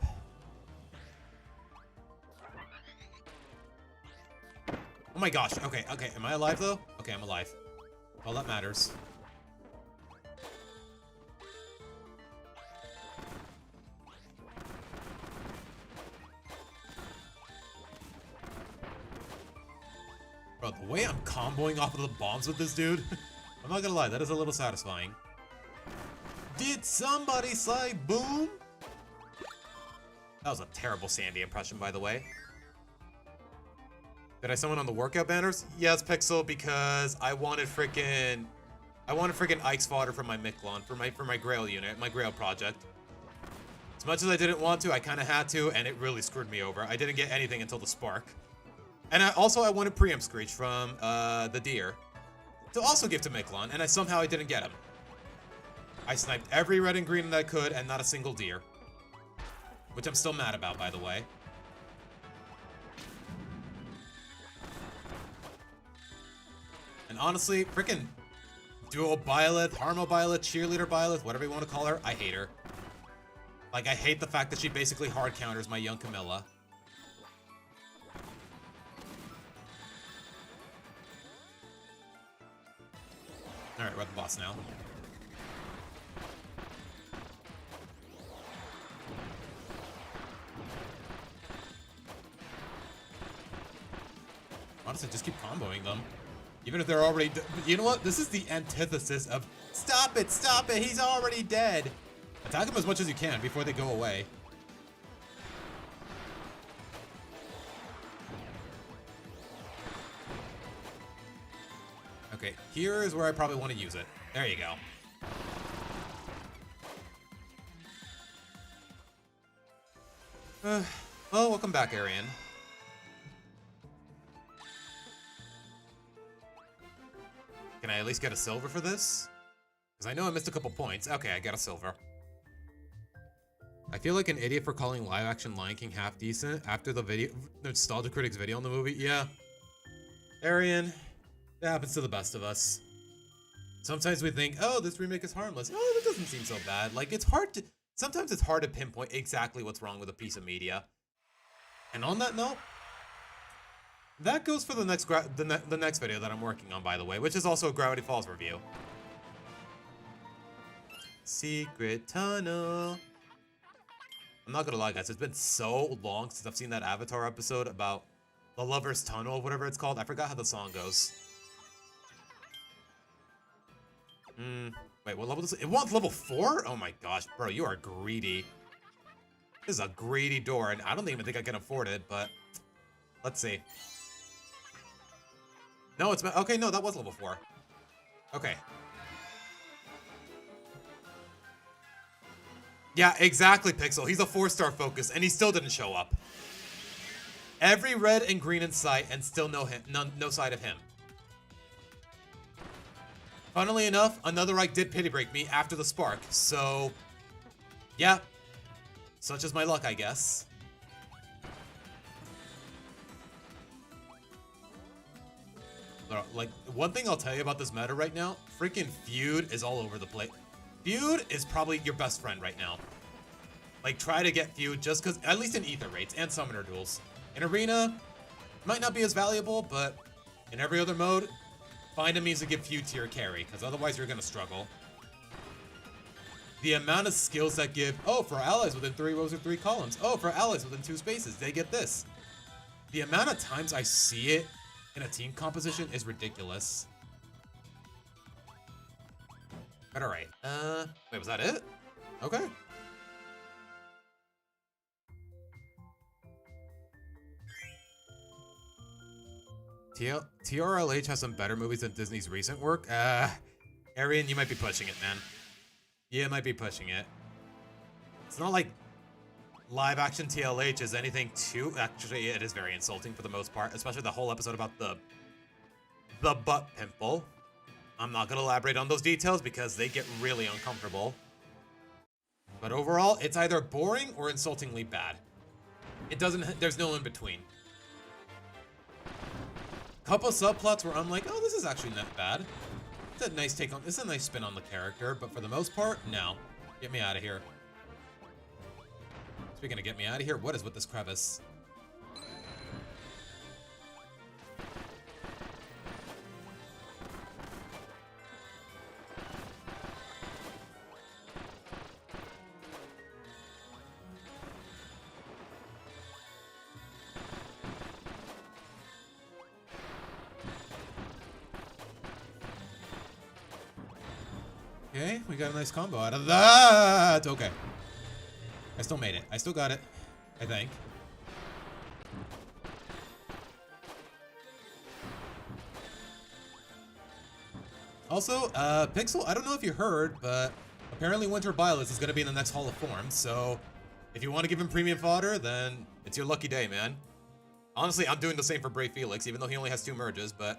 Oh my gosh, okay, am I alive though? Okay, I'm alive. All that matters. Bro, the way I'm comboing off of the bombs with this dude, I'm not gonna lie, that is a little satisfying. Did somebody say boom? That was a terrible Sandy impression, by the way. Did I summon on the workout banners? Yes, Pixel, because I wanted freaking Ike's fodder for my Miklon, for my Grail unit, my Grail project. As much as I didn't want to, I kind of had to, and it really screwed me over. I didn't get anything until the Spark. And I wanted Preempt Screech from the Deer to also give to Miklon, and somehow I didn't get him. I sniped every red and green that I could, and not a single Deer. Which I'm still mad about, by the way. And honestly, freaking Duo Byleth, Harmo Byleth, Cheerleader Byleth, whatever you want to call her, I hate her. Like, I hate the fact that she basically hard counters my young Camilla. Alright, we're at the boss now. Honestly, just keep comboing them. Even if they're already... You know what? This is the antithesis of... Stop it! Stop it! He's already dead! Attack them as much as you can before they go away. Okay, here is where I probably want to use it. There you go. Well, welcome back, Arian. Can I at least get a silver for this? Because I know I missed a couple points. Okay, I got a silver. I feel like an idiot for calling live-action Lion King half-decent after the Nostalgia Critics video on the movie. Yeah. Arian, that happens to the best of us. Sometimes we think, oh, this remake is harmless. Oh, that doesn't seem so bad. Like, it's hard to... Sometimes it's hard to pinpoint exactly what's wrong with a piece of media. And on that note, that goes for the next video that I'm working on, by the way, which is also a Gravity Falls review. Secret tunnel. I'm not gonna lie, guys. It's been so long since I've seen that Avatar episode about the Lover's Tunnel, whatever it's called. I forgot how the song goes. Wait, what level is it? It wants level 4? Oh my gosh, bro, you are greedy. This is a greedy door, and I don't even think I can afford it, but let's see. No, it's... Okay, no, that was level 4. Okay. Yeah, exactly, Pixel. He's a 4-star focus, and he still didn't show up. Every red and green in sight, and still no sight of him. Funnily enough, another Reich did pity break me after the spark, so... Yeah. Such is my luck, I guess. Like, one thing I'll tell you about this meta right now, freaking Feud is all over the place. Feud is probably your best friend right now. Like, try to get Feud just because, at least in Ether rates and Summoner duels. In Arena, might not be as valuable, but in every other mode, find a means to give Feud to your carry, because otherwise you're going to struggle. The amount of skills that give, oh, for allies within 3 rows or 3 columns. Oh, for allies within 2 spaces, they get this. The amount of times I see it in a team composition is ridiculous. But alright, wait, was that it? Okay. TRLH has some better movies than Disney's recent work. Arian, you might be pushing it, man. You might be pushing it. It's not like live action TLH is anything too... Actually, it is very insulting for the most part, especially the whole episode about the butt pimple. I'm not going to elaborate on those details because they get really uncomfortable. But overall, it's either boring or insultingly bad. It doesn't... There's no in between. Couple subplots where I'm like, oh, this is actually not bad. It's a nice take on... It's a nice spin on the character, but for the most part, no. Get me out of here. Speaking of get me out of here, what is with this crevice? Okay, we got a nice combo out of that. Okay. I still made it. I still got it, I think. Also, Pixel, I don't know if you heard, but apparently Winter Violet is going to be in the next Hall of Form, so if you want to give him premium fodder, then it's your lucky day, man. Honestly, I'm doing the same for Brave Felix, even though he only has 2 merges, but...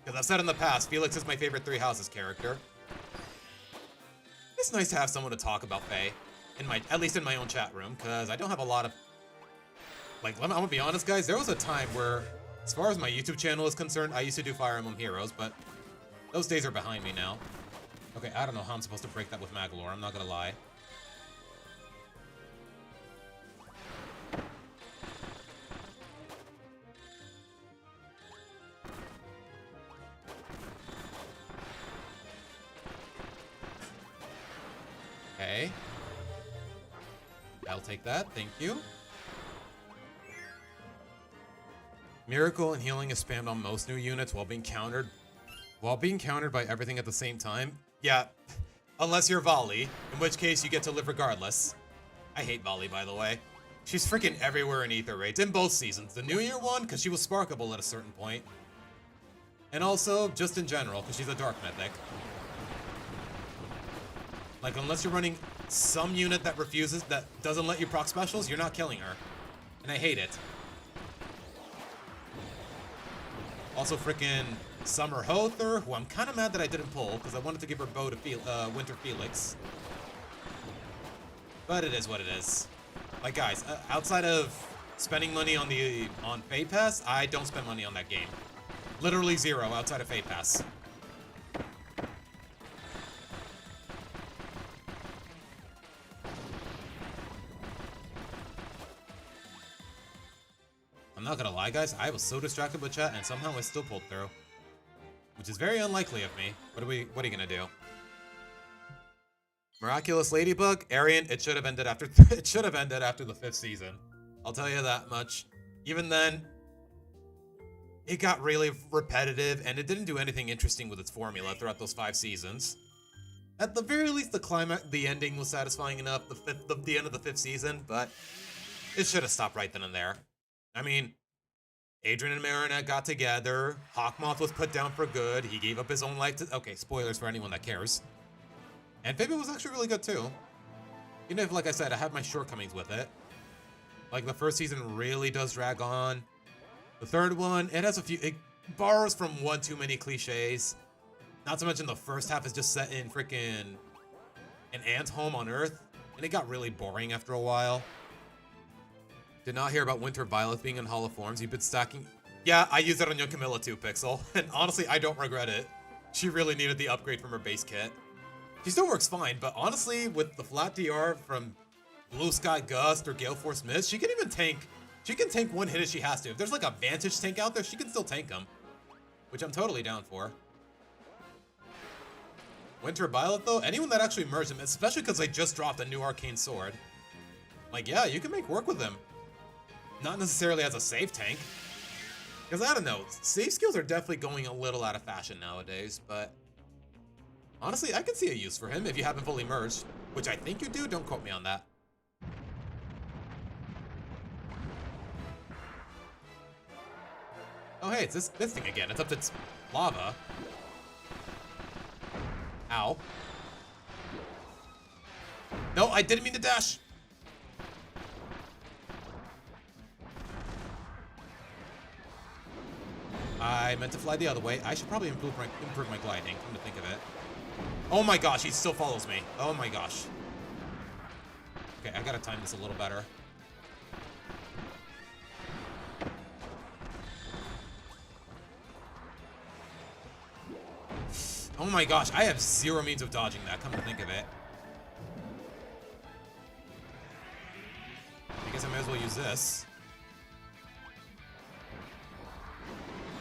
Because I've said in the past, Felix is my favorite 3 Houses character. It's nice to have someone to talk about Faye. At least in my own chat room, because I don't have a lot of... Like, I'm gonna be honest, guys, there was a time where, as far as my YouTube channel is concerned, I used to do Fire Emblem Heroes, but those days are behind me now. Okay, I don't know how I'm supposed to break that with Magalore, I'm not gonna lie. Okay. I'll take that, thank you. Miracle and healing is spammed on most new units while being countered by everything at the same time. Yeah, unless you're Volley, in which case you get to live regardless. I hate Volley, by the way. She's freaking everywhere in Ether raids, in both seasons. The New Year one, because she was sparkable at a certain point. And also, just in general, because she's a Dark Mythic. Like, unless you're running some unit that doesn't let you proc specials, you're not killing her. And I hate it. Also frickin' Summer Hother, who I'm kind of mad that I didn't pull, because I wanted to give her bow to Winter Felix. But it is what it is. Like, guys, outside of spending money on Fade Pass, I don't spend money on that game. Literally 0 outside of Fade Pass. I'm not gonna lie, guys, I was so distracted with chat and somehow I still pulled through. Which is very unlikely of me. What are you gonna do? Miraculous Ladybug, Arian, it should have ended after it should have ended after the 5th season. I'll tell you that much. Even then, it got really repetitive and it didn't do anything interesting with its formula throughout those 5 seasons. At the very least, the ending was satisfying enough, the end of the 5th season, but it should have stopped right then and there. I mean, Adrian and Marinette got together, Hawkmoth was put down for good, he gave up his own life to— okay, spoilers for anyone that cares. And Fabian was actually really good too. Even if, like I said, I have my shortcomings with it. Like, the 1st season really does drag on. The 3rd one, it has a few— it borrows from one too many cliches. Not to mention the first half is just set in frickin' an ant home on Earth, and it got really boring after a while. Did not hear about Winter Violet being in Hall of Forms. You've been stacking— yeah, I used it on Young Camilla too, Pixel. And honestly, I don't regret it. She really needed the upgrade from her base kit. She still works fine, but honestly, with the flat DR from Blue Sky Gust or Gale Force Mist, she can even tank— she can tank one hit if she has to. If there's like a Vantage tank out there, she can still tank them. Which I'm totally down for. Winter Violet though, anyone that actually merged them, especially because they just dropped a new Arcane Sword. Like, yeah, you can make work with them. Not necessarily as a save tank. Because I don't know, save skills are definitely going a little out of fashion nowadays, but honestly, I can see a use for him if you haven't fully merged. Which I think you do, don't quote me on that. Oh hey, it's this thing again, except it's lava. Ow. No, I didn't mean to dash! I meant to fly the other way. I should probably improve my gliding, come to think of it. Oh my gosh, he still follows me. Oh my gosh. Okay, I gotta time this a little better. Oh my gosh, I have zero means of dodging that, come to think of it. I guess I might as well use this.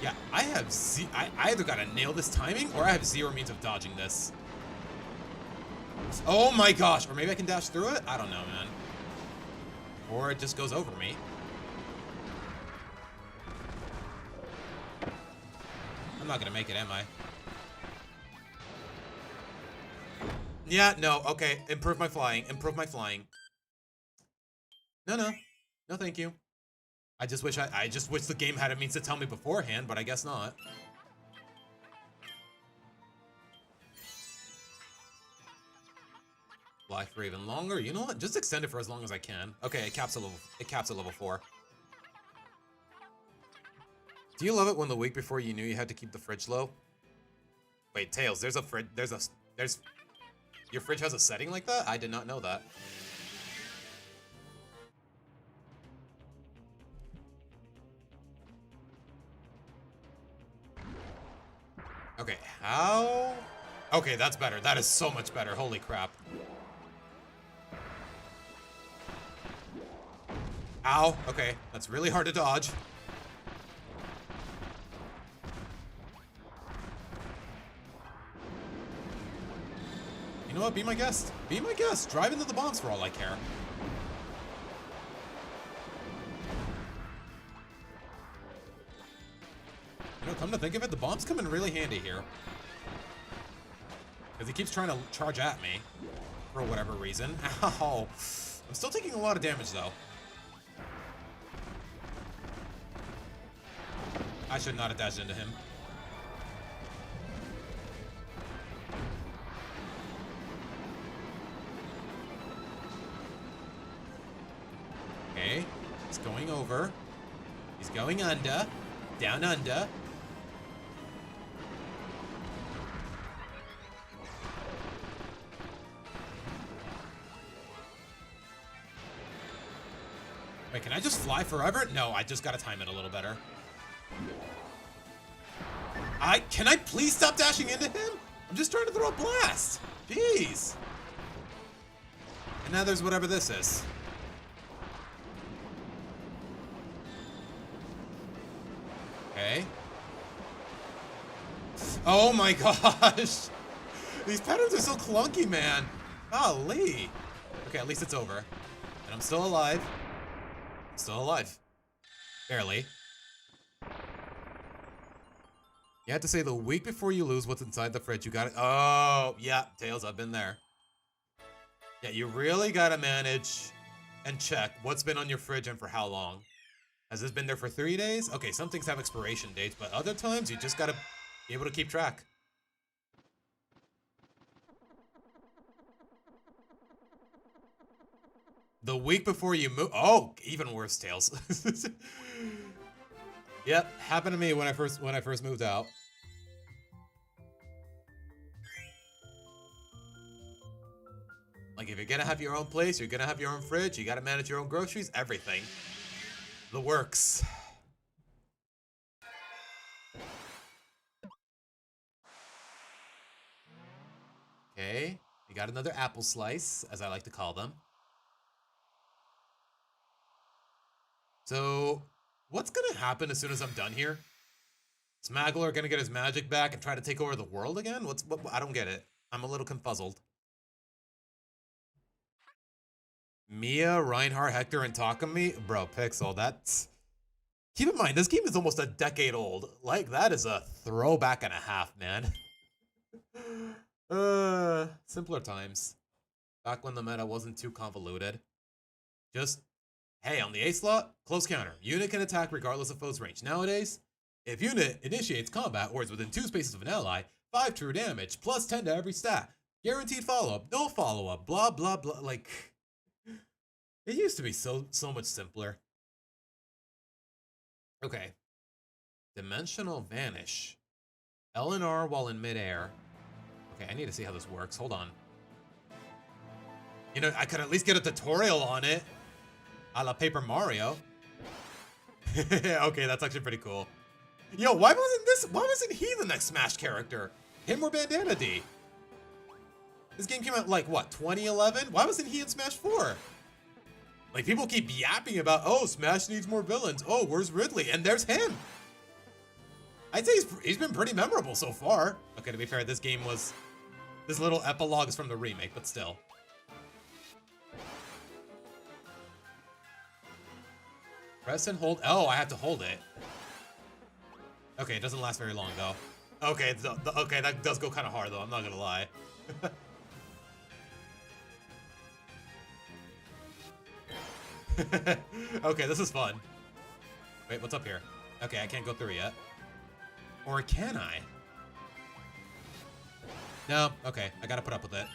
Yeah, I have I either gotta nail this timing or I have zero means of dodging this. Oh my gosh, or maybe I can dash through it? I don't know, man. Or it just goes over me. I'm not gonna make it, am I? Yeah, no, okay. Improve my flying. Improve my flying. No, no. No, thank you. I just wish I just wish the game had a means to tell me beforehand, but I guess not. Fly for even longer. You know what? Just extend it for as long as I can. Okay, it caps at level 4. Do you love it when the week before you knew you had to keep the fridge low? Wait, Tails, there's your fridge has a setting like that? I did not know that. Okay, how? Okay, that's better. That is so much better. Holy crap. Ow. Okay, that's really hard to dodge. You know what? Be my guest. Be my guest. Drive into the bombs for all I care. You know, come to think of it, the bombs come in really handy here. Because he keeps trying to charge at me. For whatever reason. Ow. I'm still taking a lot of damage, though. I should not have dashed into him. Okay. He's going over. He's going under. Down under. Wait, can I just fly forever? No, I just gotta time it a little better. Can I please stop dashing into him? I'm just trying to throw a blast. Jeez. And now there's whatever this is. Okay. Oh my gosh. These patterns are so clunky, man. Golly. Okay, at least it's over. And I'm still alive. Still alive. Barely. You have to say the week before you lose what's inside the fridge. You got it. Oh, yeah. Tails, I've been there. Yeah, you really got to manage and check what's been on your fridge and for how long. Has this been there for 3 days? Okay, some things have expiration dates, but other times you just got to be able to keep track. The week before you move. Oh, even worse, Tails. Yep, happened to me when I first moved out. Like, if you're gonna have your own place, you're gonna have your own fridge, you gotta manage your own groceries, everything. The works. Okay, we got another apple slice, as I like to call them. So, what's gonna happen as soon as I'm done here? Is Magler gonna get his magic back and try to take over the world again? What, I don't get it. I'm a little confuzzled. Mia, Reinhardt, Hector, and Takumi? Bro, Pixel, that's... Keep in mind, this game is almost a decade old. Like, that is a throwback and a half, man. Simpler times. Back when the meta wasn't too convoluted. Just, hey, on the A slot, close counter. Unit can attack regardless of foe's range. Nowadays, if unit initiates combat or is within 2 spaces of an ally, 5 true damage, plus 10 to every stat. Guaranteed follow-up, no follow-up, blah, blah, blah. Like... It used to be so much simpler. Okay. Dimensional Vanish. L and R while in midair. Okay, I need to see how this works. Hold on. You know, I could at least get a tutorial on it. A la Paper Mario. Okay, that's actually pretty cool. Yo, why wasn't he the next Smash character? Him or Bandana D? This game came out like, what, 2011? Why wasn't he in Smash 4? Like, people keep yapping about, oh, Smash needs more villains. Oh, where's Ridley? And there's him. I'd say he's been pretty memorable so far. Okay, to be fair, this little epilogue is from the remake, but still. Press and hold. Oh, I have to hold it. Okay, it doesn't last very long, though. Okay, okay, that does go kind of hard, though. I'm not gonna lie. Okay, this is fun. Wait, what's up here? Okay, I can't go through yet. Or can I? No, okay, I gotta put up with it.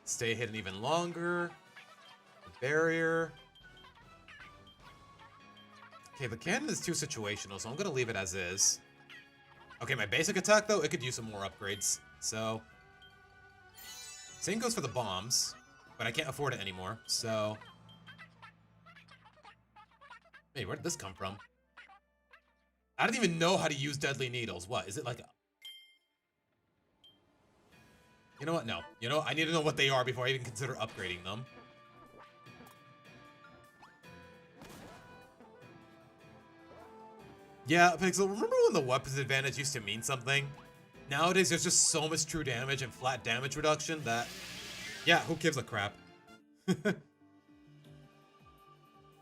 Stay hidden even longer. The barrier. Okay, the cannon is too situational, so I'm gonna leave it as is. Okay, my basic attack, though, it could use some more upgrades, so... Same goes for the bombs. But I can't afford it anymore, so... Hey, where did this come from? I don't even know how to use deadly needles. What, is it like a... You know what? No. You know, I need to know what they are before I even consider upgrading them. Yeah, Pixel, remember when the weapons advantage used to mean something? Nowadays, there's just so much true damage and flat damage reduction that... Yeah, who gives a crap? I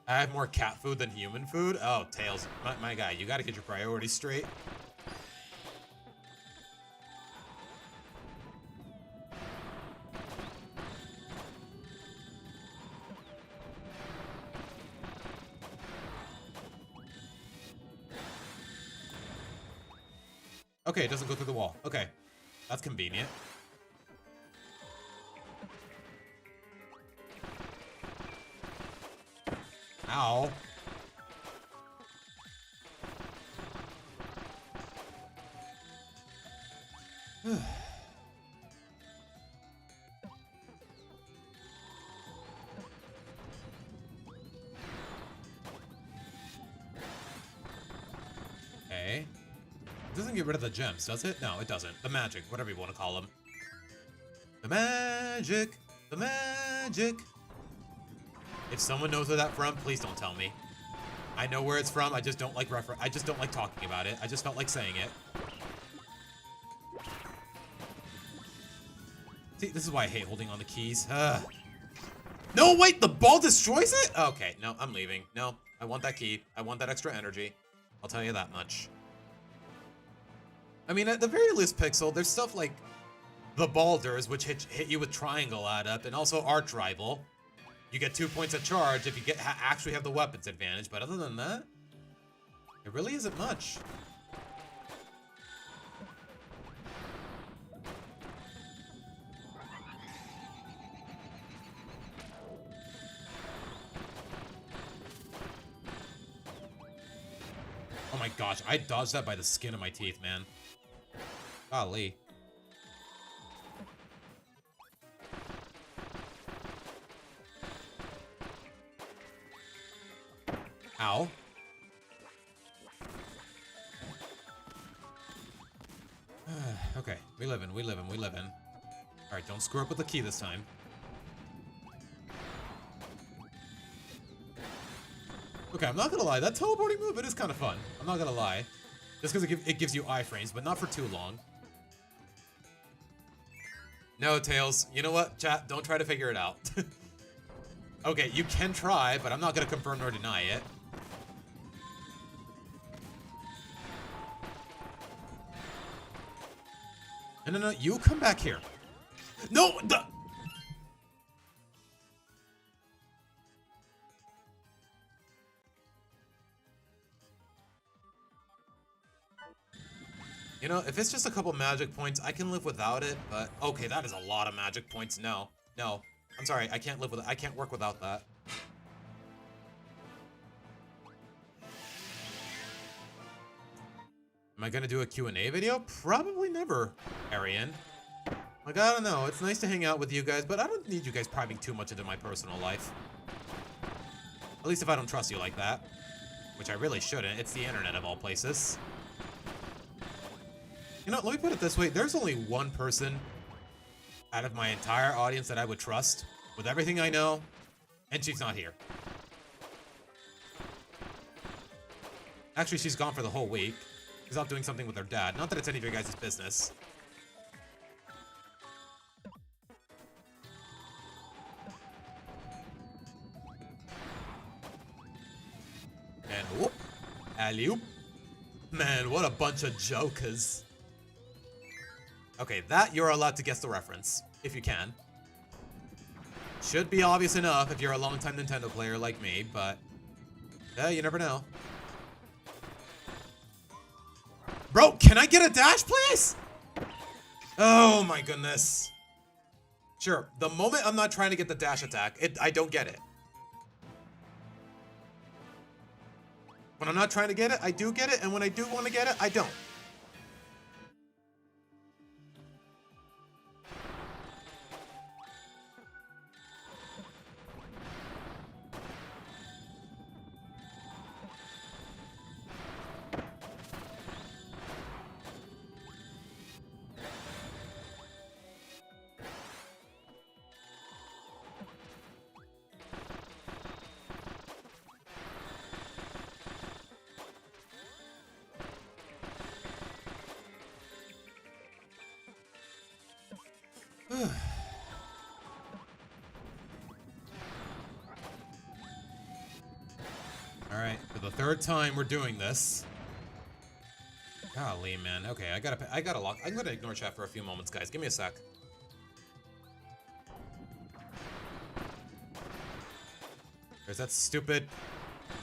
have more cat food than human food? Oh, Tails. My guy, you gotta get your priorities straight. Okay, it doesn't go through the wall. Okay, that's convenient. Ow. Okay. It doesn't get rid of the gems, does it? No, it doesn't. The magic, whatever you want to call them. The magic! The magic! If someone knows where that's from, please don't tell me. I know where it's from, I just don't like I just don't like talking about it. I just felt like saying it. See, this is why I hate holding on the keys. No, wait, the ball destroys it? Okay, no, I'm leaving. No, I want that key. I want that extra energy. I'll tell you that much. I mean, at the very least, Pixel, there's stuff like the Balders, which hit you with triangle add up, and also Arch Rival. You get 2 points of charge if you actually have the weapons advantage, but other than that, it really isn't much. Oh my gosh, I dodged that by the skin of my teeth, man. Golly. Ow. Okay, we live in. Alright, don't screw up with the key this time. Okay, I'm not gonna lie, that teleporting move, it is kind of fun. I'm not gonna lie. Just because it gives you iframes, but not for too long. No, Tails. You know what, chat? Don't try to figure it out. Okay, you can try, but I'm not gonna confirm nor deny it. No, you come back here. No, You know, if it's just a couple magic points, I can live without it, but okay, that is a lot of magic points. No. I'm sorry, I can't live with it. I can't work without that. Am I gonna do a Q&A video? Probably never, Arian. Like, I don't know. It's nice to hang out with you guys, but I don't need you guys prying too much into my personal life. At least if I don't trust you like that. Which I really shouldn't. It's the internet of all places. You know, let me put it this way. There's only one person out of my entire audience that I would trust with everything I know, and she's not here. Actually, she's gone for the whole week. She's out doing something with her dad. Not that it's any of your guys' business. And whoop. Alley-oop. Man, what a bunch of jokers. Okay, that you're allowed to guess the reference, if you can. Should be obvious enough if you're a longtime Nintendo player like me, but yeah, you never know. Bro, can I get a dash, please? Oh my goodness. Sure, the moment I'm not trying to get the dash attack, I don't get it. When I'm not trying to get it, I do get it, and when I do want to get it, I don't. Alright, for the third time we're doing this. Golly, man. Okay, I gotta lock. I'm gonna ignore chat for a few moments, guys. Give me a sec. There's that stupid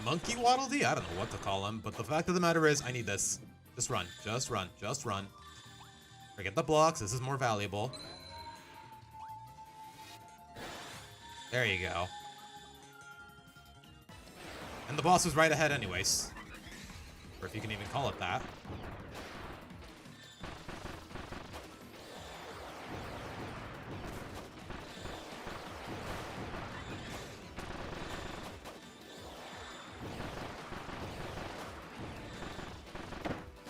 monkey Waddle Dee? I don't know what to call him, but the fact of the matter is, I need this. Just run. Just run. Just run. Forget the blocks. This is more valuable. There you go. And the boss was right ahead anyways. Or if you can even call it that.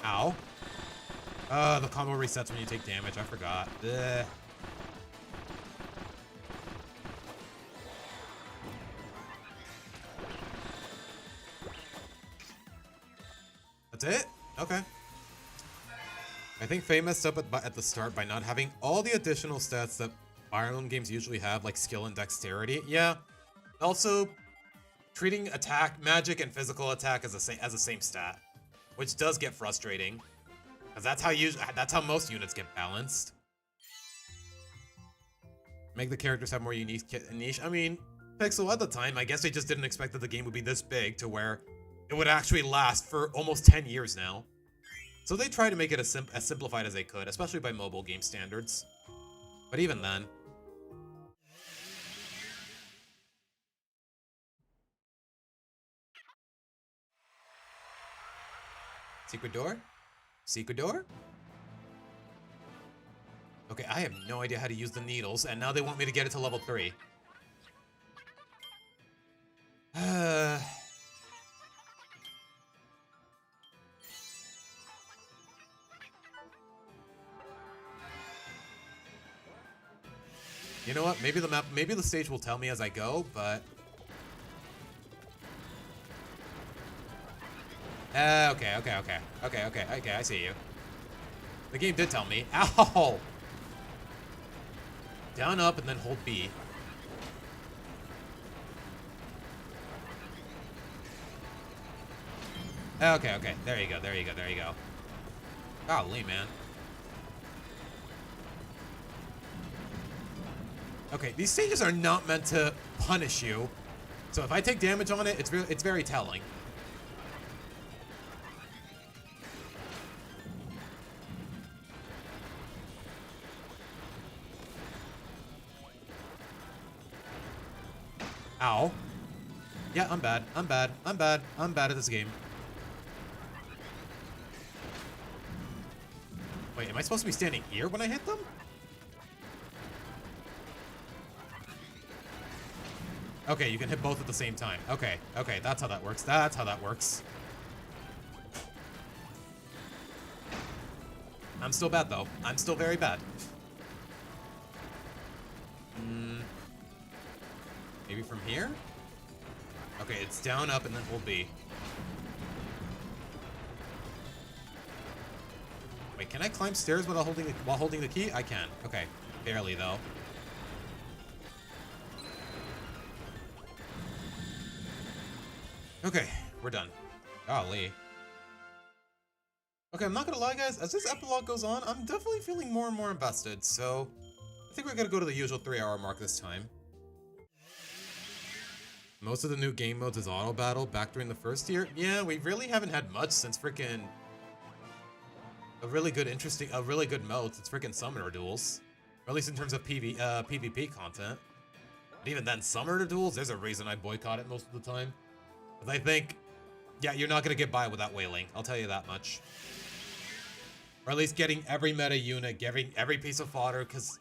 Ow. The combo resets when you take damage. I forgot. Ugh. That's it? Okay. I think Faye messed up at the start by not having all the additional stats that Fire Emblem games usually have, like, skill and dexterity. Yeah. Also, treating attack, magic, and physical attack as the same stat, which does get frustrating, because that's how most units get balanced. Make the characters have more unique niche. I mean, Pixel, at the time, I guess they just didn't expect that the game would be this big to where it would actually last for almost 10 years now. So they tried to make it as simplified as they could, especially by mobile game standards. But even then. Secret door? Secret door? Okay, I have no idea how to use the needles, and now they want me to get it to level 3. You know what? Maybe the stage will tell me as I go, but okay, I see you. The game did tell me. Ow! Down, up, and then hold B. Okay. There you go. Golly, man. Okay, these stages are not meant to punish you. So if I take damage on it, it's very telling. Ow. Yeah, I'm bad at this game. Wait, am I supposed to be standing here when I hit them? Okay, you can hit both at the same time. Okay, that's how that works. I'm still bad, though. I'm still very bad. Maybe from here? Okay, it's down, up, and then hold B. Wait, can I climb stairs while holding the key? I can. Okay, barely, though. Okay, we're done. Golly. Okay, I'm not gonna lie, guys. As this epilogue goes on, I'm definitely feeling more and more invested, so I think we're gonna go to the usual 3-hour mark this time. Most of the new game modes is auto battle back during the first year. Yeah, we really haven't had much since freaking a really good mode since freaking Summoner Duels. Or at least in terms of PvP content. But even then, Summoner Duels, there's a reason I boycott it most of the time. Because I think, yeah, you're not gonna get by without whaling. I'll tell you that much. Or at least getting every meta unit, getting every piece of fodder, because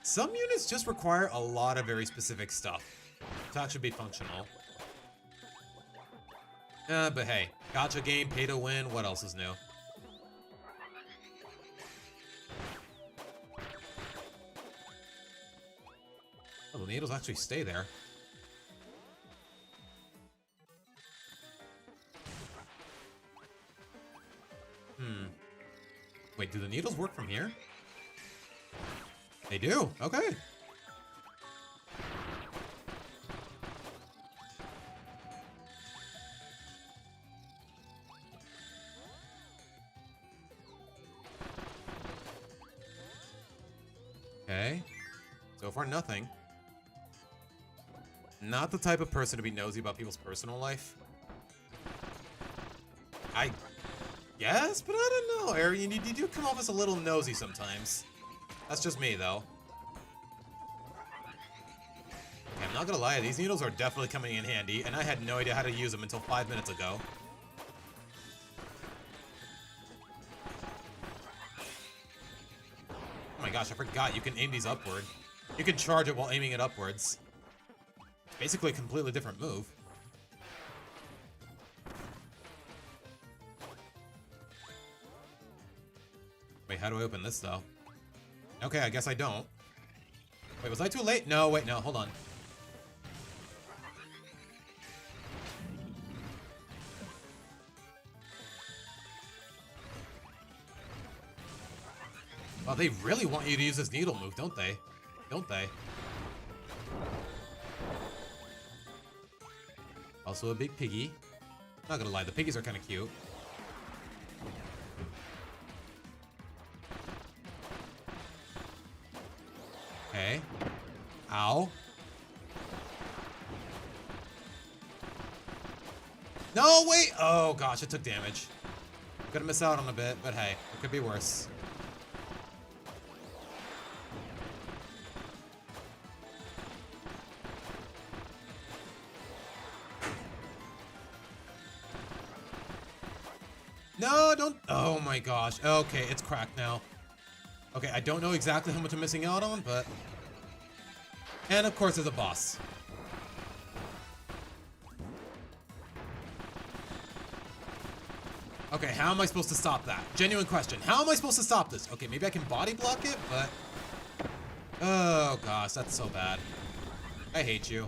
some units just require a lot of very specific stuff to actually be functional. But hey, gacha game, pay to win, what else is new? Oh, the needles actually stay there. Wait, do the needles work from here? They do, okay. Okay. So far, nothing. Not the type of person to be nosy about people's personal life. I guess, but I don't know, Arian. You do come off as a little nosy sometimes. That's just me, though. Okay, I'm not gonna lie, these needles are definitely coming in handy, and I had no idea how to use them until 5 minutes ago. Oh my gosh, I forgot you can aim these upward. You can charge it while aiming it upwards. Basically a completely different move. Wait, how do I open this, though? Okay, I guess I don't. Wait, was I too late? No, wait, no, hold on. Well, they really want you to use this needle move, don't they? don't they? Also a big piggy. Not gonna lie, the piggies are kind of cute. Okay. Ow. No, wait! Oh gosh, it took damage. Gonna miss out on a bit, but hey, it could be worse. No, don't. Oh my gosh. Okay, it's cracked now. Okay, I don't know exactly how much I'm missing out on, but... And of course, there's a boss. Okay, how am I supposed to stop that? Genuine question. How am I supposed to stop this? Okay, maybe I can body block it, but... Oh gosh, that's so bad. I hate you.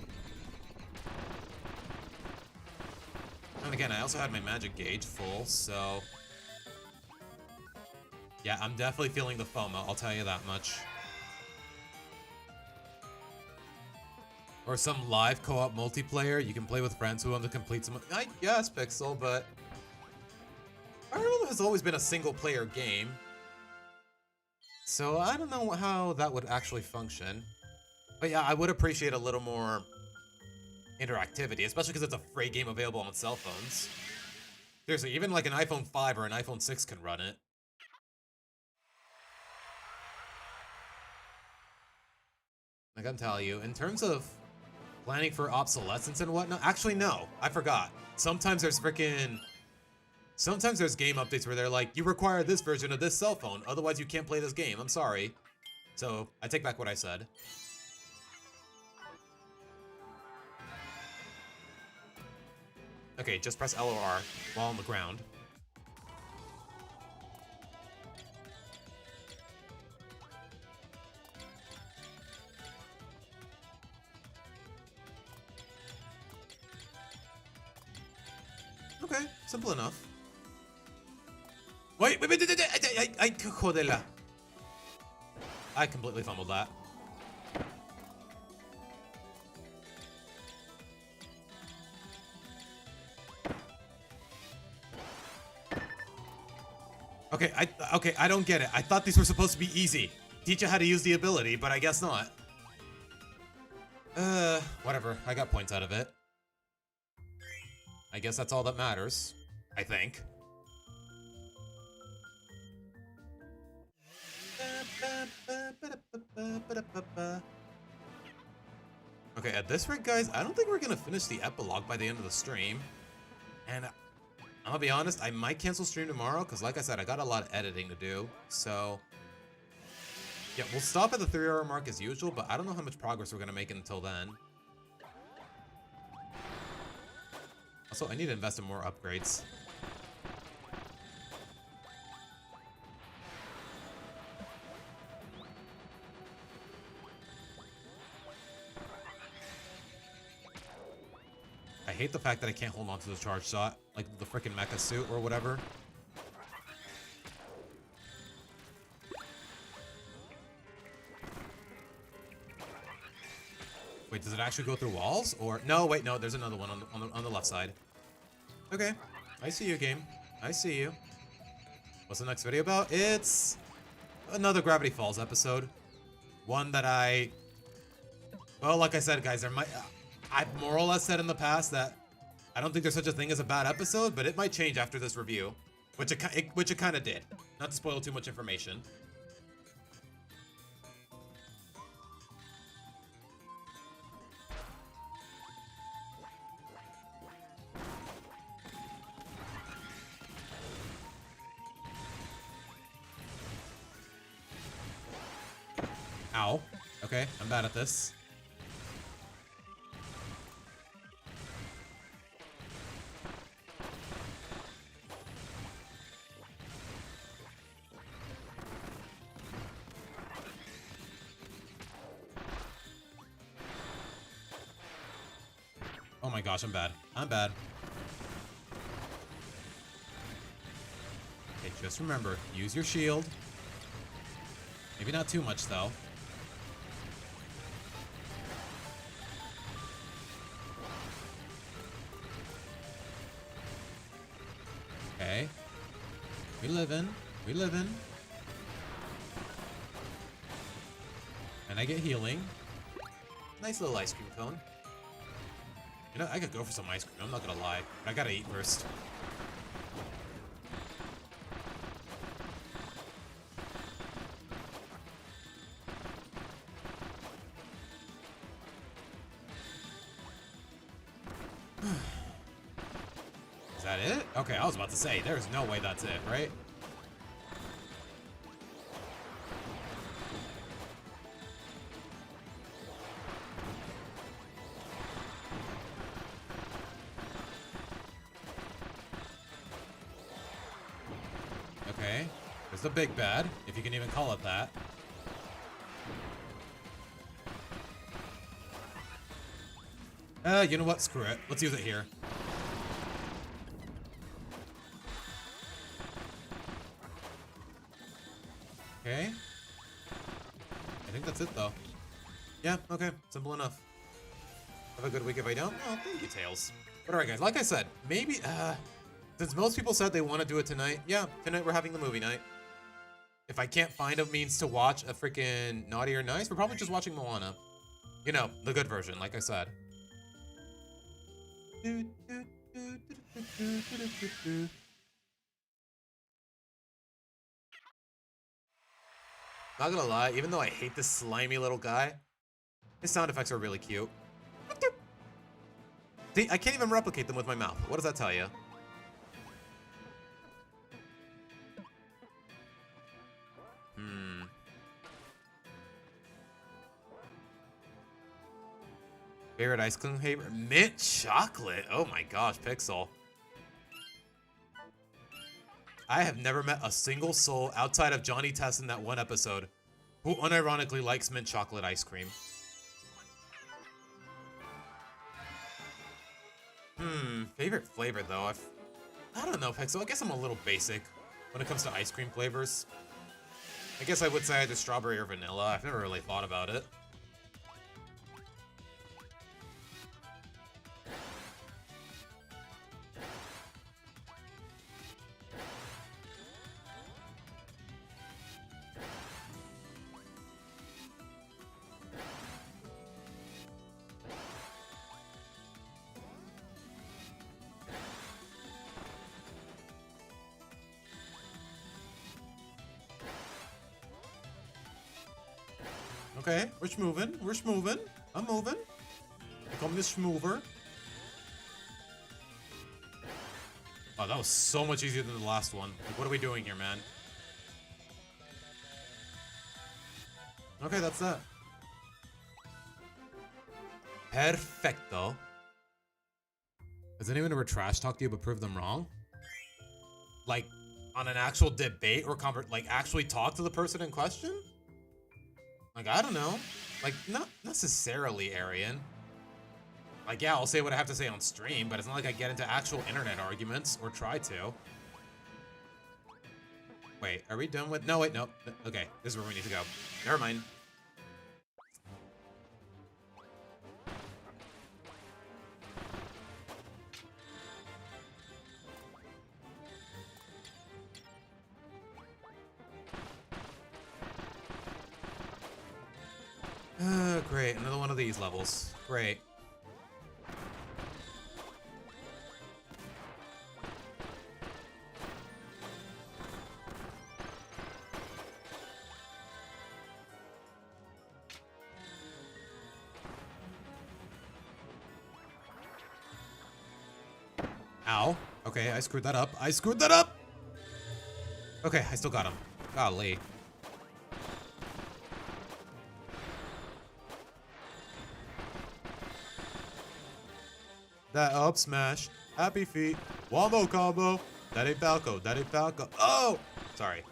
And again, I also had my magic gauge full, so... Yeah, I'm definitely feeling the FOMO, I'll tell you that much. Or some live co-op multiplayer you can play with friends who want to complete some... I guess, Pixel, but... Fire Emblem has always been a single-player game. So I don't know how that would actually function. But yeah, I would appreciate a little more interactivity, especially because it's a free game available on cell phones. Seriously, even like an iPhone 5 or an iPhone 6 can run it. I gotta tell you, in terms of planning for obsolescence and whatnot, actually no, I forgot. Sometimes there's game updates where they're like, you require this version of this cell phone, otherwise you can't play this game, I'm sorry. So, I take back what I said. Okay, just press L or R while on the ground. Okay, simple enough. Wait, jodela. I completely fumbled that. Okay, I don't get it. I thought these were supposed to be easy. Teach you how to use the ability, but I guess not. Whatever. I got points out of it. I guess that's all that matters. I think. Okay, at this rate, guys, I don't think we're gonna finish the epilogue by the end of the stream. And I'll be honest, I might cancel stream tomorrow, because like I said, I got a lot of editing to do, so... Yeah, we'll stop at the 3-hour mark as usual, but I don't know how much progress we're gonna make until then. Also, I need to invest in more upgrades. I hate the fact that I can't hold on to the charge shot, like the frickin' mecha suit or whatever. Wait, does it actually go through walls? Or no, wait, no, there's another one on the left side. Okay, I see you, game. I see you. What's the next video about? It's another Gravity Falls episode. One that well, like I said, guys, I've more or less said in the past that I don't think there's such a thing as a bad episode, but it might change after this review, which it kind of did. Not to spoil too much information. Ow. Okay, I'm bad at this. Oh my gosh, I'm bad. I'm bad. Okay, just remember, use your shield. Maybe not too much, though. We livin'. We livin'. And I get healing. Nice little ice cream cone. You know, I could go for some ice cream, I'm not gonna lie. But I gotta eat first. Is that it? Okay, I was about to say, there's no way that's it, right? Okay, there's the big bad, if you can even call it that. You know what? Screw it. Let's use it here. Okay. I think that's it, though. Yeah, okay. Simple enough. Have a good week if I don't. Oh, thank you, Tails. But alright, guys. Like I said, maybe, since most people said they want to do it tonight, yeah, tonight we're having the movie night. If I can't find a means to watch a freaking Naughty or Nice, we're probably just watching Moana. You know, the good version, like I said. Not gonna lie, even though I hate this slimy little guy, his sound effects are really cute. See, I can't even replicate them with my mouth. What does that tell you? Favorite ice cream flavor? Mint chocolate. Oh my gosh, Pixel. I have never met a single soul outside of Johnny Test in that one episode who unironically likes mint chocolate ice cream. Favorite flavor though? I don't know, Pixel. I guess I'm a little basic when it comes to ice cream flavors. I guess I would say either strawberry or vanilla. I've never really thought about it. Okay, we're schmovin'. We're schmovin'. I'm moving. Here come this schmover. Oh, that was so much easier than the last one. Like, what are we doing here, man? Okay, that's that. Perfecto. Has anyone ever trash talked to you but proved them wrong? Like, on an actual debate or like actually talk to the person in question? Like, I don't know. Like, not necessarily, Arian. Like, yeah, I'll say what I have to say on stream, but it's not like I get into actual internet arguments, or try to. Wait, are we done with... No, wait, no. Okay, this is where we need to go. Never mind. Great, another one of these levels. Great. Ow. Okay, I screwed that up. I screwed that up! Okay, I still got him. Golly. That up smash. Happy feet. Wombo combo. That ain't Falco. That ain't Falco. Oh! Sorry.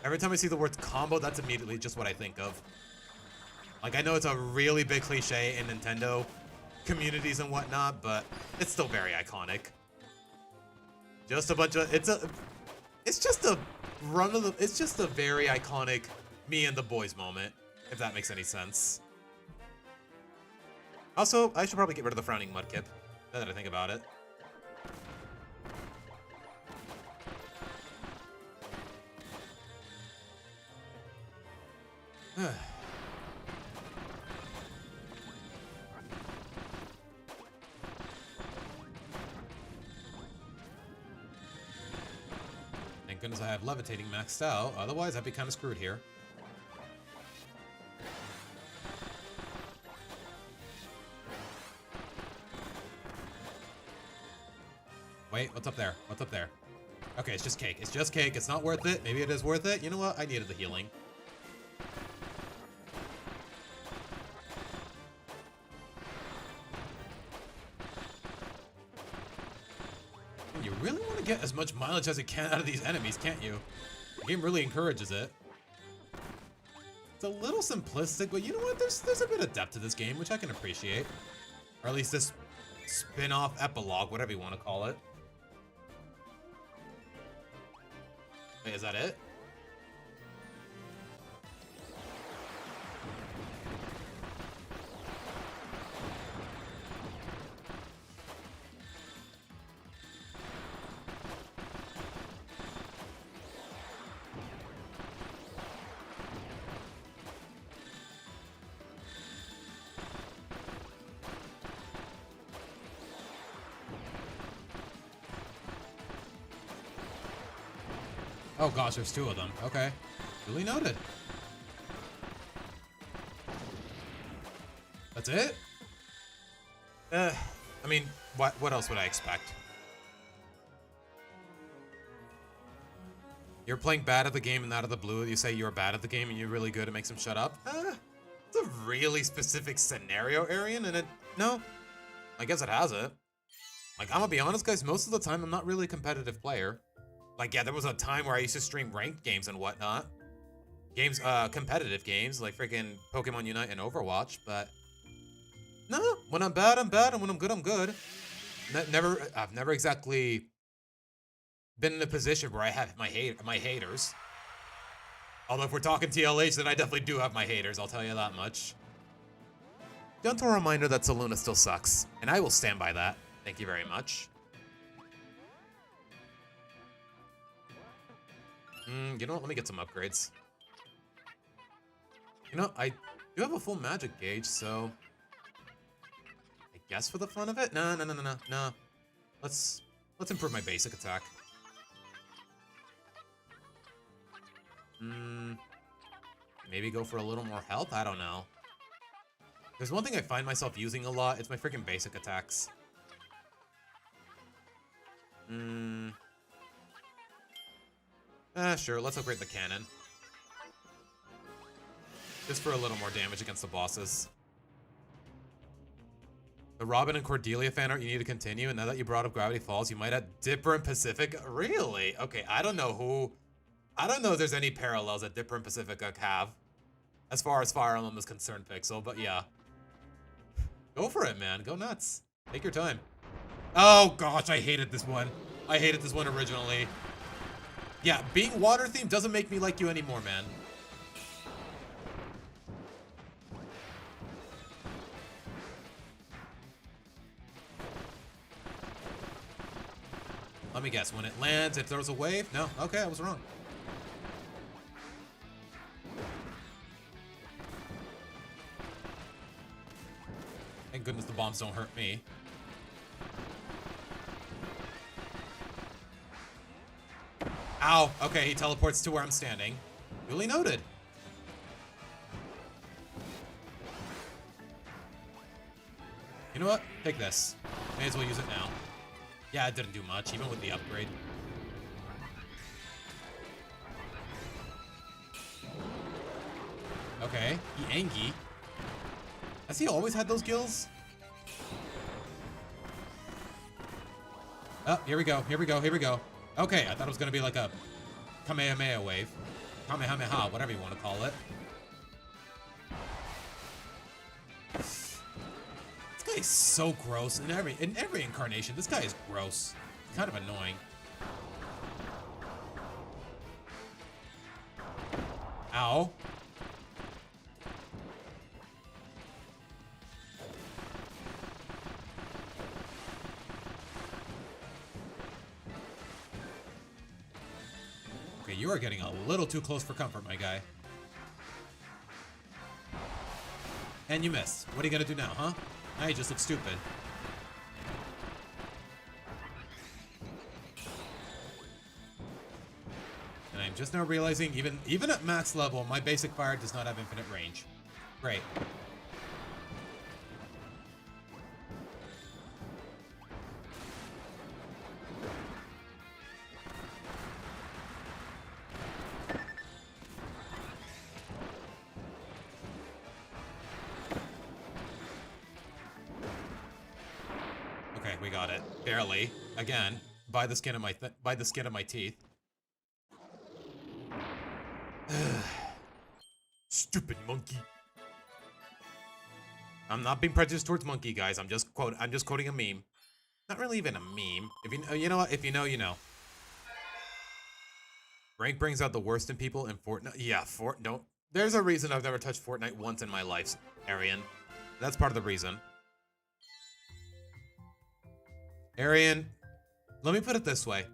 Every time I see the word combo, that's immediately just what I think of. Like, I know it's a really big cliche in Nintendo communities and whatnot, but it's still very iconic. Just a bunch of... It's just a it's just a very iconic me and the boys moment, if that makes any sense. Also, I should probably get rid of the frowning mudkip, now that I think about it. Thank goodness I have levitating maxed out, otherwise I'd be kind of screwed here. Wait, what's up there? What's up there? Okay, it's just cake. It's just cake. It's not worth it. Maybe it is worth it. You know what? I needed the healing. You really want to get as much mileage as you can out of these enemies, can't you? The game really encourages it. It's a little simplistic, but you know what? There's a bit of depth to this game, which I can appreciate. Or at least this spin-off epilogue, whatever you want to call it. Wait, is that it? Oh gosh, there's two of them. Okay. Duly noted. That's it? I mean, what else would I expect? You're playing bad at the game and out of the blue, you say you're bad at the game and you're really good, it makes him shut up? It's a really specific scenario, Arian, and no. I guess it has it. Like, I'm gonna be honest, guys, most of the time I'm not really a competitive player. Like, yeah, there was a time where I used to stream ranked games and whatnot. Games, competitive games, like freaking Pokemon Unite and Overwatch, but... No, when I'm bad, I'm bad, and when I'm good, I'm good. I've never exactly been in a position where I have my haters. Although if we're talking TLH, then I definitely do have my haters, I'll tell you that much. Gentle reminder that Saluna still sucks, and I will stand by that. Thank you very much. You know what? Let me get some upgrades. You know, I do have a full magic gauge, so... I guess for the fun of it? No. Let's improve my basic attack. Maybe go for a little more health? I don't know. There's one thing I find myself using a lot. It's my freaking basic attacks. Sure, let's upgrade the cannon. Just for a little more damage against the bosses. The Robin and Cordelia fan art you need to continue, and now that you brought up Gravity Falls, you might add Dipper and Pacific. Really? Okay, I don't know if there's any parallels that Dipper and Pacifica have. As far as Fire Emblem is concerned, Pixel, but yeah. Go for it, man. Go nuts. Take your time. Oh gosh, I hated this one. I hated this one originally. Yeah, being water themed doesn't make me like you anymore, man. Let me guess, when it lands, it throws a wave? No? Okay, I was wrong. Thank goodness the bombs don't hurt me. Ow! Okay, he teleports to where I'm standing. Duly noted. You know what? Take this. May as well use it now. Yeah, it didn't do much, even with the upgrade. Okay, Angie. Has he always had those gills? Oh, here we go, here we go, here we go. Okay, I thought it was gonna be like a Kamehameha wave. Kamehameha, whatever you want to call it. This guy is so gross in every incarnation. This guy is gross. Kind of annoying. Ow. Okay, you are getting a little too close for comfort, my guy. And you missed. What are you gonna do now, huh? Now you just look stupid. And I'm just now realizing even at max level, my basic fire does not have infinite range. Great. Okay, we got it. Barely. Again, by the skin of my teeth. Stupid monkey. I'm not being prejudiced towards monkey, guys. I'm just quoting a meme. Not really even a meme. If you know what? If you know, you know. Rank brings out the worst in people in Fortnite. Yeah, don't. There's a reason I've never touched Fortnite once in my life, Arian. That's part of the reason. Arian, let me put it this way.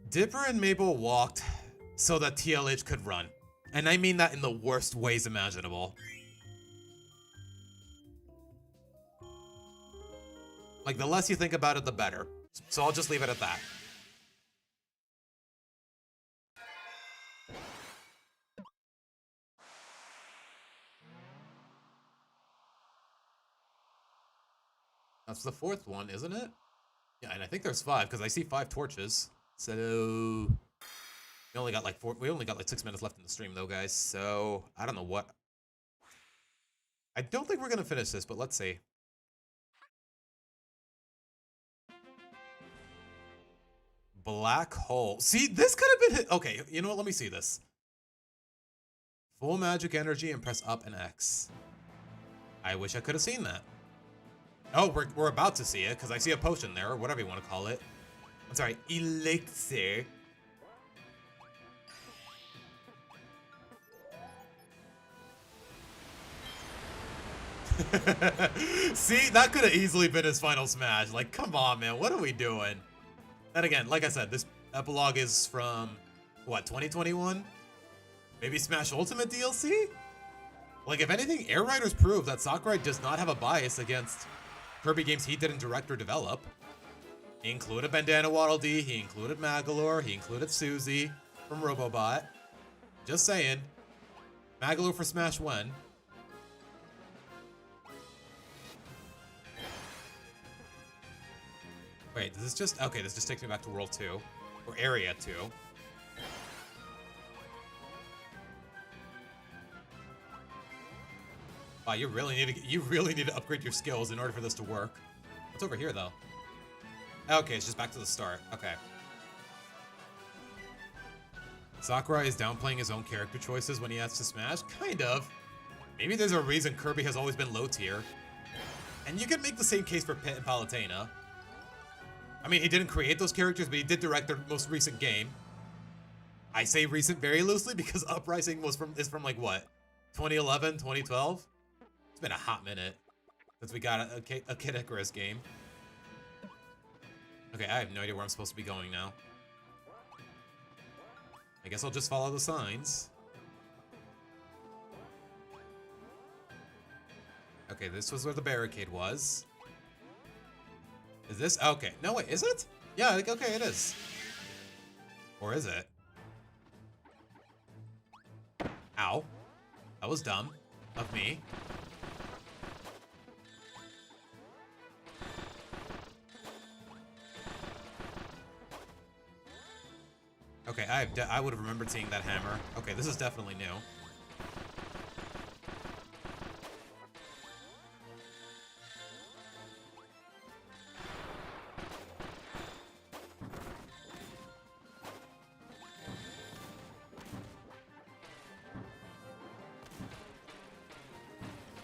Dipper and Mabel walked so that TLH could run. And I mean that in the worst ways imaginable. Like, the less you think about it, the better. So I'll just leave it at that. That's the fourth one, isn't it? Yeah, and I think there's 5, because I see 5 torches. So we only got like 6 minutes left in the stream though, guys. So I don't know what. I don't think we're gonna finish this, but let's see. Black hole. See, this could have been hit. Okay, you know what? Let me see this. Full magic energy and press up and X. I wish I could have seen that. Oh, we're about to see it, because I see a potion there, or whatever you want to call it. I'm sorry, elixir. See, that could have easily been his final smash. Like, come on, man, what are we doing? And again, like I said, this epilogue is from, what, 2021? Maybe Smash Ultimate DLC? Like, if anything, Air Riders prove that Sakurai does not have a bias against Kirby games he didn't direct or develop. He included Bandana Waddle Dee, he included Magolor, he included Susie from Robobot. Just saying. Magolor for Smash when? Wait, does this just... Okay, this just takes me back to World 2. Or Area 2. Wow, you really need to upgrade your skills in order for this to work. What's over here, though? Okay, it's just back to the start. Okay. Sakurai is downplaying his own character choices when he adds to Smash? Kind of. Maybe there's a reason Kirby has always been low tier. And you could make the same case for Pit and Palutena. I mean, he didn't create those characters, but he did direct their most recent game. I say recent very loosely because Uprising is from like what? 2011, 2012? It's been a hot minute since we got a Kid Icarus game. Okay, I have no idea where I'm supposed to be going now. I guess I'll just follow the signs. Okay, this was where the barricade was. Is this? Okay. No, wait, is it? Yeah, okay, it is. Or is it? Ow. That was dumb of me. Okay, I would have remembered seeing that hammer. Okay, this is definitely new.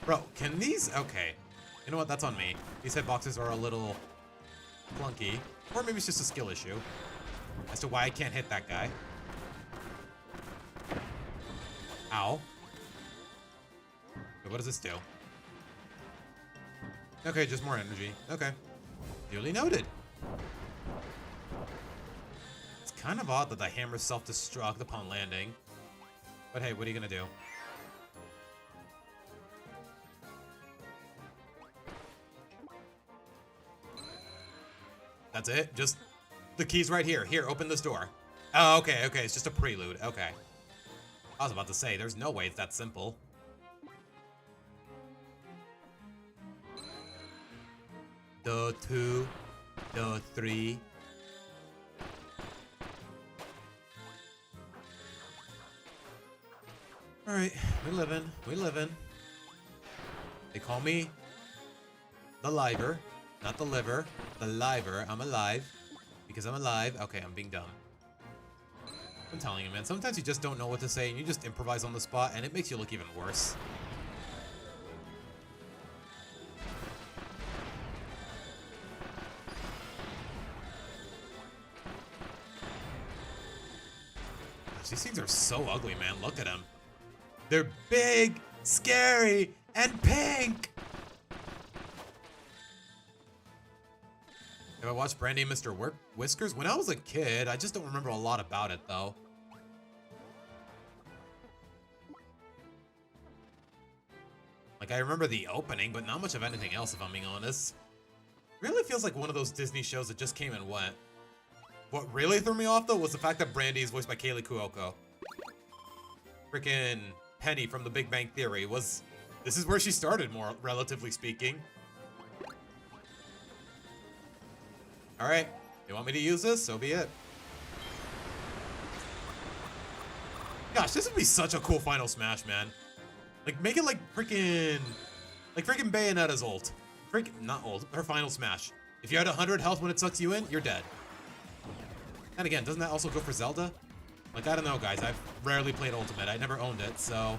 Bro, can these... Okay. You know what? That's on me. These hitboxes are a little clunky. Or maybe it's just a skill issue as to why I can't hit that guy. Ow. Wait, what does this do? Okay, just more energy. Okay. Duly noted. It's kind of odd that the hammer self-destruct upon landing. But hey, what are you gonna do? That's it? Just the key's right here. Here, open this door. Oh, okay, okay. It's just a prelude. Okay. I was about to say, there's no way it's that simple. The 2, the 3. Alright, we living. We living. They call me the liver, not the liver. The liver. I'm alive. Because I'm alive. Okay, I'm being dumb. I'm telling you, man. Sometimes you just don't know what to say and you just improvise on the spot and it makes you look even worse. Gosh, these things are so ugly, man. Look at them. They're big, scary, and pink! Have I watched Brandy and Mr. Whiskers? When I was a kid, I just don't remember a lot about it, though. Like, I remember the opening, but not much of anything else, if I'm being honest. Really feels like one of those Disney shows that just came and went. What really threw me off, though, was the fact that Brandy is voiced by Kaylee Cuoco. Freaking Penny from The Big Bang Theory was... This is where she started, more relatively speaking. Alright, you want me to use this? So be it. Gosh, this would be such a cool final smash, man. Like, make it like freaking Bayonetta's ult. Not ult, her final smash. If you had 100 health when it sucks you in, you're dead. And again, doesn't that also go for Zelda? Like, I don't know, guys. I've rarely played Ultimate. I never owned it, so...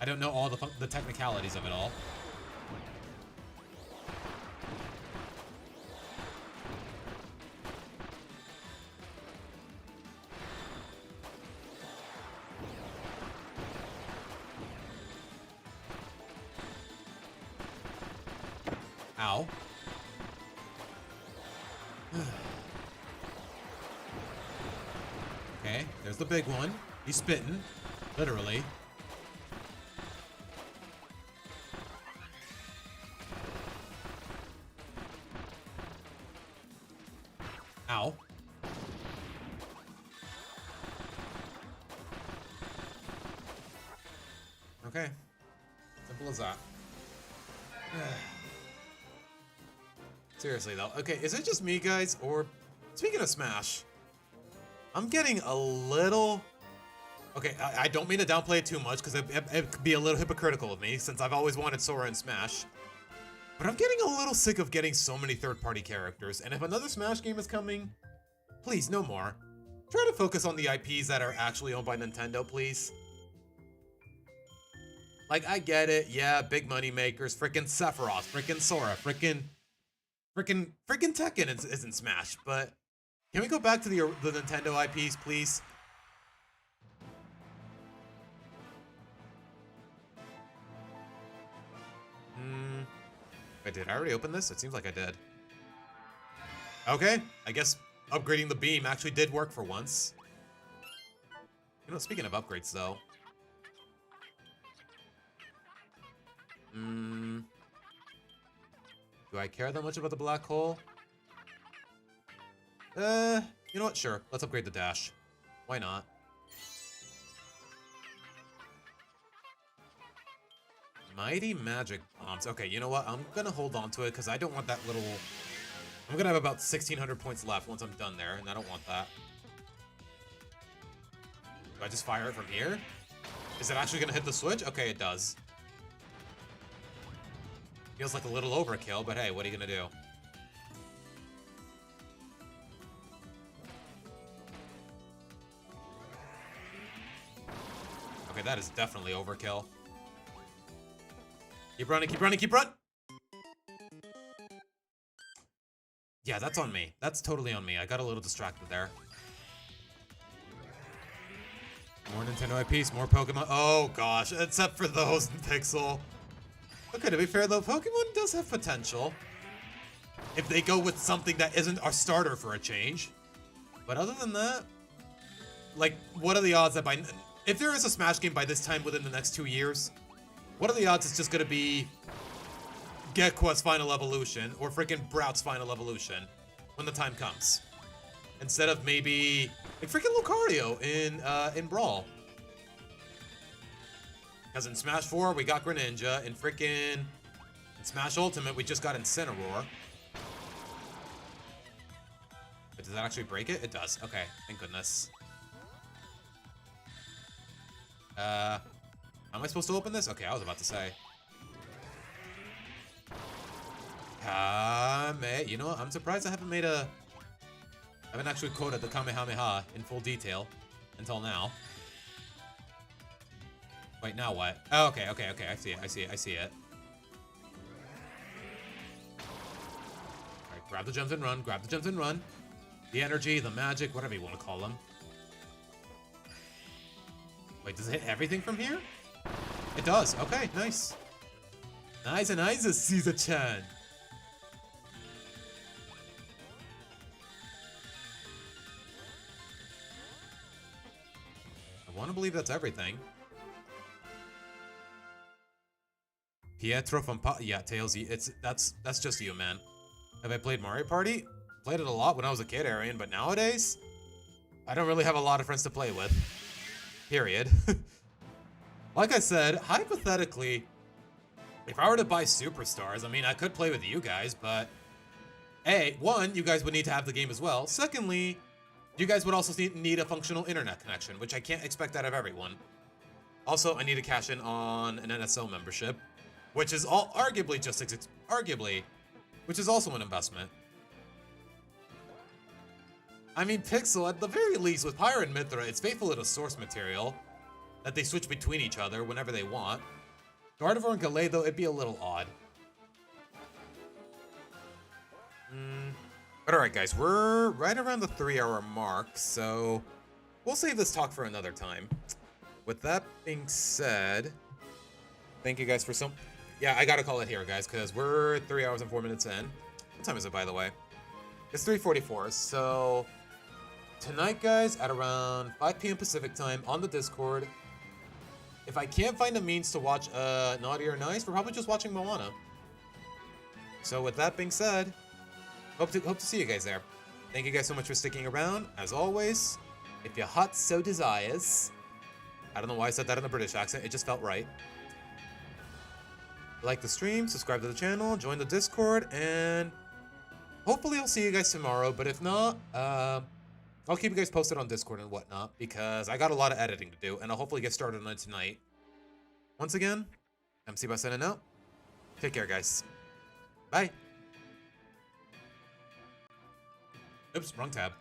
I don't know all the technicalities of it all. Ow. Okay, there's the big one. He's spitting. Literally. Ow. Okay. Simple as that. Seriously, though. Okay, is it just me, guys? Or, speaking of Smash, I'm getting a little... Okay, I don't mean to downplay it too much, because it could be a little hypocritical of me, since I've always wanted Sora in Smash. But I'm getting a little sick of getting so many third-party characters, and if another Smash game is coming, please, no more. Try to focus on the IPs that are actually owned by Nintendo, please. Like, I get it, yeah, big money makers, frickin' Sephiroth, frickin' Sora, frickin' Tekken isn't Smash, but can we go back to the Nintendo IPs, please? Wait, did I already open this? It seems like I did. Okay, I guess upgrading the beam actually did work for once. You know, speaking of upgrades, though. Do I care that much about the black hole? You know what? Sure. Let's upgrade the dash. Why not? Mighty Magic Bombs. Okay, you know what? I'm gonna hold on to it because I don't want that little... I'm gonna have about 1,600 points left once I'm done there, and I don't want that. Do I just fire it from here? Is it actually gonna hit the switch? Okay, it does. Feels like a little overkill, but hey, what are you gonna do? Okay, that is definitely overkill. Keep running, keep running, keep running! Yeah, that's on me. That's totally on me. I got a little distracted there. More Nintendo IPs, more Pokemon. Oh gosh, except for those in Pixel. Okay, to be fair though, Pokemon does have potential. If they go with something that isn't our starter for a change. But other than that, like, what are the odds that if there is a Smash game by this time within the next 2 years, what are the odds it's just gonna be Gekwa's Final Evolution or freaking Brout's Final Evolution? when the time comes. Instead of maybe like freaking Lucario in Brawl. Because in Smash 4 we got Greninja, in Smash Ultimate we just got Incineroar. But does that actually break it? It does. Okay, thank goodness. Am I supposed to open this? Okay, I was about to say. You know what? I'm surprised I haven't actually quoted the Kamehameha in full detail until now. Wait, now what? Oh, okay. I see it. Alright, grab the gems and run. The energy, the magic, whatever you want to call them. Wait, does it hit everything from here? It does. Okay, nice. Nice, Caesar-chan. I want to believe that's everything. Pietro from yeah, Tails, that's just you, man. Have I played Mario Party? Played it a lot when I was a kid, Arian, but nowadays, I don't really have a lot of friends to play with. Period. Like I said, hypothetically, if I were to buy Superstars, I mean, I could play with you guys, but one, you guys would need to have the game as well. Secondly, you guys would also need a functional internet connection, which I can't expect out of everyone. Also, I need to cash in on an NSO membership, which is which is also an investment. I mean, Pixel, at the very least, with Pyre and Mithra, it's faithful to the source material that they switch between each other whenever they want. Gardevoir and Galay, though, it'd be a little odd. But alright, guys, we're right around the 3-hour mark, so we'll save this talk for another time. With that being said, thank you guys for some... Yeah, I gotta call it here, guys, because we're 3 hours and 4 minutes in. What time is it, by the way? It's 3:44, so... Tonight, guys, at around 5 p.m. Pacific time on the Discord, if I can't find a means to watch Naughty or Nice, we're probably just watching Moana. So with that being said, hope to see you guys there. Thank you guys so much for sticking around. As always, if your heart so desires, I don't know why I said that in a British accent, it just felt right. Like the stream, subscribe to the channel, join the Discord, and hopefully I'll see you guys tomorrow, but if not, I'll keep you guys posted on Discord and whatnot, because I got a lot of editing to do, and I'll hopefully get started on it tonight. Once again, MC by signing out. Take care, guys. Bye. Oops, wrong tab.